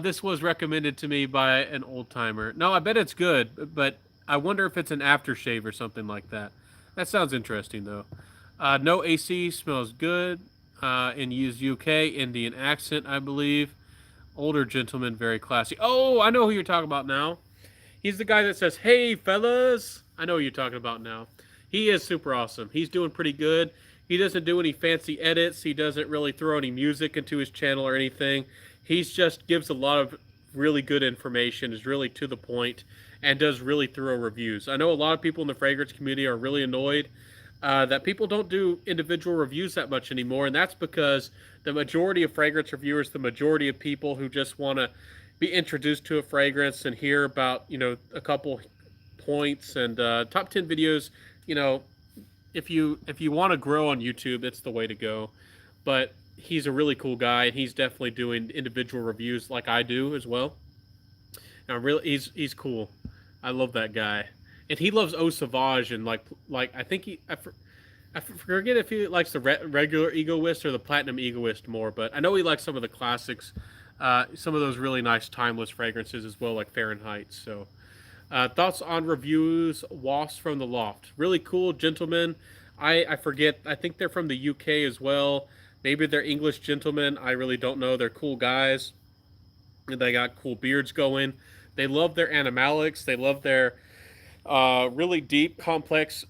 This was recommended to me by an old timer. No, I bet it's good, but I wonder if it's an aftershave or something like that. That sounds interesting, though. No AC, smells good. In UK, Indian accent, I believe. Older gentleman, very classy. Oh, I know who you're talking about now. He's the guy that says, "Hey, fellas." I know who you're talking about now. He is super awesome. He's doing pretty good. He doesn't do any fancy edits. He doesn't really throw any music into his channel or anything. He just gives a lot of really good information, is really to the point, and does really thorough reviews. I know a lot of people in the fragrance community are really annoyed that people don't do individual reviews that much anymore, and that's because the majority of fragrance reviewers, the majority of people who just want to be introduced to a fragrance and hear about, a couple points and top 10 videos, if you want to grow on YouTube, it's the way to go. But he's a really cool guy, and he's definitely doing individual reviews like I do as well. And he's cool. I love that guy, and he loves Eau Sauvage, and like I think I forget if he likes the regular Egoist or the Platinum Egoist more, but I know he likes some of the classics, some of those really nice timeless fragrances as well, like Fahrenheit. So. Thoughts on reviews, Wasps from the Loft. Really cool gentlemen. I forget. I think they're from the UK as well. Maybe they're English gentlemen. I really don't know. They're cool guys. They got cool beards going. They love their animalics. They love their really deep, complex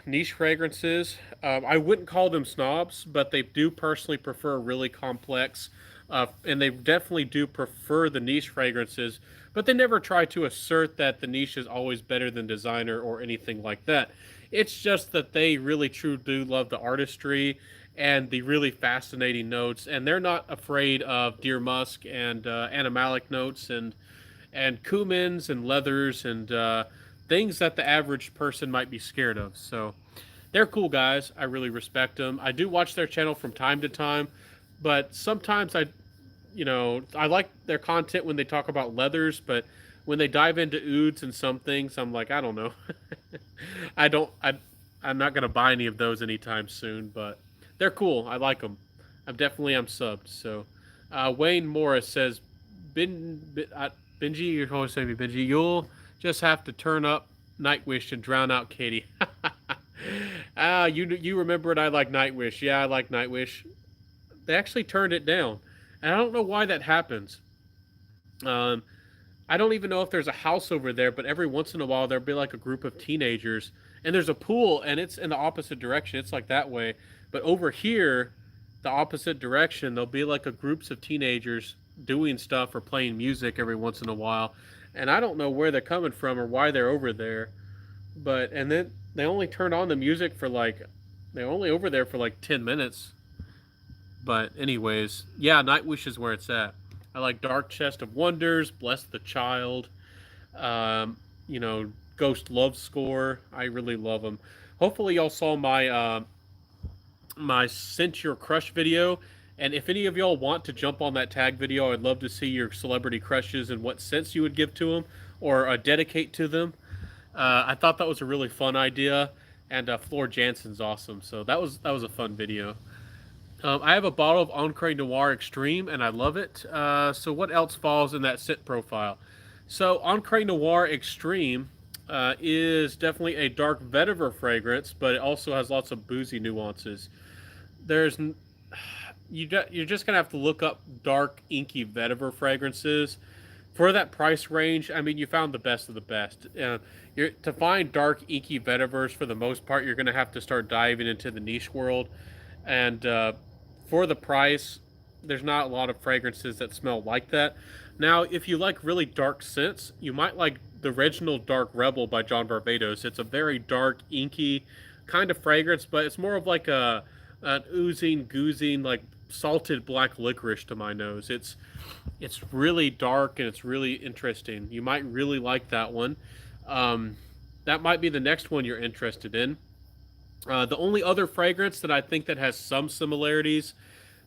niche fragrances. I wouldn't call them snobs, but they do personally prefer really complex, and they definitely do prefer the niche fragrances. But they never try to assert that the niche is always better than designer or anything like that. It's just that they really truly do love the artistry and the really fascinating notes, and they're not afraid of deer musk and animalic notes and cumins and leathers and things that the average person might be scared of. So they're cool guys. I really respect them. I do watch their channel from time to time, but sometimes I like their content when they talk about leathers, but when they dive into ouds and some things, I'm like, I don't know. I don't. I'm not gonna buy any of those anytime soon, but they're cool. I like them. I'm subbed. So, Wayne Morris says, Benji, you're always saying me, Benji. You'll just have to turn up Nightwish and drown out Katie. You remember it? I like Nightwish. Yeah, I like Nightwish. They actually turned it down, and I don't know why that happens. Um, I don't even know if there's a house over there, but every once in a while there'll be like a group of teenagers, and there's a pool, and it's in the opposite direction. It's like that way, but over here, the opposite direction, there'll be like a groups of teenagers doing stuff or playing music every once in a while, and I don't know where they're coming from or why they're over there, but and then they only turn on the music for like they're only over there for like 10 minutes. But anyways, yeah, Nightwish is where it's at. I like Dark Chest of Wonders, Bless the Child, um, you know, Ghost Love Score. I really love them. Hopefully, y'all saw my Cinch Your Crush video. And if any of y'all want to jump on that tag video, I'd love to see your celebrity crushes and what scents you would give to them or dedicate to them. I thought that was a really fun idea, and Floor Jansen's awesome. So that was a fun video. I have a bottle of Encre Noir Extreme, and I love it. So what else falls in that scent profile? So Encre Noir Extreme is definitely a dark vetiver fragrance, but it also has lots of boozy nuances. There's you're just gonna have to look up dark inky vetiver fragrances for that price range. I mean, you found the best of the best. To find dark inky vetivers for the most part, you're gonna have to start diving into the niche world, and for the price, there's not a lot of fragrances that smell like that. Now, if you like really dark scents, you might like the original Dark Rebel by John Varvatos. It's a very dark, inky kind of fragrance, but it's more of like an oozing, goozing, like salted black licorice to my nose. It's really dark and it's really interesting. You might really like that one. That might be the next one you're interested in. The only other fragrance that I think that has some similarities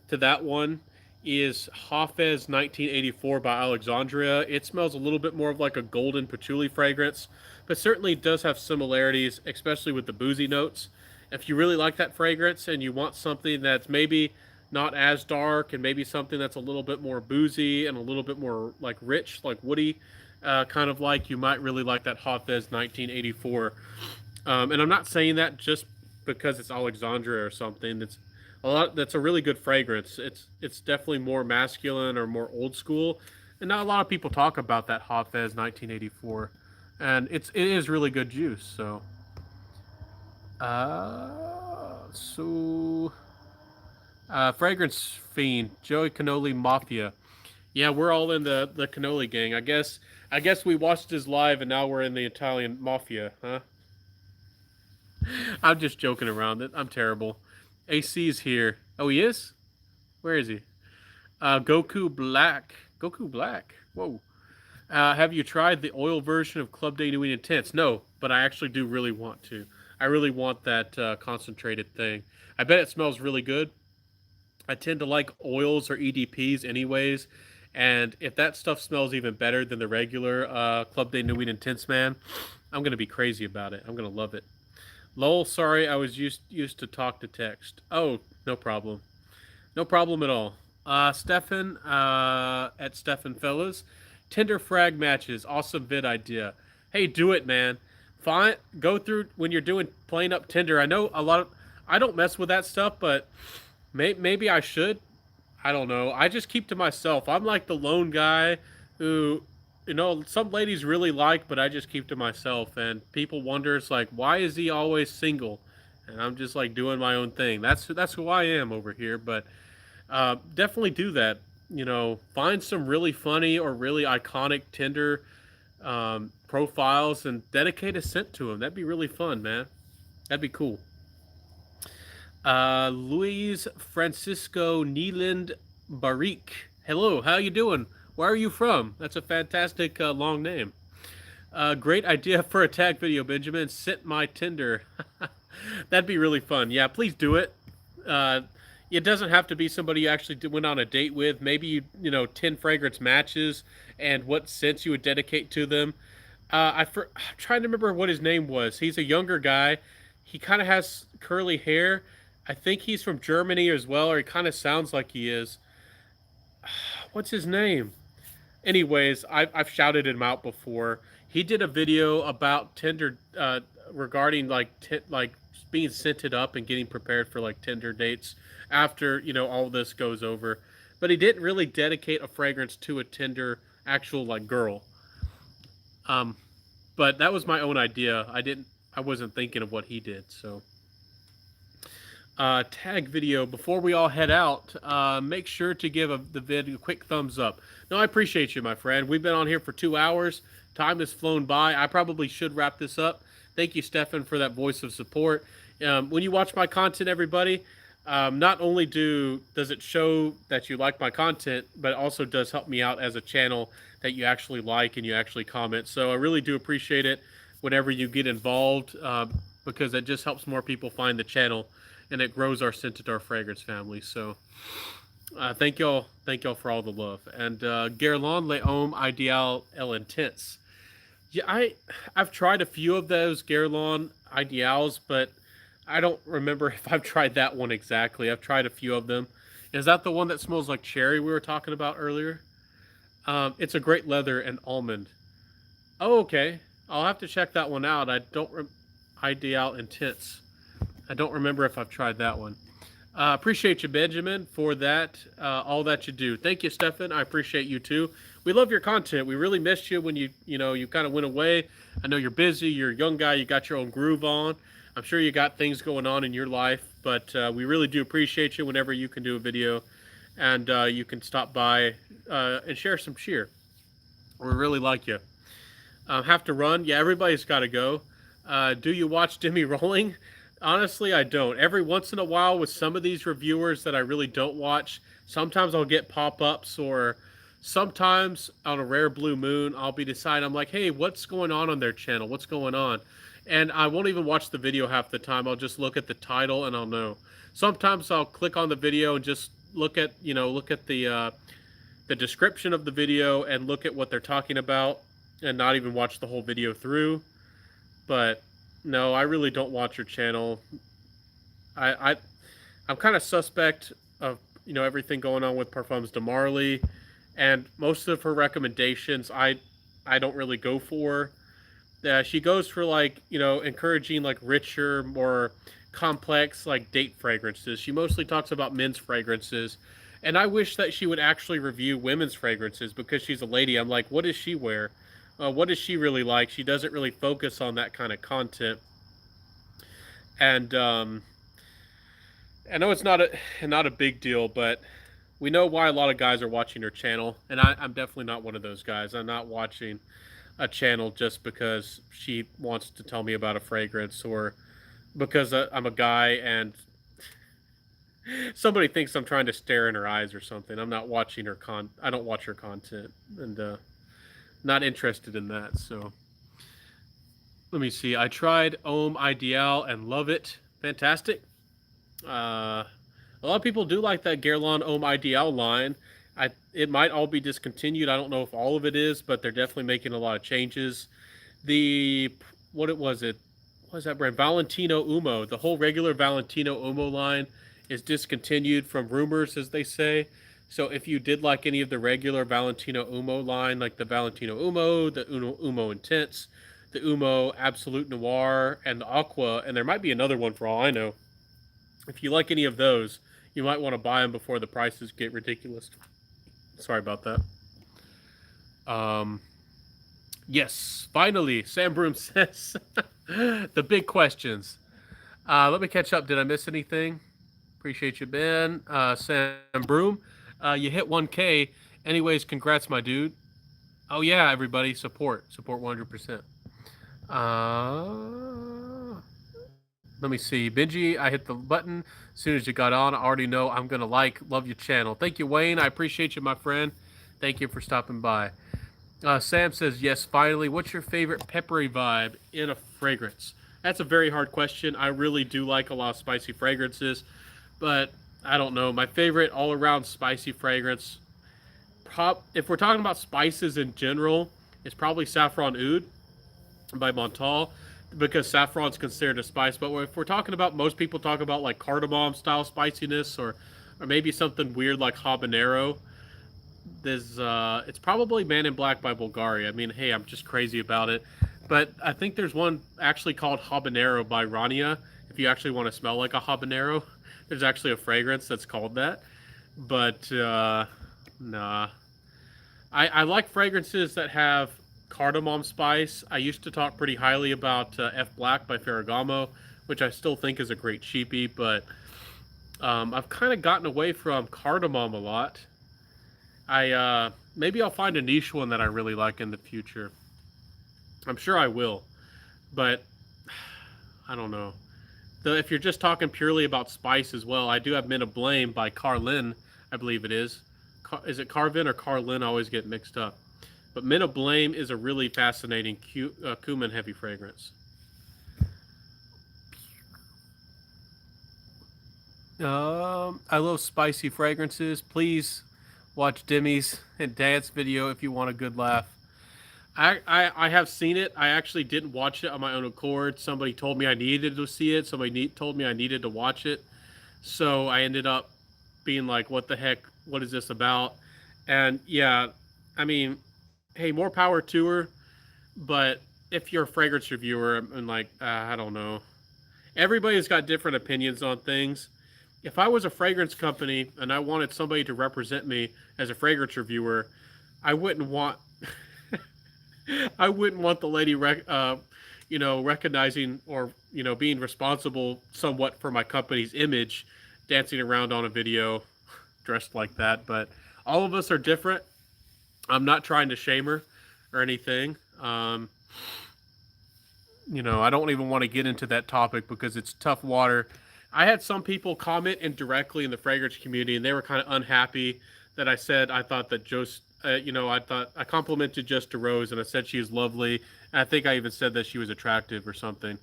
to that one is Hafez 1984 by Alexandria. It smells a little bit more of like a golden patchouli fragrance, but certainly does have similarities, especially with the boozy notes. If you really like that fragrance and you want something that's maybe not as dark and maybe something that's a little bit more boozy and a little bit more like rich, like woody, kind of like, you might really like that Hafez 1984. And I'm not saying that just because it's Alexandria or something. It's a lot. That's a really good fragrance. It's definitely more masculine or more old school, and not a lot of people talk about that Hafez 1984, and it is really good juice. So, fragrance fiend Joey Cannoli Mafia. Yeah, we're all in the Cannoli gang. I guess we watched his live, and now we're in the Italian Mafia, huh? I'm just joking around. I'm terrible. AC's here. Oh, he is? Where is he? Goku Black. Goku Black. Whoa. Have you tried the oil version of Club de Nuit Intense? No, but I actually do really want to. I really want that concentrated thing. I bet it smells really good. I tend to like oils or EDPs anyways. And if that stuff smells even better than the regular Club de Nuit Intense, man, I'm going to be crazy about it. I'm going to love it. Lol, sorry, I was used to talk to text. Oh, no problem. No problem at all. Stefan, at Stefan Fellas. Tinder frag matches. Awesome vid idea. Hey, do it, man. Fine. Go through when you're playing up Tinder. I know a lot of... I don't mess with that stuff, but maybe I should. I don't know. I just keep to myself. I'm like the lone guy who... some ladies really like, but I just keep to myself. And people wonder, it's like, why is he always single? And I'm just like doing my own thing. That's who I am over here. But definitely do that. Find some really funny or really iconic Tinder profiles and dedicate a scent to them. That'd be really fun, man. That'd be cool. Luis Francisco Neeland Barik. Hello, how you doing? Where are you from? That's a fantastic long name. Great idea for a tag video, Benjamin. Scent my Tinder. That'd be really fun. Yeah, please do it. it doesn't have to be somebody you actually went on a date with. Maybe you know 10 fragrance matches and what scents you would dedicate to them. I'm trying to remember what his name was. He's a younger guy. He kind of has curly hair. I think he's from Germany as well, or he kind of sounds like he is. What's his name? Anyways, I've shouted him out before. He did a video about Tinder regarding like being scented up and getting prepared for like Tinder dates after all this goes over. But he didn't really dedicate a fragrance to a Tinder actual like girl. Um, but that was my own idea. I wasn't thinking of what he did. So tag video before we all head out. Make sure to give the video a quick thumbs up. No, I appreciate you, my friend. We've been on here for 2 hours. Time has flown by. I probably should wrap this up. Thank you, Stefan, for that voice of support. When you watch my content, everybody, not only does it show that you like my content, but it also does help me out as a channel that you actually like and you actually comment. So I really do appreciate it whenever you get involved, because it just helps more people find the channel and it grows our Scented Our Fragrance family. So thank y'all for all the love. And Guerlain Les Hommes Ideal El Intense. Yeah, I've tried a few of those Guerlain Ideals, but I don't remember if I've tried that one exactly. I've tried a few of them. Is that the one that smells like cherry we were talking about earlier? It's a great leather and almond. Oh, okay. I'll have to check that one out. Ideal Intense. I don't remember if I've tried that one. Appreciate you, Benjamin, for that, all that you do. Thank you, Stefan. I appreciate you too. We love your content. We really missed you when you kind of went away. I know you're busy. You're a young guy. You got your own groove on. I'm sure you got things going on in your life, but we really do appreciate you whenever you can do a video and you can stop by and share some cheer. We really like you. Have to run. Yeah, everybody's got to go. Do you watch Demi Rolling? Honestly, I don't. Every once in a while with some of these reviewers that I really don't watch, sometimes I'll get pop-ups, or sometimes on a rare blue moon, I'll be deciding, I'm like, hey, what's going on their channel? What's going on? And I won't even watch the video half the time. I'll just look at the title and I'll know. Sometimes I'll click on the video and just look at the description of the video and look at what they're talking about and not even watch the whole video through. But no, I really don't watch your channel. I'm kind of suspect of everything going on with Parfums de Marly, and most of her recommendations I don't really go for. She goes for like encouraging like richer, more complex like date fragrances. She mostly talks about men's fragrances, and I wish that she would actually review women's fragrances because she's a lady. I'm like, what does she wear? What does she really like? She doesn't really focus on that kind of content. And I know it's not a big deal, but we know why a lot of guys are watching her channel. And I'm definitely not one of those guys. I'm not watching a channel just because she wants to tell me about a fragrance, or because I'm a guy and somebody thinks I'm trying to stare in her eyes or something. I'm not watching her I don't watch her content, and not interested in that. So let me see. I tried Homme Ideal and love it. Fantastic. A lot of people do like that Guerlain Homme Ideal line. It might all be discontinued. I don't know if all of it is, but they're definitely making a lot of changes. What was that brand? Valentino Uomo. The whole regular Valentino Uomo line is discontinued from rumors, as they say. So if you did like any of the regular Valentino Uomo line, like the Valentino Uomo, the Uomo Intense, the Uomo Absolute Noir, and the Aqua, and there might be another one for all I know. If you like any of those, you might want to buy them before the prices get ridiculous. Sorry about that. Yes, finally, Sam Broom says the big questions. Let me catch up. Did I miss anything? Appreciate you, Ben. Sam Broom, you hit 1K. Anyways, congrats, my dude. Oh yeah, everybody, support 100%. Let me see. Benji, I hit the button as soon as you got on. I already know I'm going to love your channel. Thank you, Wayne. I appreciate you, my friend. Thank you for stopping by. Sam says, yes, finally. What's your favorite peppery vibe in a fragrance? That's a very hard question. I really do like a lot of spicy fragrances, but I don't know. My favorite all around spicy fragrance, if we're talking about spices in general, it's probably Saffron Oud by Montal, because saffron's considered a spice. But if we're talking about, most people talk about like cardamom style spiciness, or maybe something weird like habanero. It's probably Man in Black by Bulgari. I mean, hey, I'm just crazy about it. But I think there's one actually called Habanero by Rania. If you actually want to smell like a habanero, there's actually a fragrance that's called that. But nah, I like fragrances that have cardamom spice. I used to talk pretty highly about F Black by Ferragamo, which I still think is a great cheapie. But I've kind of gotten away from cardamom a lot. Maybe I'll find a niche one that I really like in the future. I'm sure I will, but I don't know. Though if you're just talking purely about spice as well, I do have Men of Blame by Carlin, I believe it is. Is it Carvin or Carlin? I always get mixed up. But Men of Blame is a really fascinating cumin heavy fragrance. I love spicy fragrances. Please watch Demi's and Dance video if you want a good laugh. I have seen it. I actually didn't watch it on my own accord. Somebody told me I needed to see it. Told me I needed to watch it. So I ended up being like, what the heck? What is this about? And yeah, I mean, hey, more power to her. But if you're a fragrance reviewer, and like, I don't know. Everybody's got different opinions on things. If I was a fragrance company and I wanted somebody to represent me as a fragrance reviewer, I wouldn't want I wouldn't want the lady, recognizing, or being responsible somewhat for my company's image, dancing around on a video dressed like that. But all of us are different. I'm not trying to shame her or anything. I don't even want to get into that topic because it's tough water. I had some people comment indirectly in the fragrance community, and they were kind of unhappy that I said I thought that I thought I complimented Just a Rose, and I said she was lovely. And I think I even said that she was attractive or something.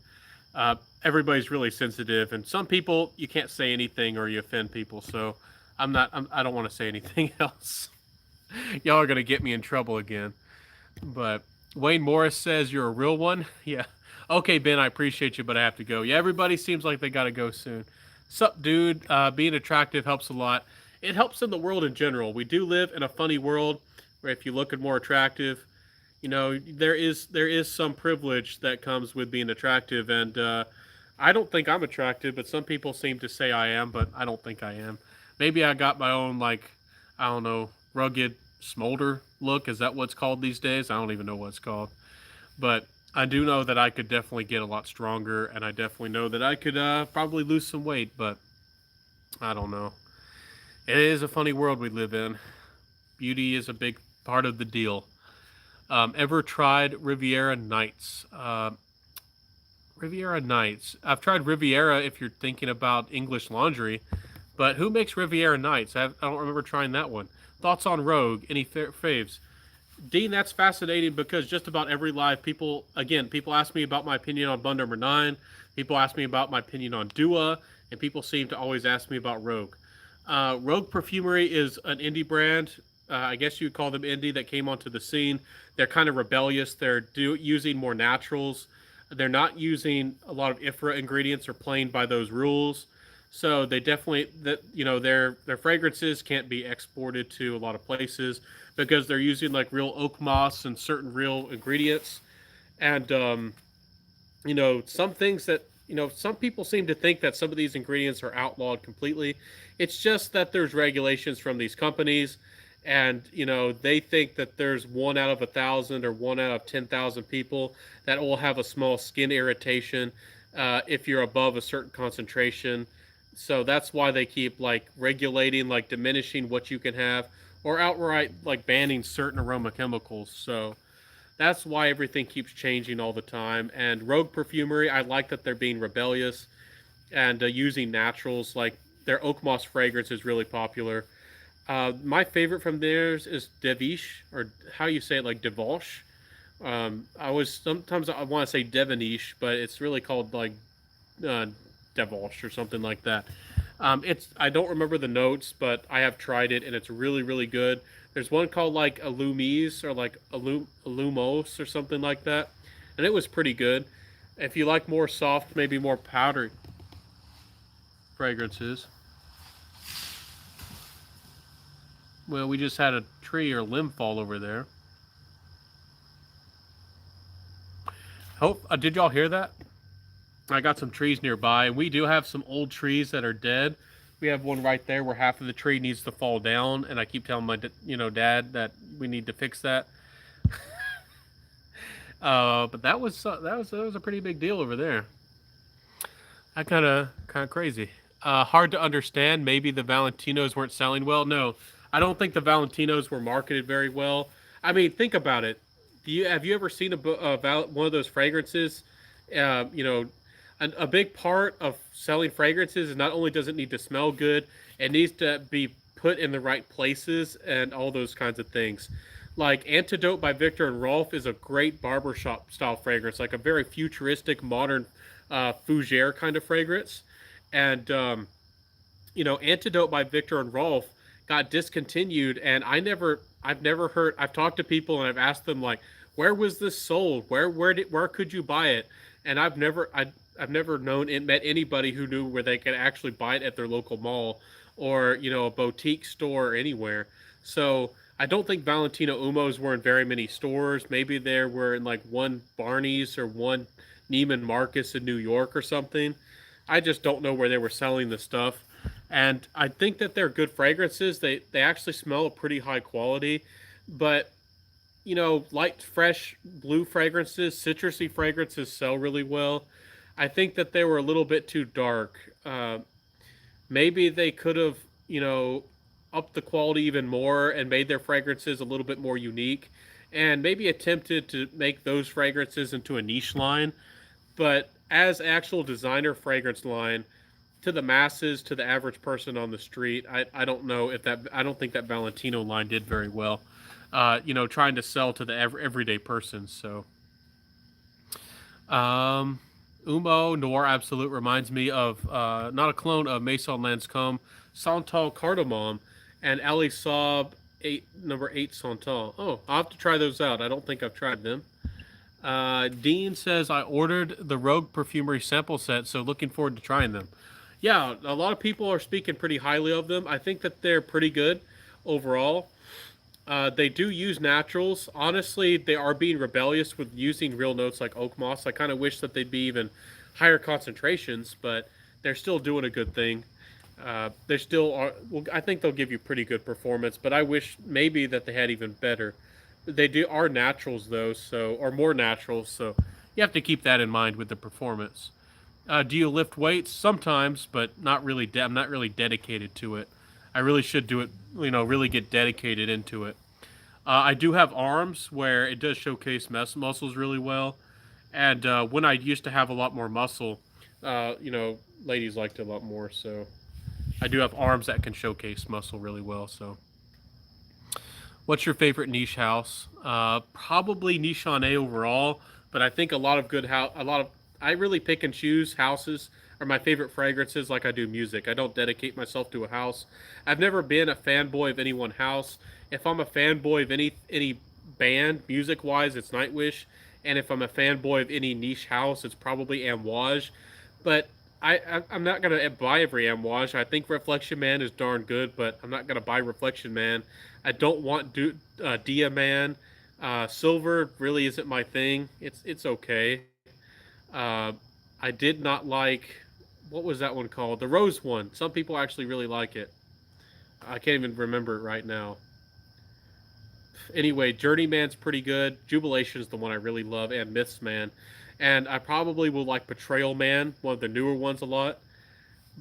Everybody's really sensitive, and some people you can't say anything or you offend people. So I don't want to say anything else. Y'all are gonna get me in trouble again. But Wayne Morris says you're a real one. Yeah. Okay, Ben, I appreciate you, but I have to go. Yeah, everybody seems like they gotta go soon. Sup, dude? Being attractive helps a lot. It helps in the world in general. We do live in a funny world where if you look at more attractive, there is some privilege that comes with being attractive, and I don't think I'm attractive, but some people seem to say I am, but I don't think I am. Maybe I got my own, like, I don't know, rugged smolder look. Is that what's called these days? I don't even know what it's called. But I do know that I could definitely get a lot stronger, and I definitely know that I could probably lose some weight, but I don't know. It is a funny world we live in. Beauty is a big part of the deal. Ever tried Riviera Nights? Riviera Nights. I've tried Riviera if you're thinking about English laundry, but who makes Riviera Nights? I don't remember trying that one. Thoughts on Rogue? Any faves? Dean, that's fascinating because just about every live, people ask me about my opinion on Bun Number 9. People ask me about my opinion on Dua, and people seem to always ask me about Rogue. Rogue Perfumery is an indie brand. I guess you'd call them indie, that came onto the scene. They're kind of rebellious. They're using more naturals. They're not using a lot of IFRA ingredients or playing by those rules. So they definitely, their fragrances can't be exported to a lot of places because they're using like real oak moss and certain real ingredients. And some things that, some people seem to think that some of these ingredients are outlawed completely. It's just that there's regulations from these companies, and they think that there's 1 out of 1,000 or 1 out of 10,000 people that will have a small skin irritation if you're above a certain concentration. So that's why they keep like regulating, like diminishing what you can have, or outright like banning certain aroma chemicals. So that's why everything keeps changing all the time. And Rogue Perfumery, I like that they're being rebellious and using naturals. Like their oak moss fragrance is really popular. My favorite from theirs is Devish, or how you say it, like Devosh. Sometimes I want to say Devonish, but it's really called like Devosh or something like that. It's I don't remember the notes, but I have tried it and it's really really good. There's one called like Illumise or like Illumos or something like that, and it was pretty good. If you like more soft, maybe more powdery fragrances, well, we just had a tree or limb fall over there. Hope did y'all hear that? I got some trees nearby, and we do have some old trees that are dead. We have one right there where half of the tree needs to fall down, and I keep telling my dad that we need to fix that. But that was a pretty big deal over there. That kind of crazy. Hard to understand. Maybe the Valentinos weren't selling well. No, I don't think the Valentinos were marketed very well. I mean, think about it. Have you ever seen one of those fragrances? Uh, you know, a big part of selling fragrances is not only does it need to smell good, it needs to be put in the right places and all those kinds of things. Like Antidote by Victor and Rolf is a great barbershop style fragrance, like a very futuristic, modern fougere kind of fragrance. And Antidote by Victor and Rolf got discontinued, and I've never heard. I've talked to people and I've asked them like, where was this sold? Where could you buy it? And I've never met anybody who knew where they could actually buy it at their local mall or a boutique store or anywhere. So I don't think Valentino Umos were in very many stores. Maybe there were in like one Barney's or one Neiman Marcus in New York or something. I just don't know where they were selling the stuff. And I think that they're good fragrances. They actually smell pretty high quality, but light, fresh blue fragrances, citrusy fragrances sell really well. I think that they were a little bit too dark. Maybe they could have, upped the quality even more and made their fragrances a little bit more unique, and maybe attempted to make those fragrances into a niche line. But as actual designer fragrance line to the masses, to the average person on the street, I don't know if that I don't think that Valentino line did very well. Trying to sell to the everyday person. So, um, Umo Noir Absolute reminds me of not a clone of Maison Lancome, Santal Cardamom, and Ali Saab number 8 Santal. Oh, I'll have to try those out. I don't think I've tried them. Dean says I ordered the Rogue Perfumery sample set, so looking forward to trying them. Yeah, a lot of people are speaking pretty highly of them. I think that they're pretty good overall. They do use naturals. Honestly, they are being rebellious with using real notes like oak moss. I kind of wish that they'd be even higher concentrations, but they're still doing a good thing. They still are. Well, I think they'll give you pretty good performance, but I wish maybe that they had even better. They do are naturals though, or more naturals, so you have to keep that in mind with the performance. Do you lift weights? Sometimes, but not really. I'm not really dedicated to it. I really should do it. Really get dedicated into it. I do have arms where it does showcase muscles really well, and when I used to have a lot more muscle, ladies liked it a lot more. So I do have arms that can showcase muscle really well. So, what's your favorite niche house? Probably Nichonnet overall, but I think a lot of good house, a lot of I really pick and choose houses are my favorite fragrances like I do music. I don't dedicate myself to a house. I've never been a fanboy of any one house. If I'm a fanboy of any band, music wise, it's Nightwish. And if I'm a fanboy of any niche house, it's probably Amouage. But I'm not gonna buy every Amouage. I think Reflection Man is darn good, but I'm not gonna buy Reflection Man. I don't want Dia Man. Silver really isn't my thing. It's okay. Uh, I did not like what was that one called? The Rose one. Some people actually really like it. I can't even remember it right now. Anyway, Journeyman's pretty good. Jubilation is the one I really love, and Myths Man. And I probably will like Betrayal Man, one of the newer ones, a lot.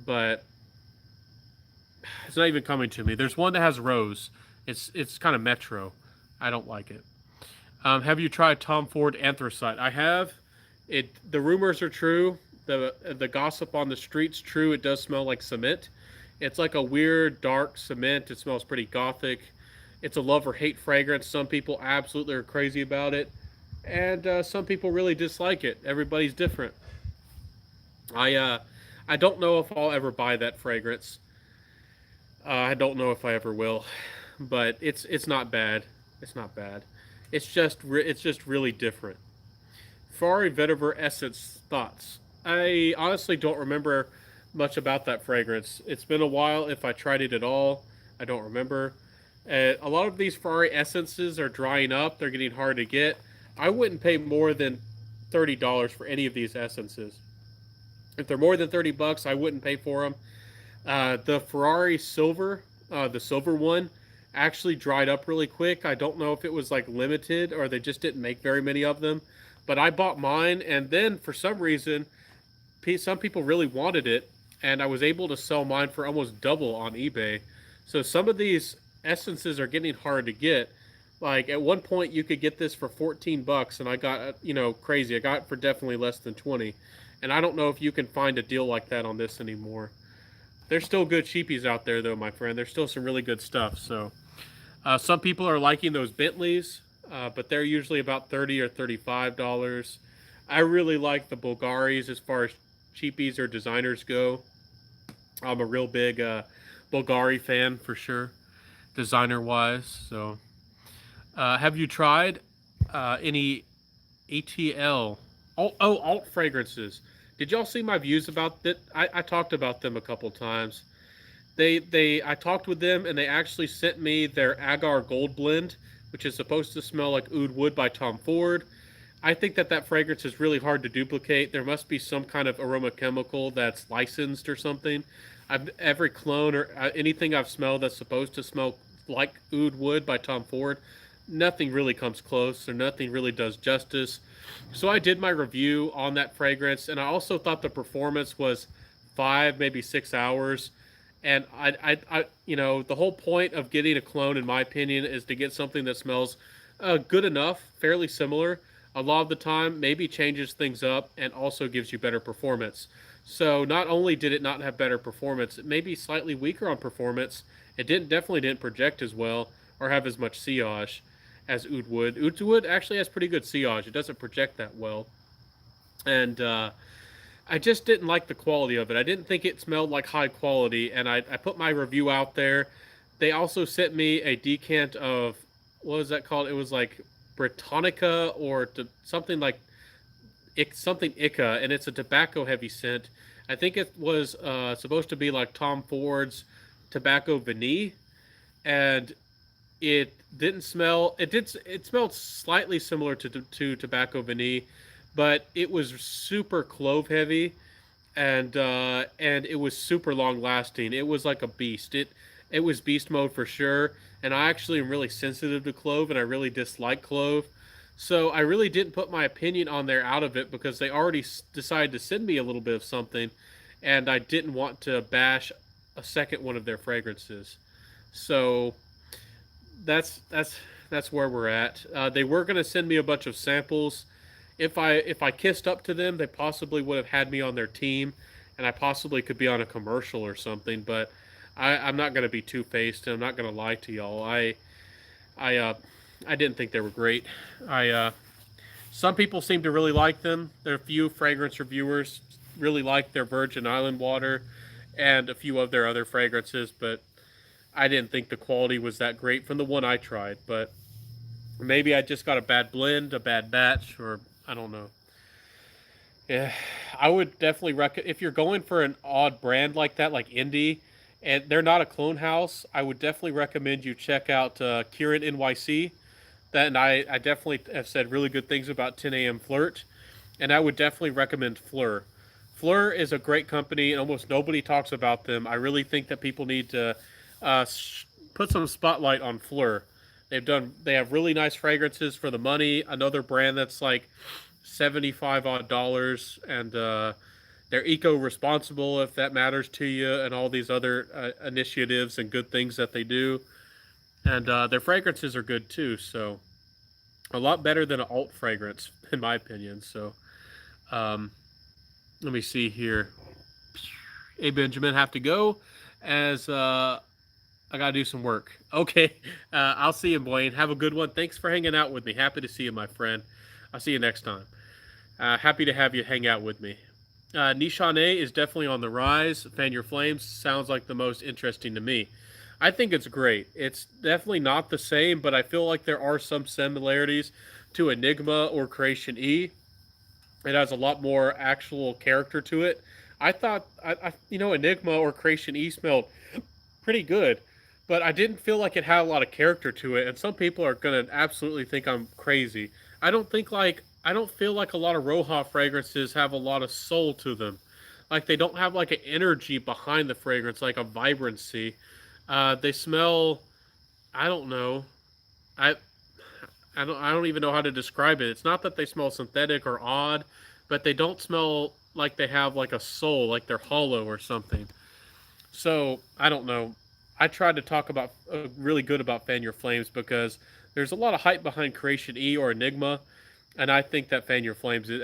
But it's not even coming to me. There's one that has Rose. It's kind of metro. I don't like it. Have you tried Tom Ford Anthracite? I have. The rumors are true. The gossip on the streets true. It does smell like cement. It's like a weird dark cement. It smells pretty gothic. It's a love or hate fragrance. Some people absolutely are crazy about it, and some people really dislike it. Everybody's different. I I don't know if I'll ever buy that fragrance. I don't know if I ever will, but it's not bad. It's not bad. It's just really different. Ferrari Vetiver Essence thoughts. I honestly don't remember much about that fragrance. It's been a while. If I tried it at all, I don't remember. A lot of these Ferrari essences are drying up. They're getting hard to get. I wouldn't pay more than $30 for any of these essences. If they're more than 30 bucks, I wouldn't pay for them. The Ferrari Silver, the silver one, actually dried up really quick. I don't know if it was like limited or they just didn't make very many of them. But I bought mine, and then for some reason, some people really wanted it, and I was able to sell mine for almost double on eBay. So some of these essences are getting hard to get. Like at one point, you could get this for 14 bucks, and I got crazy. I got it for definitely less than 20, and I don't know if you can find a deal like that on this anymore. There's still good cheapies out there, though, my friend. There's still some really good stuff. So some people are liking those Bentleys, but they're usually about $30 or $35. I really like the Bulgaris as far as cheapies or designers go. I'm a real big Bulgari fan for sure, designer wise. So, have you tried any ATL? Alt fragrances. Did y'all see my views about that? I talked about them a couple times. I talked with them and they actually sent me their Agar Gold Blend, which is supposed to smell like Oud Wood by Tom Ford. I think that fragrance is really hard to duplicate. There must be some kind of aroma chemical that's licensed or something. Every clone or anything I've smelled that's supposed to smell like Oud Wood by Tom Ford, nothing really comes close or nothing really does justice. So I did my review on that fragrance, and I also thought the performance was 5, maybe 6 hours. And the whole point of getting a clone, in my opinion, is to get something that smells good enough, fairly similar. A lot of the time, maybe changes things up and also gives you better performance. So not only did it not have better performance, it may be slightly weaker on performance. It definitely didn't project as well or have as much sillage as Oud Wood. Oud Wood actually has pretty good sillage. It doesn't project that well. And I just didn't like the quality of it. I didn't think it smelled like high quality, and I put my review out there. They also sent me a decant of, what was that called? It was like Britannica or something like something Ica, and it's a tobacco heavy scent. I think it was supposed to be like Tom Ford's Tobacco Vanille, and it didn't smell. It smelled slightly similar to Tobacco Vanille, but it was super clove heavy, and it was super long lasting. It was like a beast. It was beast mode for sure. And I actually am really sensitive to clove, and I really dislike clove. So I really didn't put my opinion on there out of it because they already decided to send me a little bit of something, and I didn't want to bash a second one of their fragrances. So that's where we're at. They were going to send me a bunch of samples. If I kissed up to them, they possibly would have had me on their team, and I possibly could be on a commercial or something. But I'm not going to be two-faced, and I'm not going to lie to y'all. I didn't think they were great. Some people seem to really like them. There are a few fragrance reviewers really like their Virgin Island water and a few of their other fragrances, but I didn't think the quality was that great from the one I tried. But maybe I just got a bad blend, a bad batch, or I don't know. Yeah, I would definitely recommend if you're going for an odd brand like that, like indie, and they're not a clone house. I would definitely recommend you check out Kieran NYC. That and I definitely have said really good things about 10 a.m. Flirt, and I would definitely recommend Fleur. Fleur is a great company, and almost nobody talks about them. I really think that people need to put some spotlight on Fleur. They have really nice fragrances for the money. Another brand that's like 75 odd dollars, and they're eco responsible if that matters to you, and all these other initiatives and good things that they do. And their fragrances are good too, so a lot better than an alt fragrance in my opinion. So let me see here. Hey Benjamin, have to go as I gotta do some work. Okay, I'll see you, Blaine. Have a good one. Thanks for hanging out with me. Happy to see you, my friend. I'll see you next time. Happy to have you hang out with me. Nishane is definitely on the rise. Fan Your Flames sounds like the most interesting to me. I think it's great. It's definitely not the same, but I feel like there are some similarities to Enigma or Creation E. It has a lot more actual character to it. I thought, Enigma or Creation E smelled pretty good, but I didn't feel like it had a lot of character to it. And some people are gonna absolutely think I'm crazy. I don't feel like a lot of Roja fragrances have a lot of soul to them. Like they don't have like an energy behind the fragrance, like a vibrancy. They smell. I don't know. I I don't even know how to describe it. It's not that they smell synthetic or odd, but they don't smell like they have like a soul, like they're hollow or something. So I don't know. I tried to talk about really good about Fan Your Flames because there's a lot of hype behind Creation E or Enigma, and I think that Fan Your Flames it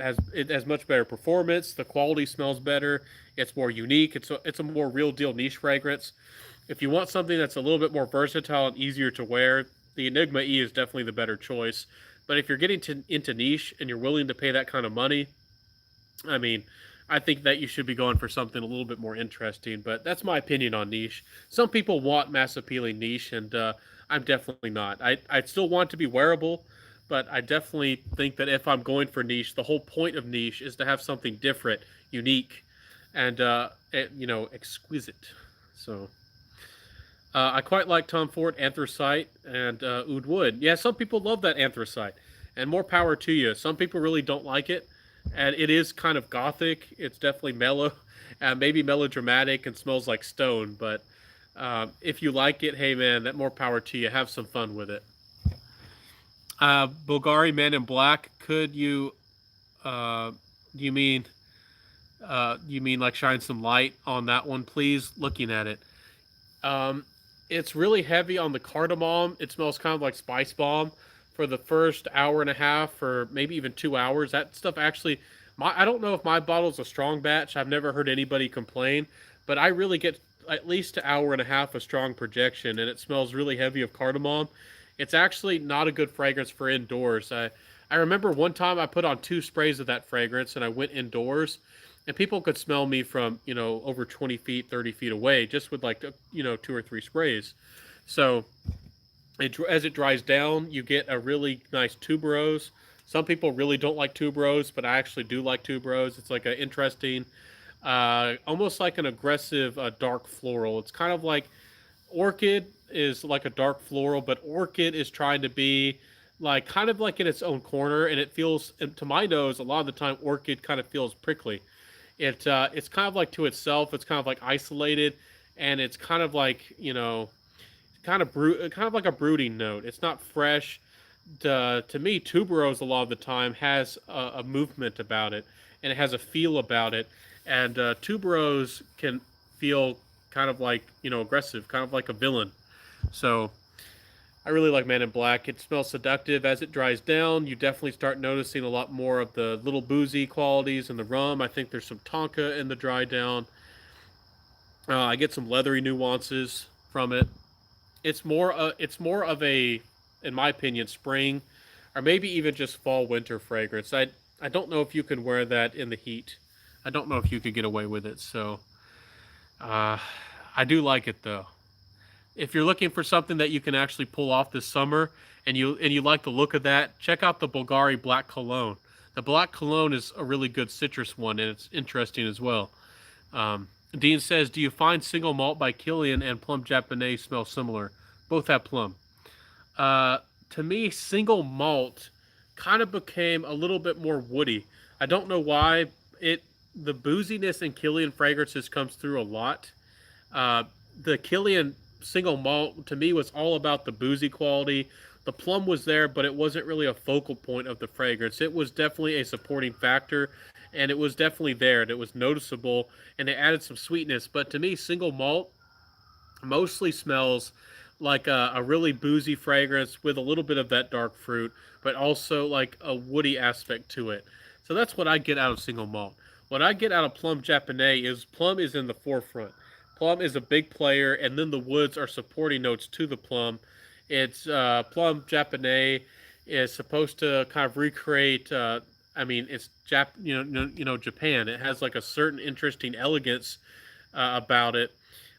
has much better performance. The quality smells better. It's more unique. It's a more real deal niche fragrance. If you want something that's a little bit more versatile and easier to wear, the Enigma E is definitely the better choice. But if you're getting into niche and you're willing to pay that kind of money, I mean, I think that you should be going for something a little bit more interesting. But that's my opinion on niche. Some people want mass appealing niche, and I'm definitely not. I still want to be wearable, but I definitely think that if I'm going for niche, the whole point of niche is to have something different, unique, and exquisite. So. I quite like Tom Ford Anthracite and Oud Wood. Yeah, some people love that Anthracite, and more power to you. Some people really don't like it, and it is kind of gothic. It's definitely mellow, maybe melodramatic, and smells like stone. But if you like it, hey man, that more power to you. Have some fun with it. Bulgari Man in Black. Could you? Uh, you mean? You mean like shine some light on that one, please? Looking at it. Um, it's really heavy on the cardamom. It smells kind of like spice bomb for the first hour and a half, or maybe even 2 hours. That stuff actually, I don't know if my bottle's a strong batch. I've never heard anybody complain, but I really get at least an hour and a half of strong projection, and it smells really heavy of cardamom. It's actually not a good fragrance for indoors. I remember one time I put on 2 sprays of that fragrance, and I went indoors, and people could smell me from over 20 feet, 30 feet away, just with like 2 or 3 sprays. So as it dries down, you get a really nice tuberose. Some people really don't like tuberose, but I actually do like tuberose. It's like an interesting, almost like an aggressive dark floral. It's kind of like orchid is like a dark floral, but orchid is trying to be like kind of like in its own corner, and it feels, and to my nose, a lot of the time orchid kind of feels prickly. It's kind of like to itself. It's kind of like isolated, and it's kind of like kind of like a brooding note. It's not fresh. To me, tuberose a lot of the time has a movement about it, and it has a feel about it. And tuberose can feel kind of like aggressive, kind of like a villain. So I really like Man in Black. It smells seductive as it dries down. You definitely start noticing a lot more of the little boozy qualities in the rum. I think there's some tonka in the dry down. I get some leathery nuances from it. It's more of a, in my opinion, spring or maybe even just fall winter fragrance. I don't know if you can wear that in the heat. I don't know if you could get away with it. So uh, I do like it though. If you're looking for something that you can actually pull off this summer and you like the look of that, check out the Bulgari Black Cologne. The Black Cologne is a really good citrus one, and it's interesting as well. Dean says, "Do you find Single Malt by Killian and Plum Japonais smell similar? Both have plum." Uh, to me, Single Malt kind of became a little bit more woody. I don't know why. The booziness in Killian fragrances comes through a lot. Uh, the Killian single malt to me was all about the boozy quality. The plum was there, but it wasn't really a focal point of the fragrance. It was definitely a supporting factor, and it was definitely there, and it was noticeable, and it added some sweetness. But to me, single malt mostly smells like a really boozy fragrance with a little bit of that dark fruit, but also like a woody aspect to it. So that's what I get out of single malt. What I get out of Plum Japonais is plum is in the forefront. Plum is a big player, and then the woods are supporting notes to the plum. It's Plum Japonais is supposed to kind of recreate. I mean, it's Japan. It has like a certain interesting elegance about it.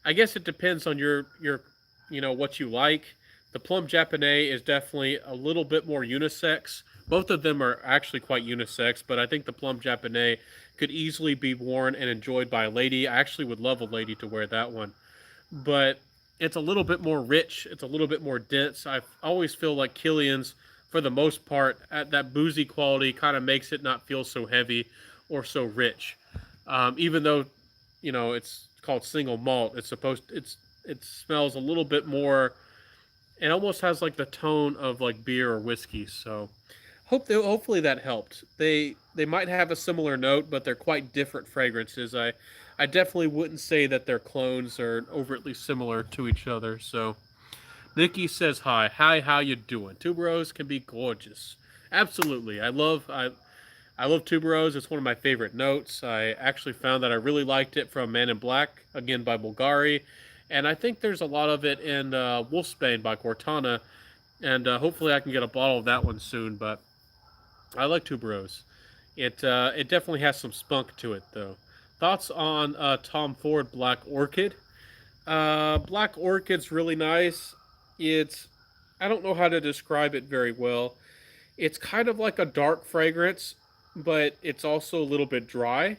I guess it depends on what you like. The plum japonais is definitely a little bit more unisex. Both of them are actually quite unisex, but I think the plum japonais could easily be worn and enjoyed by a lady. I actually would love a lady to wear that one, but it's a little bit more rich. It's a little bit more dense. I always feel like Killian's, for the most part, at that boozy quality kind of makes it not feel so heavy or so rich. Even though, it's called single malt, it smells a little bit more. It almost has like the tone of like beer or whiskey. So hopefully that helped. They might have a similar note, but they're quite different fragrances. I definitely wouldn't say that they're clones or overtly similar to each other. So Nikki says hi, how you doing? Tuberose can be gorgeous. Absolutely, I love tuberose. It's one of my favorite notes. I actually found that I really liked it from Man in Black, again by Bulgari, and I think there's a lot of it in Wolfsbane by Cortana, and hopefully I can get a bottle of that one soon. But I like tuberose. It definitely has some spunk to it though. Thoughts on Tom Ford Black Orchid? Black Orchid's really nice. It's I don't know how to describe it very well. It's kind of like a dark fragrance, but it's also a little bit dry,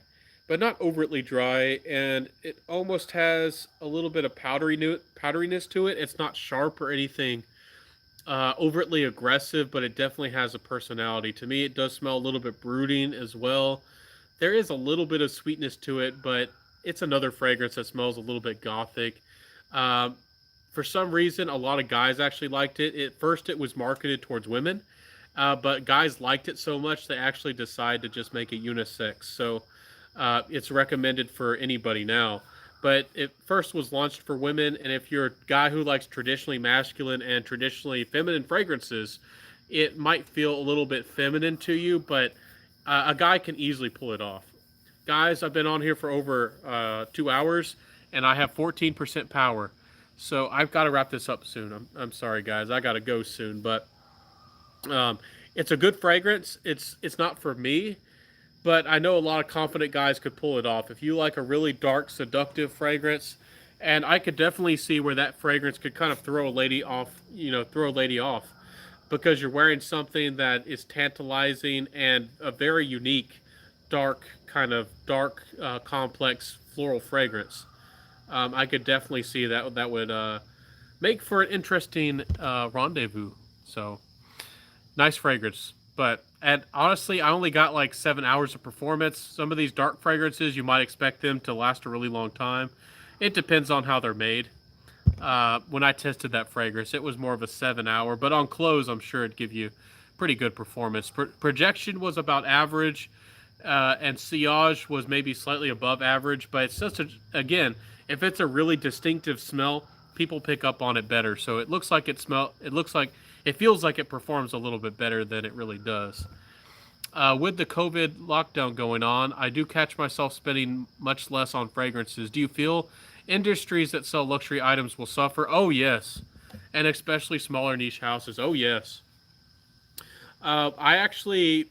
but not overtly dry, and it almost has a little bit of powderiness to it. It's not sharp or anything overtly aggressive, but it definitely has a personality. To me, it does smell a little bit brooding as well. There is a little bit of sweetness to it, but it's another fragrance that smells a little bit gothic. Um, for some reason, a lot of guys actually liked it. At first, it was marketed towards women, but guys liked it so much they actually decided to just make it unisex. So it's recommended for anybody now. But it first was launched for women, and if you're a guy who likes traditionally masculine and traditionally feminine fragrances, it might feel a little bit feminine to you, but a guy can easily pull it off. Guys, I've been on here for over 2 hours, and I have 14% power. So I've got to wrap this up soon. I'm sorry, guys. I got to go soon, but um, it's a good fragrance. It's not for me, but I know a lot of confident guys could pull it off. If you like a really dark, seductive fragrance, and I could definitely see where that fragrance could kind of throw a lady off, throw a lady off because you're wearing something that is tantalizing and a very unique, dark, complex floral fragrance. I could definitely see that would make for an interesting rendezvous. So nice fragrance. But and honestly, I only got like 7 hours of performance. Some of these dark fragrances, you might expect them to last a really long time. It depends on how they're made. When I tested that fragrance, it was more of a 7 hour, but on close, I'm sure it'd give you pretty good performance. Projection was about average, and sillage was maybe slightly above average, but it's just again, if it's a really distinctive smell, people pick up on it better. So it feels like it performs a little bit better than it really does. With the COVID lockdown going on, I do catch myself spending much less on fragrances. Do you feel industries that sell luxury items will suffer? Oh, yes. And especially smaller niche houses. Oh, yes. I actually,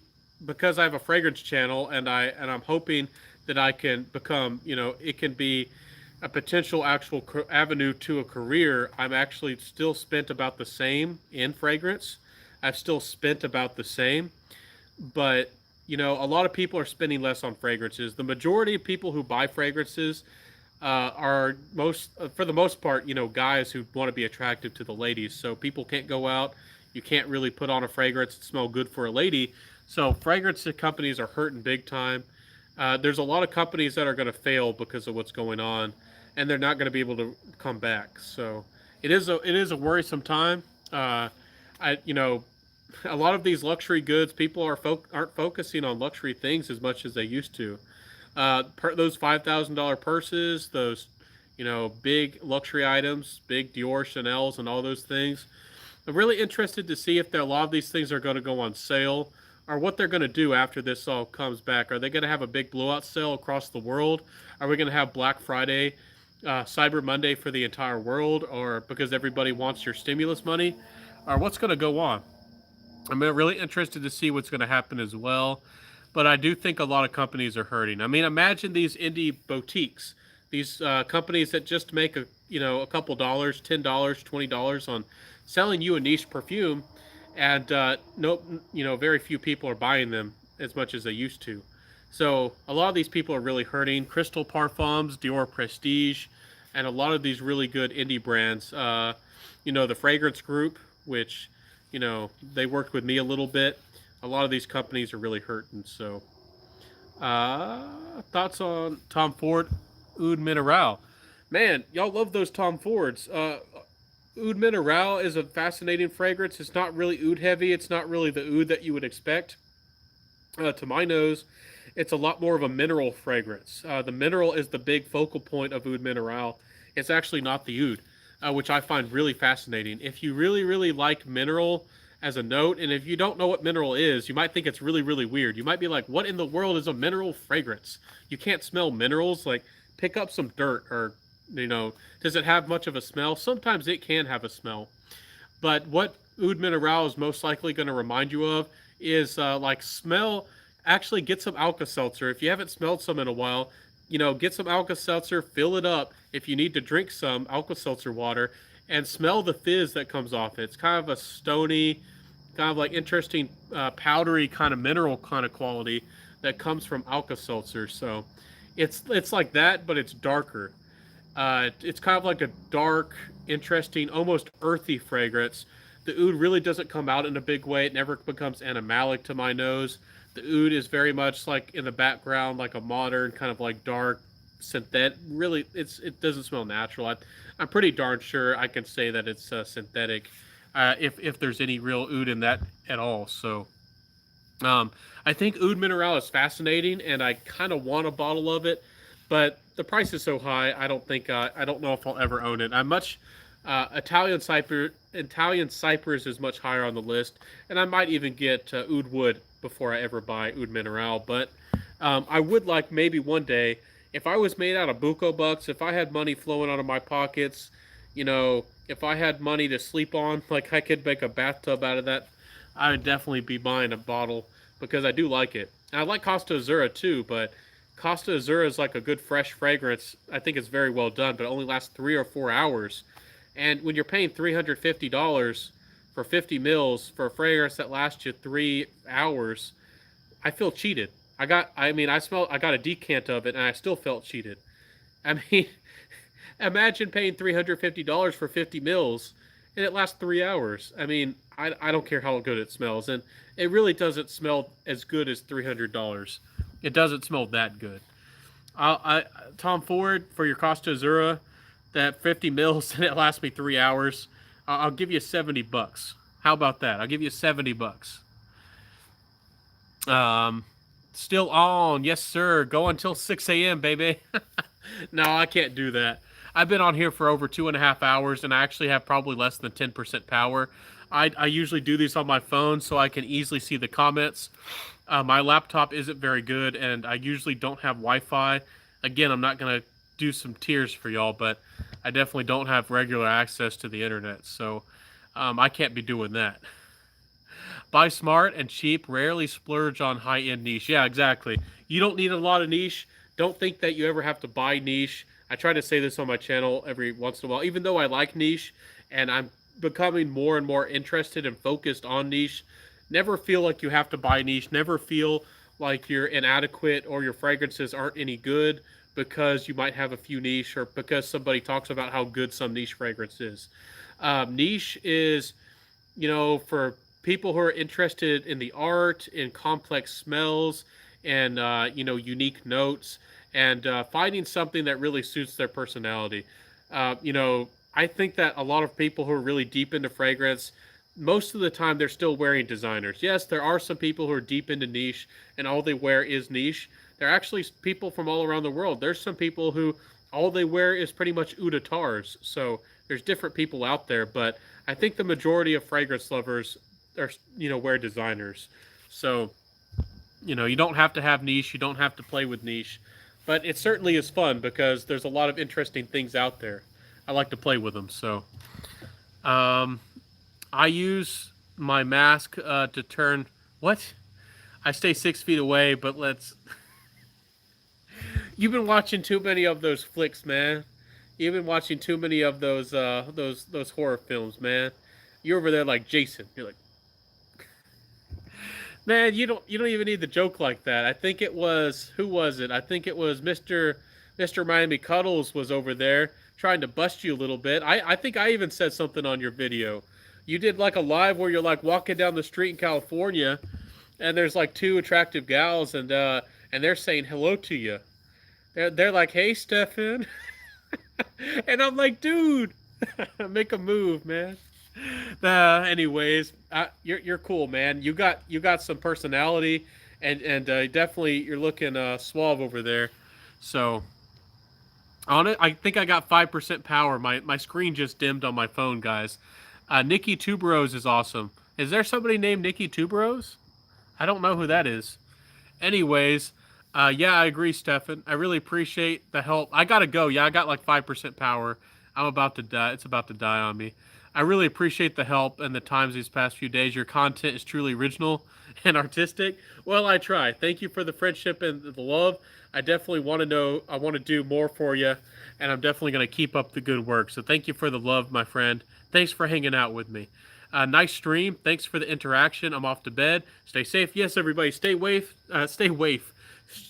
because I have a fragrance channel and I'm hoping that I can become, it can be a potential actual avenue to a career. I'm actually still spent about the same in fragrance. I've still spent about the same, but a lot of people are spending less on fragrances. The majority of people who buy fragrances are for the most part, guys who want to be attractive to the ladies. So people can't go out. You can't really put on a fragrance and smell good for a lady. So fragrance companies are hurting big time. There's a lot of companies that are going to fail because of what's going on, and they're not going to be able to come back. So it is a worrisome time. I a lot of these luxury goods, people aren't focusing on luxury things as much as they used to. Those $5,000 purses, those big luxury items, big Dior, Chanel's, and all those things. I'm really interested to see if a lot of these things are going to go on sale or what they're going to do after this all comes back. Are they going to have a big blowout sale across the world? Are we going to have Black Friday, Cyber Monday for the entire world, or because everybody wants your stimulus money? Or what's going to go on? I'm really interested to see what's going to happen as well. but I do think a lot of companies are hurting. I mean, imagine these indie boutiques, these companies that just make a couple dollars, $10, $20 on selling you a niche perfume, and no, very few people are buying them as much as they used to. So a lot of these people are really hurting. Crystal Parfums, Dior Prestige, and a lot of these really good indie brands. The Fragrance Group, which they worked with me a little bit. A lot of these companies are really hurting. So, thoughts on Tom Ford Oud Mineral? Man, y'all love those Tom Fords. Oud Mineral is a fascinating fragrance. It's not really oud heavy. It's not really the oud that you would expect. To my nose, it's a lot more of a mineral fragrance. The mineral is the big focal point of Oud Mineral. It's actually not the oud, which I find really fascinating. If you really, really like mineral as a note, and if you don't know what mineral is, you might think it's really, really weird. You might be like, what in the world is a mineral fragrance? You can't smell minerals? Like, pick up some dirt, or, does it have much of a smell? Sometimes it can have a smell. But what Oud Mineral is most likely going to remind you of is actually get some Alka-Seltzer. If you haven't smelled some in a while, get some Alka-Seltzer, fill it up. If you need to drink some Alka-Seltzer water, and smell the fizz that comes off it. It's kind of a stony, kind of like interesting, powdery kind of mineral kind of quality that comes from Alka-Seltzer. So it's like that, but it's darker. It's kind of like a dark, interesting, almost earthy fragrance. The oud really doesn't come out in a big way. It never becomes animalic to my nose. The oud is very much like in the background, like a modern kind of like dark synthetic. Really, it doesn't smell natural. I'm pretty darn sure I can say that it's synthetic, if there's any real oud in that at all. So, I think Oud Mineral is fascinating, and I kind of want a bottle of it, but the price is so high. I don't know if I'll ever own it. I'm much Italian Cypress is much higher on the list, and I might even get Oud Wood before I ever buy Oud Mineral. But I would like maybe one day, if I was made out of buco bucks, if I had money flowing out of my pockets, if I had money to sleep on, like I could make a bathtub out of that, I would definitely be buying a bottle because I do like it. And I like Costa Azzurra too, but Costa Azzurra is like a good fresh fragrance. I think it's very well done, but it only lasts 3 or 4 hours. And when you're paying $350 for 50 mils for a fragrance that lasts you 3 hours, I feel cheated. I got a decant of it and I still felt cheated. I mean, imagine paying $350 for 50 mils and it lasts 3 hours. I mean, I don't care how good it smells. And it really doesn't smell as good as $300. It doesn't smell that good. Tom Ford, for your Costa Azzurra, that 50 mils and it lasts me 3 hours, I'll give you $70. How about that? I'll give you $70. Still on. Yes, sir. Go until 6 a.m., baby. No, I can't do that. I've been on here for over 2.5 hours, and I actually have probably less than 10% power. I usually do these on my phone so I can easily see the comments. My laptop isn't very good, and I usually don't have Wi-Fi. Again, I'm not going to do some tears for y'all, but I definitely don't have regular access to the internet, so I can't be doing that. Buy smart and cheap, rarely splurge on high-end niche. Yeah, exactly. You don't need a lot of niche. Don't think that you ever have to buy niche. I try to say this on my channel every once in a while, even though I like niche, and I'm becoming more and more interested and focused on niche. Never feel like you have to buy niche. Never feel like you're inadequate or your fragrances aren't any good because you might have a few niche or because somebody talks about how good some niche fragrance is. Niche is, for people who are interested in the art, in complex smells, and unique notes, and finding something that really suits their personality. I think that a lot of people who are really deep into fragrance, most of the time they're still wearing designers. Yes, there are some people who are deep into niche and all they wear is niche. There are actually people from all around the world. There's some people who all they wear is pretty much eau de tars. So there's different people out there, but I think the majority of fragrance lovers are, wear designers. So, you don't have to have niche. You don't have to play with niche, but it certainly is fun because there's a lot of interesting things out there. I like to play with them. So, I use my mask to turn what? I stay 6 feet away, but let's. You've been watching too many of those flicks, man. You've been watching too many of those horror films, man. You're over there like Jason. You're like, man, you don't even need the joke like that. I think it was who was it? I think it was Mr. Miami Cuddles was over there trying to bust you a little bit. I think I even said something on your video. You did like a live where you're like walking down the street in California, and there's like two attractive gals, and they're saying hello to you. They're like, "Hey, Stefan," and I'm like, "Dude, make a move, man." Anyways, you're cool, man. You got some personality, and definitely you're looking suave over there. So on it, I think I got 5% power. My screen just dimmed on my phone, guys. Nikki Tuberos is awesome. Is there somebody named Nikki Tuberos? I don't know who that is. Anyways, yeah, I agree, Stefan. I really appreciate the help. I gotta go. Yeah, I got like 5% power. I'm about to die. It's about to die on me. I really appreciate the help and the times these past few days. Your content is truly original and artistic. Well, I try. Thank you for the friendship and the love. I definitely want to know. I want to do more for you, and I'm definitely going to keep up the good work. So thank you for the love, my friend. Thanks for hanging out with me. Nice stream. Thanks for the interaction. I'm off to bed. Stay safe. Yes, everybody, stay waif. Stay waif.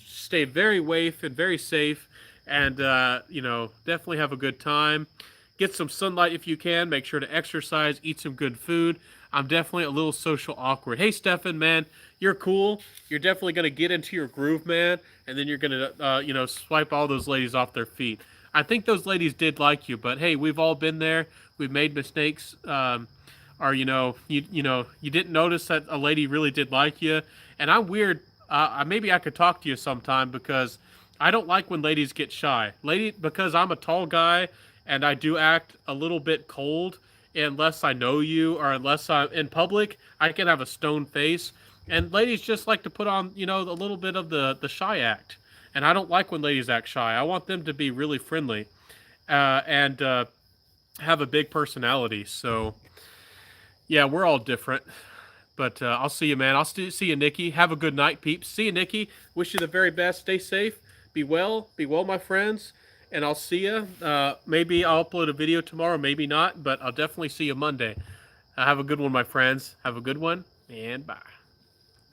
Stay very waif and very safe. And, definitely have a good time. Get some sunlight if you can. Make sure to exercise. Eat some good food. I'm definitely a little social awkward. Hey, Stefan, man, you're cool. You're definitely going to get into your groove, man. And then you're going to, swipe all those ladies off their feet. I think those ladies did like you, but hey, we've all been there. We've made mistakes. Or you didn't notice that a lady really did like you. And I'm weird. Maybe I could talk to you sometime because I don't like when ladies get shy. Because I'm a tall guy and I do act a little bit cold unless I know you or unless I'm in public. I can have a stone face, and ladies just like to put on a little bit of the shy act. And I don't like when ladies act shy. I want them to be really friendly and have a big personality. So yeah, we're all different. But I'll see you, man. See you, Nikki. Have a good night, peeps. See you, Nikki. Wish you the very best. Stay safe. Be well. Be well, my friends. And I'll see you. Maybe I'll upload a video tomorrow. Maybe not. But I'll definitely see you Monday. Have a good one, my friends. Have a good one. And bye.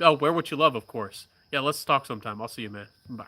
Oh, wear what you love, of course. Yeah, let's talk sometime. I'll see you, man. Bye.